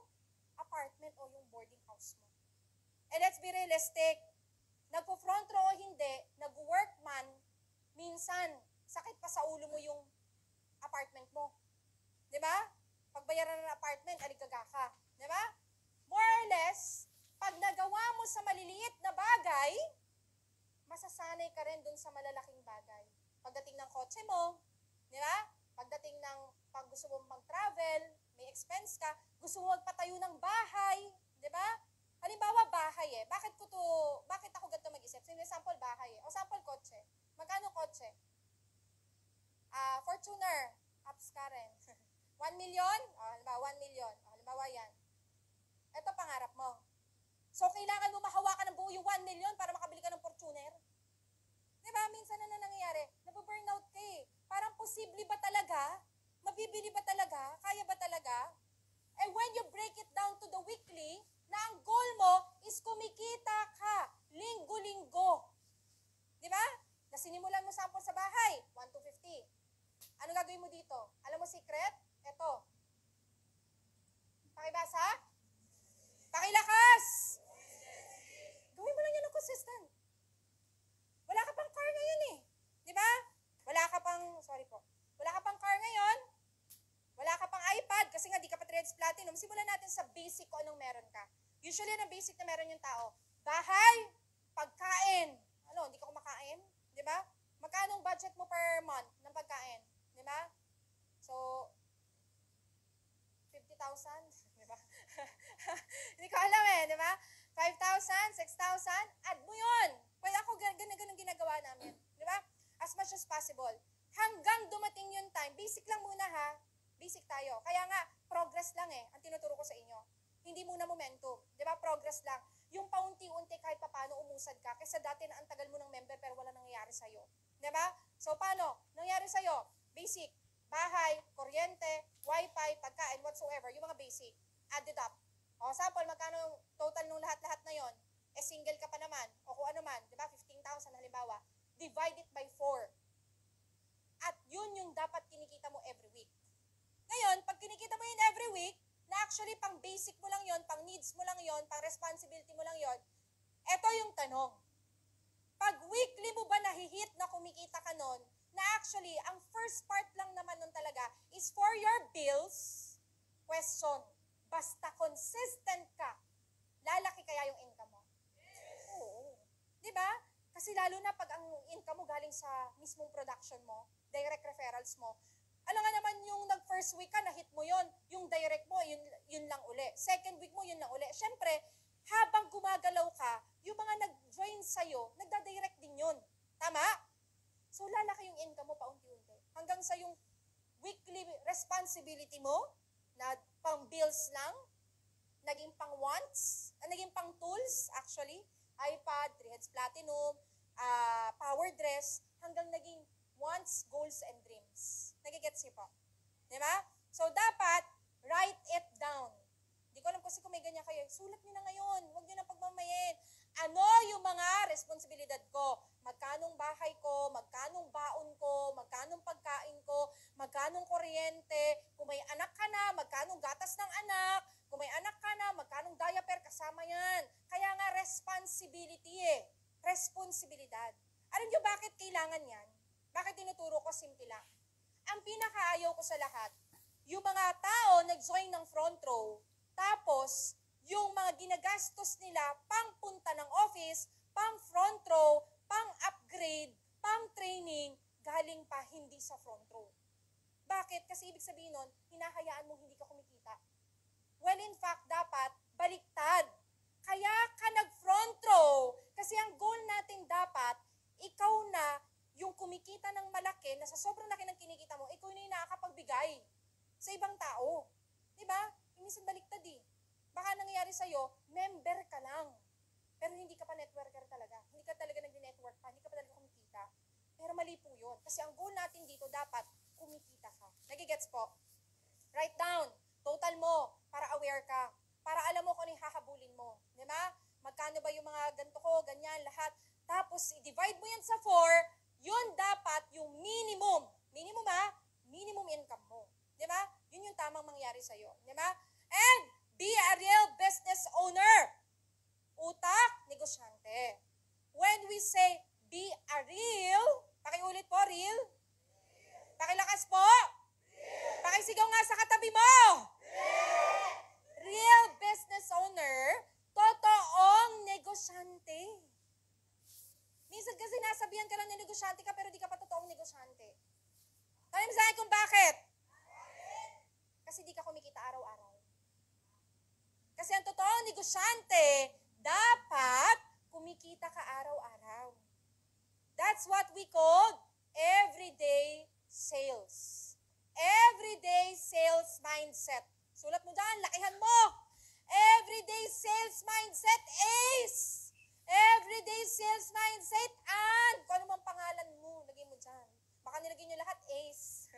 apartment o yung boarding house mo. And let's be realistic. Nagpo-front row o hindi, nag-work man, minsan, sakit pa sa ulo mo yung apartment mo. Di ba? Pagbayaran ng apartment, aligaga ka. Di ba? More or less, pag nagawa mo sa maliliit na bagay, masasanay ka rin dun sa malalaking bagay. Pagdating ng kotse mo, di ba? Pagdating ng pag gusto mo mag-travel, may expense ka, gusto mo magpatayo ng bahay, di ba? Halimbawa, bahay eh. Bakit ako ganito mag-isip? Sample bahay eh. O sample kotse. Magkano kotse? Fortuner. Apps ka rin. 1 million? O, halimbawa, 1 million. O, halimbawa yan. Ito pangarap mo. So, kailangan mo mahawakan ng buo yung 1 million para makabili ka ng Fortuner? Diba? Minsan na nangyayari, nababurnout ka eh. Parang posible ba talaga? Mabibili ba talaga? Kaya ba talaga? And when you break it down to the weekly, na ang goal mo is kumikita ka linggo-linggo. Diba? Nasinimulan mo sample sa bahay, 1 to 50. Ano gagawin mo dito? Alam mo secret? Ito. Pakibasa? Pakilakas! Gawin mo lang yan ng consistent. Wala ka pang car ngayon eh. Di ba? Wala ka pang car ngayon. Wala ka pang iPad kasi nga di ka pa Threads Platinum. Simulan natin sa basic kung anong meron ka. Usually, ang basic na meron yung tao. Bahay, pagkain. Ano, hindi ka kumakain? Di ba? Magkano ang budget mo per month ng pagkain? Di ba? So, 50,000? Di ba? Hindi ko alam eh, di ba? 5,000, 6,000, add mo yun. Pwede ako ganun ginagawa namin. Di ba? As much as possible. Hanggang dumating yung time, basic lang muna ha. Basic tayo. Kaya nga, progress lang eh, ang tinuturo ko sa inyo. Hindi muna momentum. Di ba? Progress lang. Yung paunti-unti kahit paano umusad ka. Kaysa dati na ang tagal mo ng member pero wala nangyayari sa'yo. Di ba? So, paano? Nangyari sa'yo? Basic. Bahay, kuryente, wifi, pagkain, whatsoever. Yung mga basic. Add it up. O, sample, magkano yung total nung lahat-lahat na yon? Eh, single ka pa naman. O kung ano man. Di ba? 15,000 halimbawa. Divide it by 4. At yun yung dapat kinikita mo every week. Ngayon, pag kinikita mo yun every week, na actually pang basic mo lang yon, pang needs mo lang yon, pang responsibility mo lang yon, eto yung tanong. Pag weekly mo ba nahihit na kumikita ka nun, na actually, ang first part lang naman nun talaga is for your bills, question, basta consistent ka, lalaki kaya yung income mo? Oo. Diba? Kasi lalo na pag ang income mo galing sa mismong production mo, direct referrals mo, alam nga naman yung nag-first week ka, na-hit mo yon, yung direct mo, yun lang uli. Second week mo, yun lang uli. Siyempre, habang gumagalaw ka, yung mga nag-join sa'yo, nagda-direct din yun. Tama? So, lalaki yung income mo paunti-unti. Hanggang sa yung weekly responsibility mo, na pang bills lang, naging pang wants, naging pang tools, actually, iPad, Threads Platinum, power dress, hanggang naging wants, goals, and dreams. Nagigets niyo po? Diba? So, dapat, write it down. Hindi ko alam kasi kung may ganyan kayo. Sulat niyo na ngayon. Huwag niyo na pagmamayin. Ano yung mga responsibilidad ko? Magkanong bahay ko? Magkanong baon ko? Magkanong pagkain ko? Magkanong kuryente? anak, kung may anak ka na, magkanong diaper, kasama yan. Kaya nga responsibility responsibilidad. Alam niyo bakit kailangan yan? Bakit tinuturo ko? Simple lang. Ang pinakaayaw ko sa lahat, yung mga tao nag-join ng front row, tapos yung mga ginagastos nila pang punta ng office, pang front row, pang upgrade, pang training, galing pa hindi sa front row. Bakit? Kasi ibig sabihin nun, hinahayaan mo hindi ka kumikita. Well, in fact, dapat baliktad. Kaya ka nag-front row. Kasi ang goal natin dapat, ikaw na yung kumikita ng malaki, na sa sobrang laki ng kinikita mo, ikaw na yung nakakapagbigay sa ibang tao. Diba? Minsan baliktad eh. Baka nangyayari sa'yo, member ka lang. Pero hindi ka pa networker talaga. Hindi ka talaga nag-network pa. Hindi ka pa talaga kumikita. Pero mali po yun. Kasi ang goal natin dito, dapat kumikita ka. Nagigets po? Write down. Total mo. Para aware ka. Para alam mo kung ano yung hahabulin mo. Diba? Magkano ba yung mga ganito ko, ganyan, lahat. Tapos, i-divide mo yan sa 4. Yun dapat yung minimum. Minimum minimum income mo. Diba? Yun yung tamang mangyari sa'yo. Diba? And, be a real business owner. Utak, negosyante. When we say, be a real, pakiulit po, real. Pakilakas po. Pakisigaw nga sa katabi mo. Real business owner, totoong negosyante. Minsan kasi nasabihan ka lang na negosyante ka, pero di ka pa totoong negosyante. Tanong sa akin kung bakit? Kasi di ka kumikita araw-araw. Kasi ang totoong negosyante, dapat kumikita ka araw-araw. That's what we call everyday sales. Everyday sales mindset. Sulat mo dyan, lakihan mo. Everyday sales mindset, ACE. Everyday sales mindset, and kung ano mang pangalan mo, lagay mo dyan. Baka nilagay nyo lahat, ACE.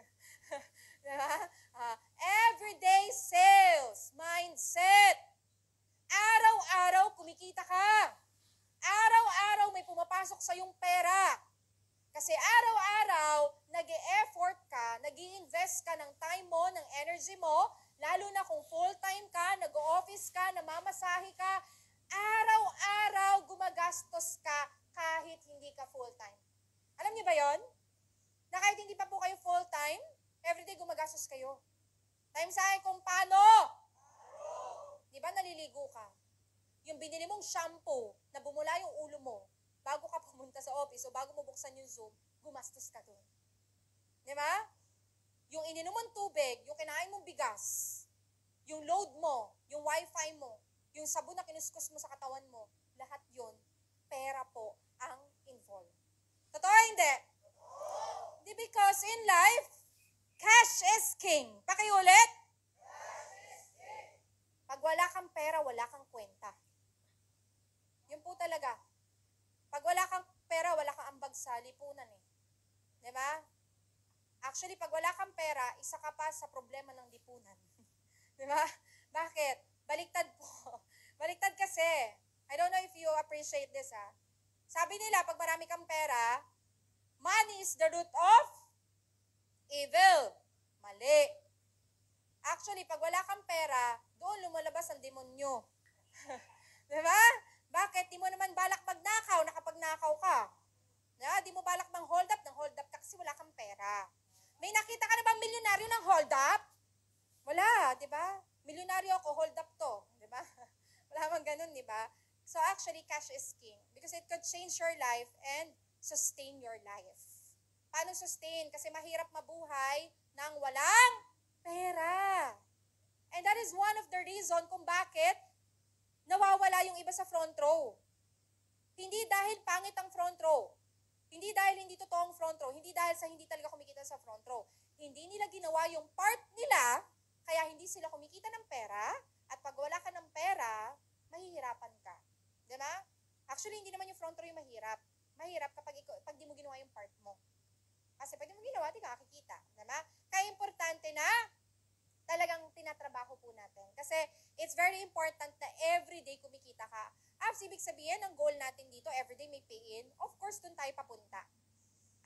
Diba? Everyday sales mindset. Araw-araw kumikita ka. Araw-araw may pumapasok sa yung pera. Kasi araw-araw, nag-e-effort ka, nag-i-invest ka ng time mo, ng energy mo, lalo na kung full-time ka, nag-o-office ka, namamasahe ka, araw-araw gumagastos ka kahit hindi ka full-time. Alam niyo ba yon? Na kahit hindi pa po kayo full-time, everyday gumagastos kayo. Time sa akin kung paano? Di ba naliligo ka? Yung binili mong shampoo na bumula yung ulo mo, bago ka pumunta sa office o bago mo buksan yung Zoom, gumastos ka doon. Di ba? Yung ininom mong tubig, yung kinain mong bigas, yung load mo, yung wifi mo, yung sabon na kinuskus mo sa katawan mo, lahat yun, pera po ang involved. Totoo hindi? Hindi, because in life, cash is king. Pakiulit? Pag wala kang pera, wala kang kwenta. Yun po talaga. Pag wala kang pera, wala kang ambag sa lipunan eh. Diba? Actually, pag wala kang pera, isa ka pa sa problema ng lipunan. Diba? Bakit? Baliktad po. Baliktad kasi. I don't know if you appreciate this Sabi nila, pag marami kang pera, money is the root of evil. Mali. Actually, pag wala kang pera, doon lumalabas ang demonyo. Diba? Bakit? Di mo naman balak magnakaw, nakapagnakaw ka. Di mo balak mang hold up ka kasi wala kang pera. May nakita ka na bang milyonaryo ng hold up? Wala, di ba? Milyonaryo ako, hold up to. Di ba? Wala bang ganun, di ba? So actually, cash is king because it could change your life and sustain your life. Paano sustain? Kasi mahirap mabuhay nang walang pera. And that is one of the reason kung bakit nawawala yung iba sa front row. Hindi dahil pangit ang front row. Hindi dahil hindi totoong front row. Hindi dahil sa hindi talaga kumikita sa front row. Hindi nila ginawa yung part nila, kaya hindi sila kumikita ng pera. At pag wala ka ng pera, mahihirapan ka. Diba? Actually, hindi naman yung front row yung mahirap. Mahirap kapag di mo ginawa yung part mo. Kasi pag di mo ginawa, di ka kakikita. Diba? Kaya importante na talagang tinatrabaho po natin. Kasi it's very important na everyday kumikita ka. Ibig sabihin, ang goal natin dito, everyday may pay-in. Of course, dun tayo papunta.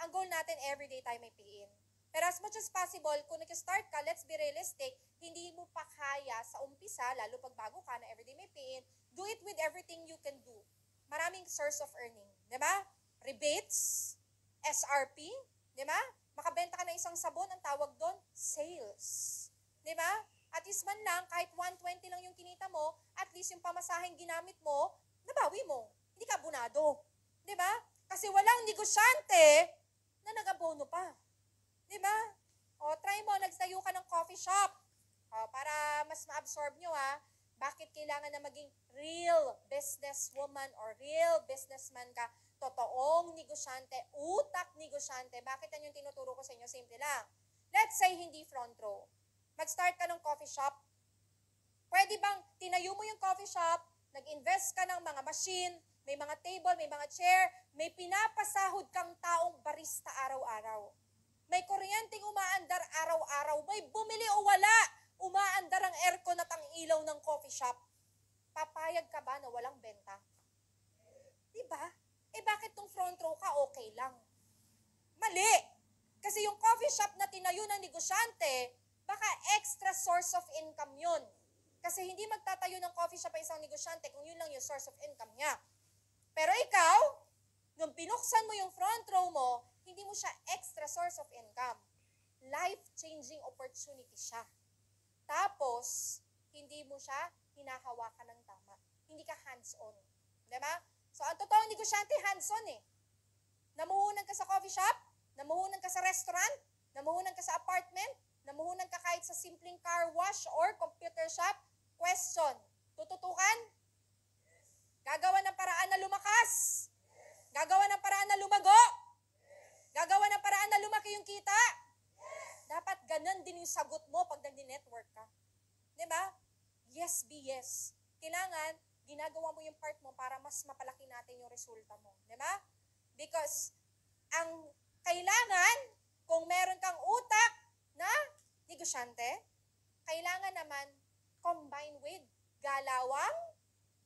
Ang goal natin, everyday tayo may pay-in. Pero as much as possible, kung nag-start ka, let's be realistic, hindi mo pa kaya sa umpisa, lalo pag bago ka na everyday may pay-in, do it with everything you can do. Maraming source of earning. Di ba? Rebates, SRP, di ba? Makabenta ka ng isang sabon, ang tawag doon, sales. Di ba? At least man lang, kahit 120 lang yung kinita mo, at least yung pamasaheng ginamit mo, nabawi mo. Hindi ka abonado. Di ba? Kasi walang negosyante na nag-abono pa. Di ba? O, try mo, nagtayo ka ng coffee shop. O, para mas ma-absorb nyo ha, bakit kailangan na maging real businesswoman or real businessman ka? Totoong negosyante, utak negosyante. Bakit yan yung tinuturo ko sa inyo? Simple lang. Let's say hindi front row. Mag-start ka ng coffee shop. Pwede bang tinayo mo yung coffee shop, nag-invest ka ng mga machine, may mga table, may mga chair, may pinapasahod kang taong barista araw-araw. May kuryenteng umaandar araw-araw, may bumili o wala, umaandar ang aircon at ang ilaw ng coffee shop. Papayag ka ba na walang benta? Diba? Bakit tong front row ka okay lang? Mali! Kasi yung coffee shop na tinayo ng negosyante, baka extra source of income yun. Kasi hindi magtatayo ng coffee shop ang isang negosyante kung yun lang yung source of income niya. Pero ikaw, nung binuksan mo yung front row mo, hindi mo siya extra source of income. Life-changing opportunity siya. Tapos, hindi mo siya hinahawakan ng tama. Hindi ka hands-on. Diba? So, ang totoong negosyante, hands-on eh. Namuhunan ka sa coffee shop, namuhunan ka sa restaurant, namuhunan ka sa apartment, namuhunan ka kahit sa simpleng car wash or computer shop. Question, tututukan? Gagawa ng paraan na lumakas? Gagawa ng paraan na lumago? Gagawa ng paraan na lumaki yung kita? Dapat ganun din yung sagot mo pag nag-network ka. Diba? Yes, be yes. Kailangan, ginagawa mo yung part mo para mas mapalaki natin yung resulta mo. Diba? Because, ang kailangan, kung meron kang utak na negosyante, kailangan naman combine with galawang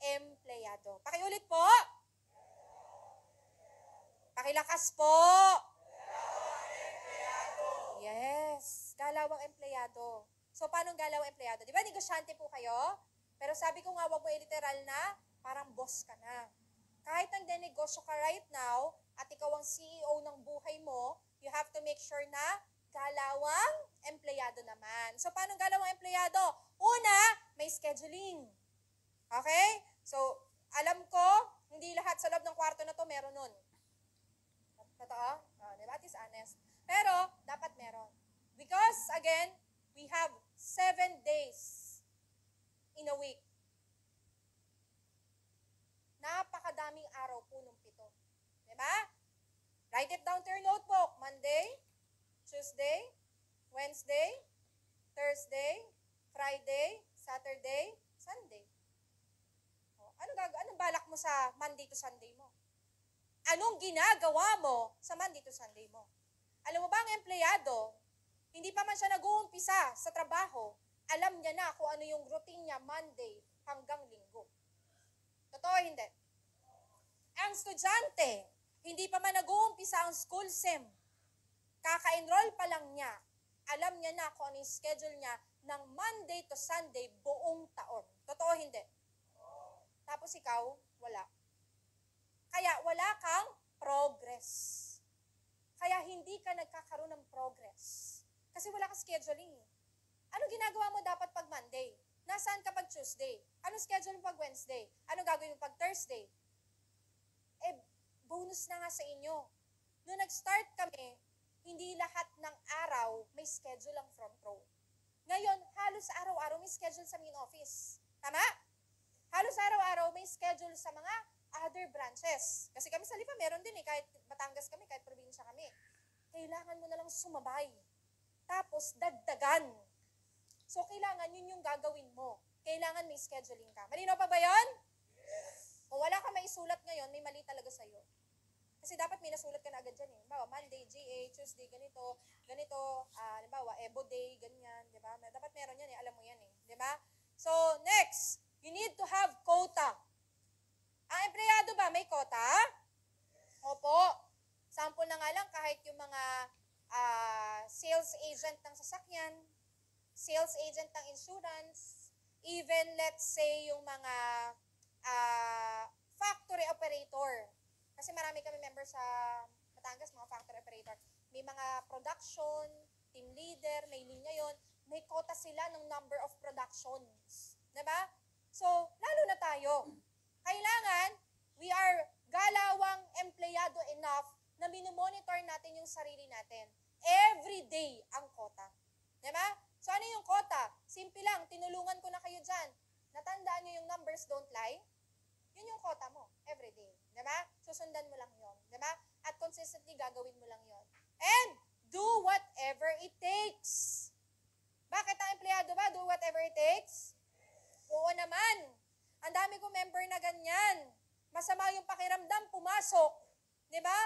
empleyado. Pakiulit po. Pakilakas po. Yes, galawang empleyado. So, paano galawang empleyado? Di ba, negosyante po kayo? Pero sabi ko nga, wag mo literal na, parang boss ka na. Kahit nagdenegosyo ka right now, at ikaw ang CEO ng buhay mo, you have to make sure na galawang empleyado naman. So, paano galawang empleyado? Una, may scheduling. Okay? So, alam ko, hindi lahat sa loob ng kwarto na to meron nun. Totoo? Diba? At least honest. Pero, dapat meron. Because, again, we have 7 days in a week. Napakadaming araw po nung 7. Diba? Write it down to your notebook. Monday, Tuesday, Wednesday, Thursday, Friday, Saturday, Sunday. Anong balak mo sa Monday to Sunday mo? Anong ginagawa mo sa Monday to Sunday mo? Alam mo ba ang empleyado, hindi pa man siya nag-uumpisa sa trabaho, alam niya na kung ano yung routine niya Monday hanggang Linggo. Totoo hindi? Ang estudyante, hindi pa man nag-uumpisa ang school sem, kaka-enroll pa lang niya, alam niya na kung ano yung schedule niya ng Monday to Sunday buong taon. Totoo hindi? Tapos ikaw, wala. Kaya wala kang progress. Kaya hindi ka nagkakaroon ng progress. Kasi wala kang scheduling. Anong ginagawa mo dapat pag Monday? Nasaan ka pag Tuesday? Anong schedule mo pag Wednesday? Anong gagawin mo pag Thursday? Bonus na nga sa inyo. Noong nag-start kami, hindi lahat ng araw may schedule ang front row. Ngayon, halos araw-araw may schedule sa main office. Tama? Halos araw-araw may schedule sa mga other branches. Kasi kami sa Lipa meron din kahit Batangas kami, kahit probinsya kami. Kailangan mo na lang sumabay. Tapos dagdagan. So kailangan yun yung gagawin mo. Kailangan may scheduling ka. Malinaw pa ba yun? Yes. Kung wala ka maisulat ngayon, may mali talaga sa'yo. Kasi dapat may nasulat ka na agad dyan eh. Halimbawa, Monday, GA, Tuesday, ganito, halimbawa, Ebo Day, ganyan, di ba? Dapat meron yan eh, alam mo yan eh, di ba? So, next, you need to have quota. Ang empleyado ba, may quota? Opo. Sample na nga lang, kahit yung mga sales sales agent ng sasakyan, sales agent ng insurance, even let's say yung mga factory operator. Kasi marami kami member sa Batangas, mga factory operator. May mga production, team leader, may linya yon, may quota sila ng number of productions. Diba? So, lalo na tayo. Kailangan, we are galawang empleyado enough na minomonitor natin yung sarili natin. Every day ang quota. Diba? So, ano yung quota? Simple lang, tinulungan ko na kayo dyan. Natandaan nyo yung numbers don't lie? Yun yung quota mo, every day. Diba? Susundan mo lang yun. Diba? At consistently, gagawin mo lang yun. And, do whatever it takes. Bakit ang empleyado ba? Do whatever it takes? Oo naman. Ang dami ko member na ganyan. Masama yung pakiramdam, pumasok. Diba?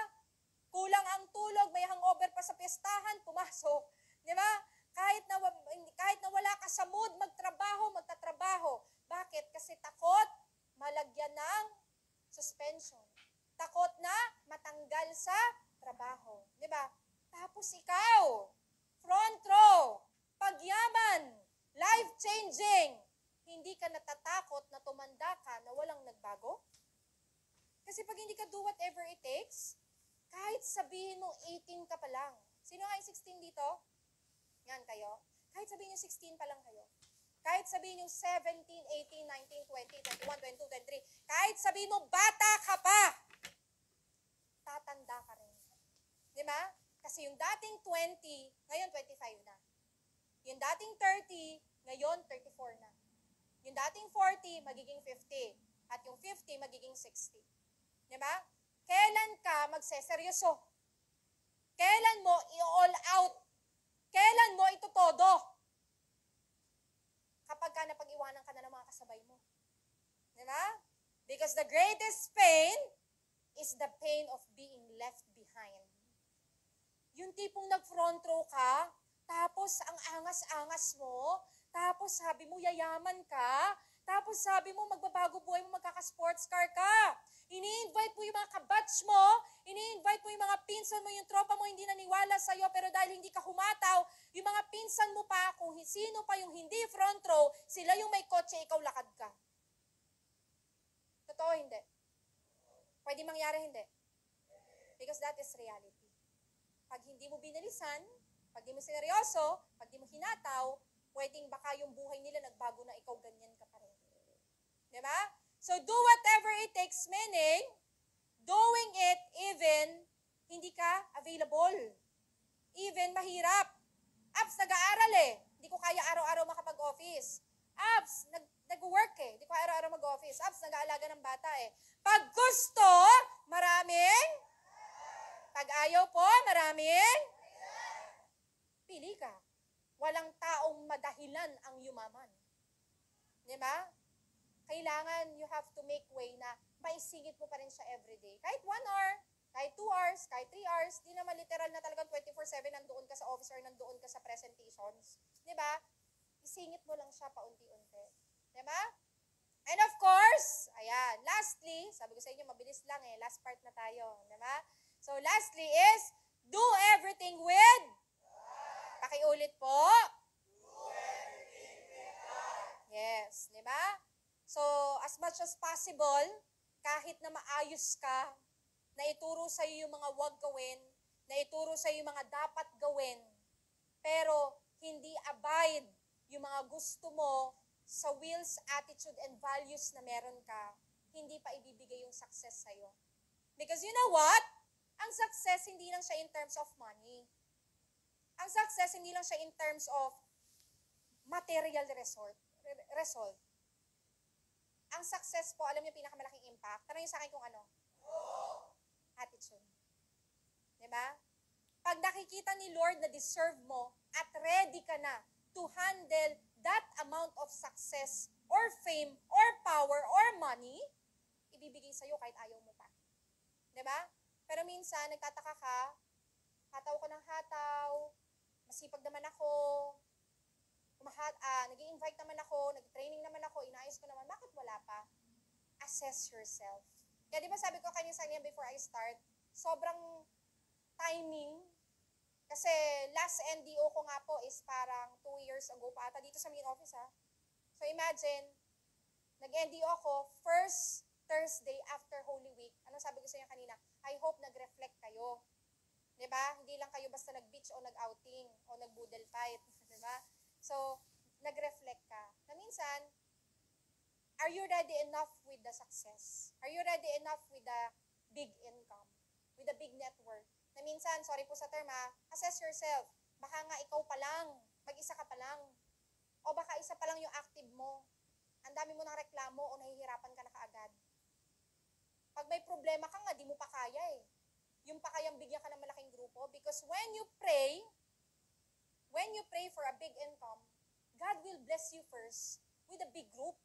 Kulang ang tulog, may hangover pa sa piyestahan, pumasok. Diba? Kahit na wala ka sa mood, magtatrabaho. Bakit? Kasi takot malagyan ng suspension. Takot na matanggal sa trabaho. Diba? Tapos ikaw, front row, pagyaman, life-changing, hindi ka natatakot na tumanda ka na walang nagbago? Kasi pag hindi ka do whatever it takes, kahit sabihin mong 18 ka pa lang. Sino nga yung 16 dito? Yan kayo. Kahit sabihin yung 16 pa lang kayo. Kahit sabihin yung 17, 18, 19, 20, 21, 22, 23. Kahit sabihin mo bata ka pa, tatanda ka rin. Di ba? Kasi yung dating 20, ngayon 25 na. Yung dating 30, ngayon 34 na. Yung dating 40, magiging 50. At yung 50, magiging 60. Di ba? Kailan ka magseseryoso? Kailan mo i-all out? Kailan mo ito todo? Kapag ka napag-iwanan ka na ng mga kasabay mo. Di ba? Because the greatest pain is the pain of being left behind. Yung tipong nag-front row ka, tapos ang angas-angas mo, tapos sabi mo yayaman ka, tapos sabi mo magbabago buhay mo, magkaka-sports car ka. Ini-invite mo yung mga kabatch mo, ini-invite mo yung mga pinsan mo, yung tropa mo hindi naniwala sa'yo, pero dahil hindi ka humataw, yung mga pinsan mo pa, kung sino pa yung hindi front row, sila yung may kotse, ikaw lakad ka. Totoo, hindi? Pwede mangyari, hindi? Because that is reality. Pag hindi mo binalisan, pag di mo seryoso, pag di mo hinataw, pwedeng baka yung buhay nila nagbago na ikaw ganyan ka pa rin. Diba? So, do whatever it takes, meaning, doing it even hindi ka available. Even mahirap. Abs, nag-aaral eh. Hindi ko kaya araw-araw makapag-office. Abs, nag-work eh. Hindi ko araw-araw mag-office. Abs, nag-aalaga ng bata eh. Pag gusto, maraming. Pag ayaw po, maraming. Pili ka. Walang taong madahilan ang yumaman. Diba? Kailangan you have to make way na maisingit mo pa rin siya everyday. Kahit 1 hour, kahit 2 hours, kahit 3 hours, di naman literal na talagang 24/7 nandoon ka sa office or nandoon ka sa presentations. Diba? Isingit mo lang siya paunti-unti. Diba? And of course, ayan, lastly, sabi ko sa inyo, mabilis lang eh, last part na tayo. Diba? So lastly is, do everything with, pakiulit po. Yes, di ba? So, as much as possible, kahit na maayos ka, na ituro sa iyo yung mga wag gawin, na ituro sa iyo yung mga dapat gawin, pero hindi abide yung mga gusto mo sa wills, attitude, and values na meron ka, hindi pa ibibigay yung success sa iyo. Because you know what? Ang success, hindi lang siya in terms of money. Ang success, hindi lang siya in terms of material result. Ang success po, alam niyo pinakamalaking impact? Tanong niyo sa akin kung ano? Attitude. Diba? Pag nakikita ni Lord na deserve mo at ready ka na to handle that amount of success or fame or power or money, ibibigay sa'yo kahit ayaw mo pa. Diba? Pero minsan, nagtataka ka, hataw ko ng hataw, masipag naman ako, nag-i-invite naman ako, nag-training naman ako, inayos ko naman, bakit wala pa? Assess yourself. Kaya di ba sabi ko kanina sa inyo before I start, sobrang timing, Kasi last NDO ko nga po is parang 2 years ago pa ata dito sa main office ha. So imagine, nag-NDO ako first Thursday after Holy Week. Ano sabi ko sa inyo kanina? I hope nag-reflect kayo. 'Di ba? Hindi lang kayo basta nag-beach o nag-outing o nag-boodle fight, 'di ba? So, nag-reflect ka. Na minsan, are you ready enough with the success? Are you ready enough with the big income? With the big network? Na minsan, sorry po sa term ha, assess yourself. Baka nga ikaw pa lang, mag-isa ka pa lang. O baka isa pa lang yung active mo. Ang dami mo ng reklamo o nahihirapan ka na kaagad. Pag may problema ka nga, di mo pa kaya eh. Yung pa kayang bigyan ka ng malaking grupo. Because when you pray for a big income, God will bless you first with a big group.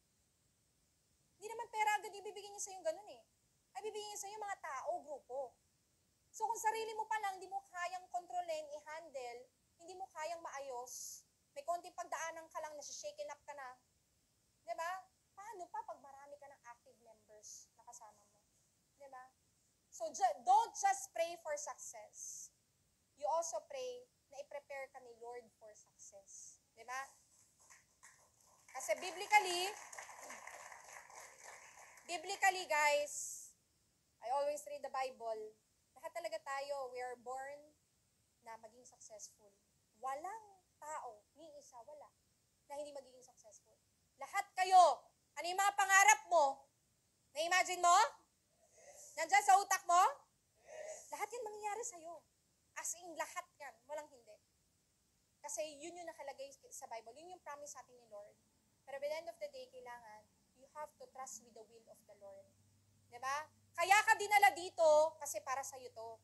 Hindi naman pera agad ibibigay niya sa yung ganun eh. Ay bibigyan niya sa yung mga tao, grupo. So kung sarili mo pa lang, hindi mo kayang kontrolin, i-handle, hindi mo kayang maayos, may konting pagdaanan ka lang, nasi-shaken up ka na, di ba? Paano pa pag marami ka ng active members na kasama mo? Di ba? So don't just pray for success. You also pray na i-prepare ka ni Lord for success. Di ba? Kasi biblically guys, I always read the Bible. Lahat talaga tayo, we are born na maging successful. Walang tao, ni isa, wala, na hindi magiging successful. Lahat kayo, ano yung mga pangarap mo? Na-imagine mo? Nandyan sa utak mo? Lahat yan mangyayari sa'yo. As in, lahat yan, walang hindi. Kasi yun yung nakalagay sa Bible, yun yung promise sa atin ni Lord. Pero by the end of the day, kailangan, you have to trust with the will of the Lord. Diba? Kaya ka dinala dito kasi para sa'yo to.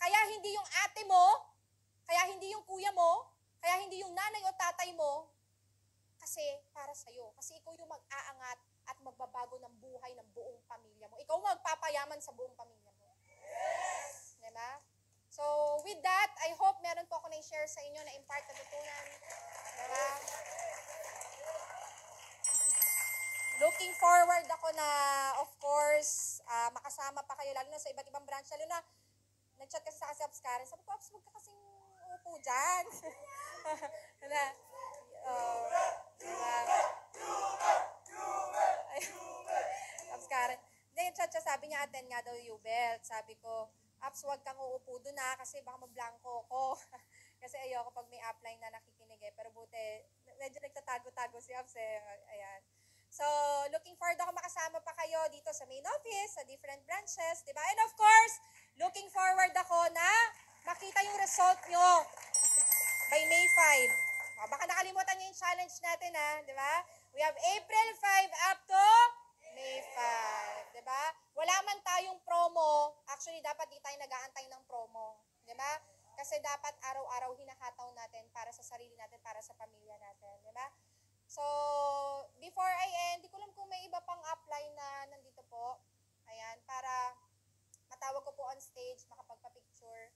Kaya hindi yung ate mo, kaya hindi yung kuya mo, kaya hindi yung nanay o tatay mo, kasi para sa'yo. Kasi ikaw yung mag-aangat at magbabago ng buhay ng buong pamilya mo. Ikaw magpapayaman sa buong pamilya mo. Diba? So, with that, I hope meron po ako na-share sa inyo na impart na tutunan. Diba? Looking forward ako na, of course, makasama pa kayo, lalo na sa iba't ibang branch. Lalo na, nag-chat kasi sa Ops Karen. Sabi ko, Ops, huwag ka kasing upo dyan. Na, Ops Karen. Then, chat siya, sabi niya, attend nga daw yung belt. Sabi ko, Ops, huwag kang uupo doon kasi baka mablangko ko. Kasi ayoko pag may upline na nakikinig eh. Pero buti, medyo nagtatago-tago si Ops eh. Ayan. So, looking forward ako makasama pa kayo dito sa main office, sa different branches, di ba? And of course, looking forward ako na makita yung result nyo by May 5. O, baka nakalimutan nyo yung challenge natin di ba? We have April 5 up to May 5, di ba? Wala man tayong promo, actually dapat di tayo nag-aantay ng promo, di ba? Kasi dapat araw-araw hinahataw natin para sa sarili natin, para sa pamilya natin, di ba? So, before I end, di ko alam kung may iba pang upline na nandito po. Ayan, para matawag ko po on stage, makapagpa-picture.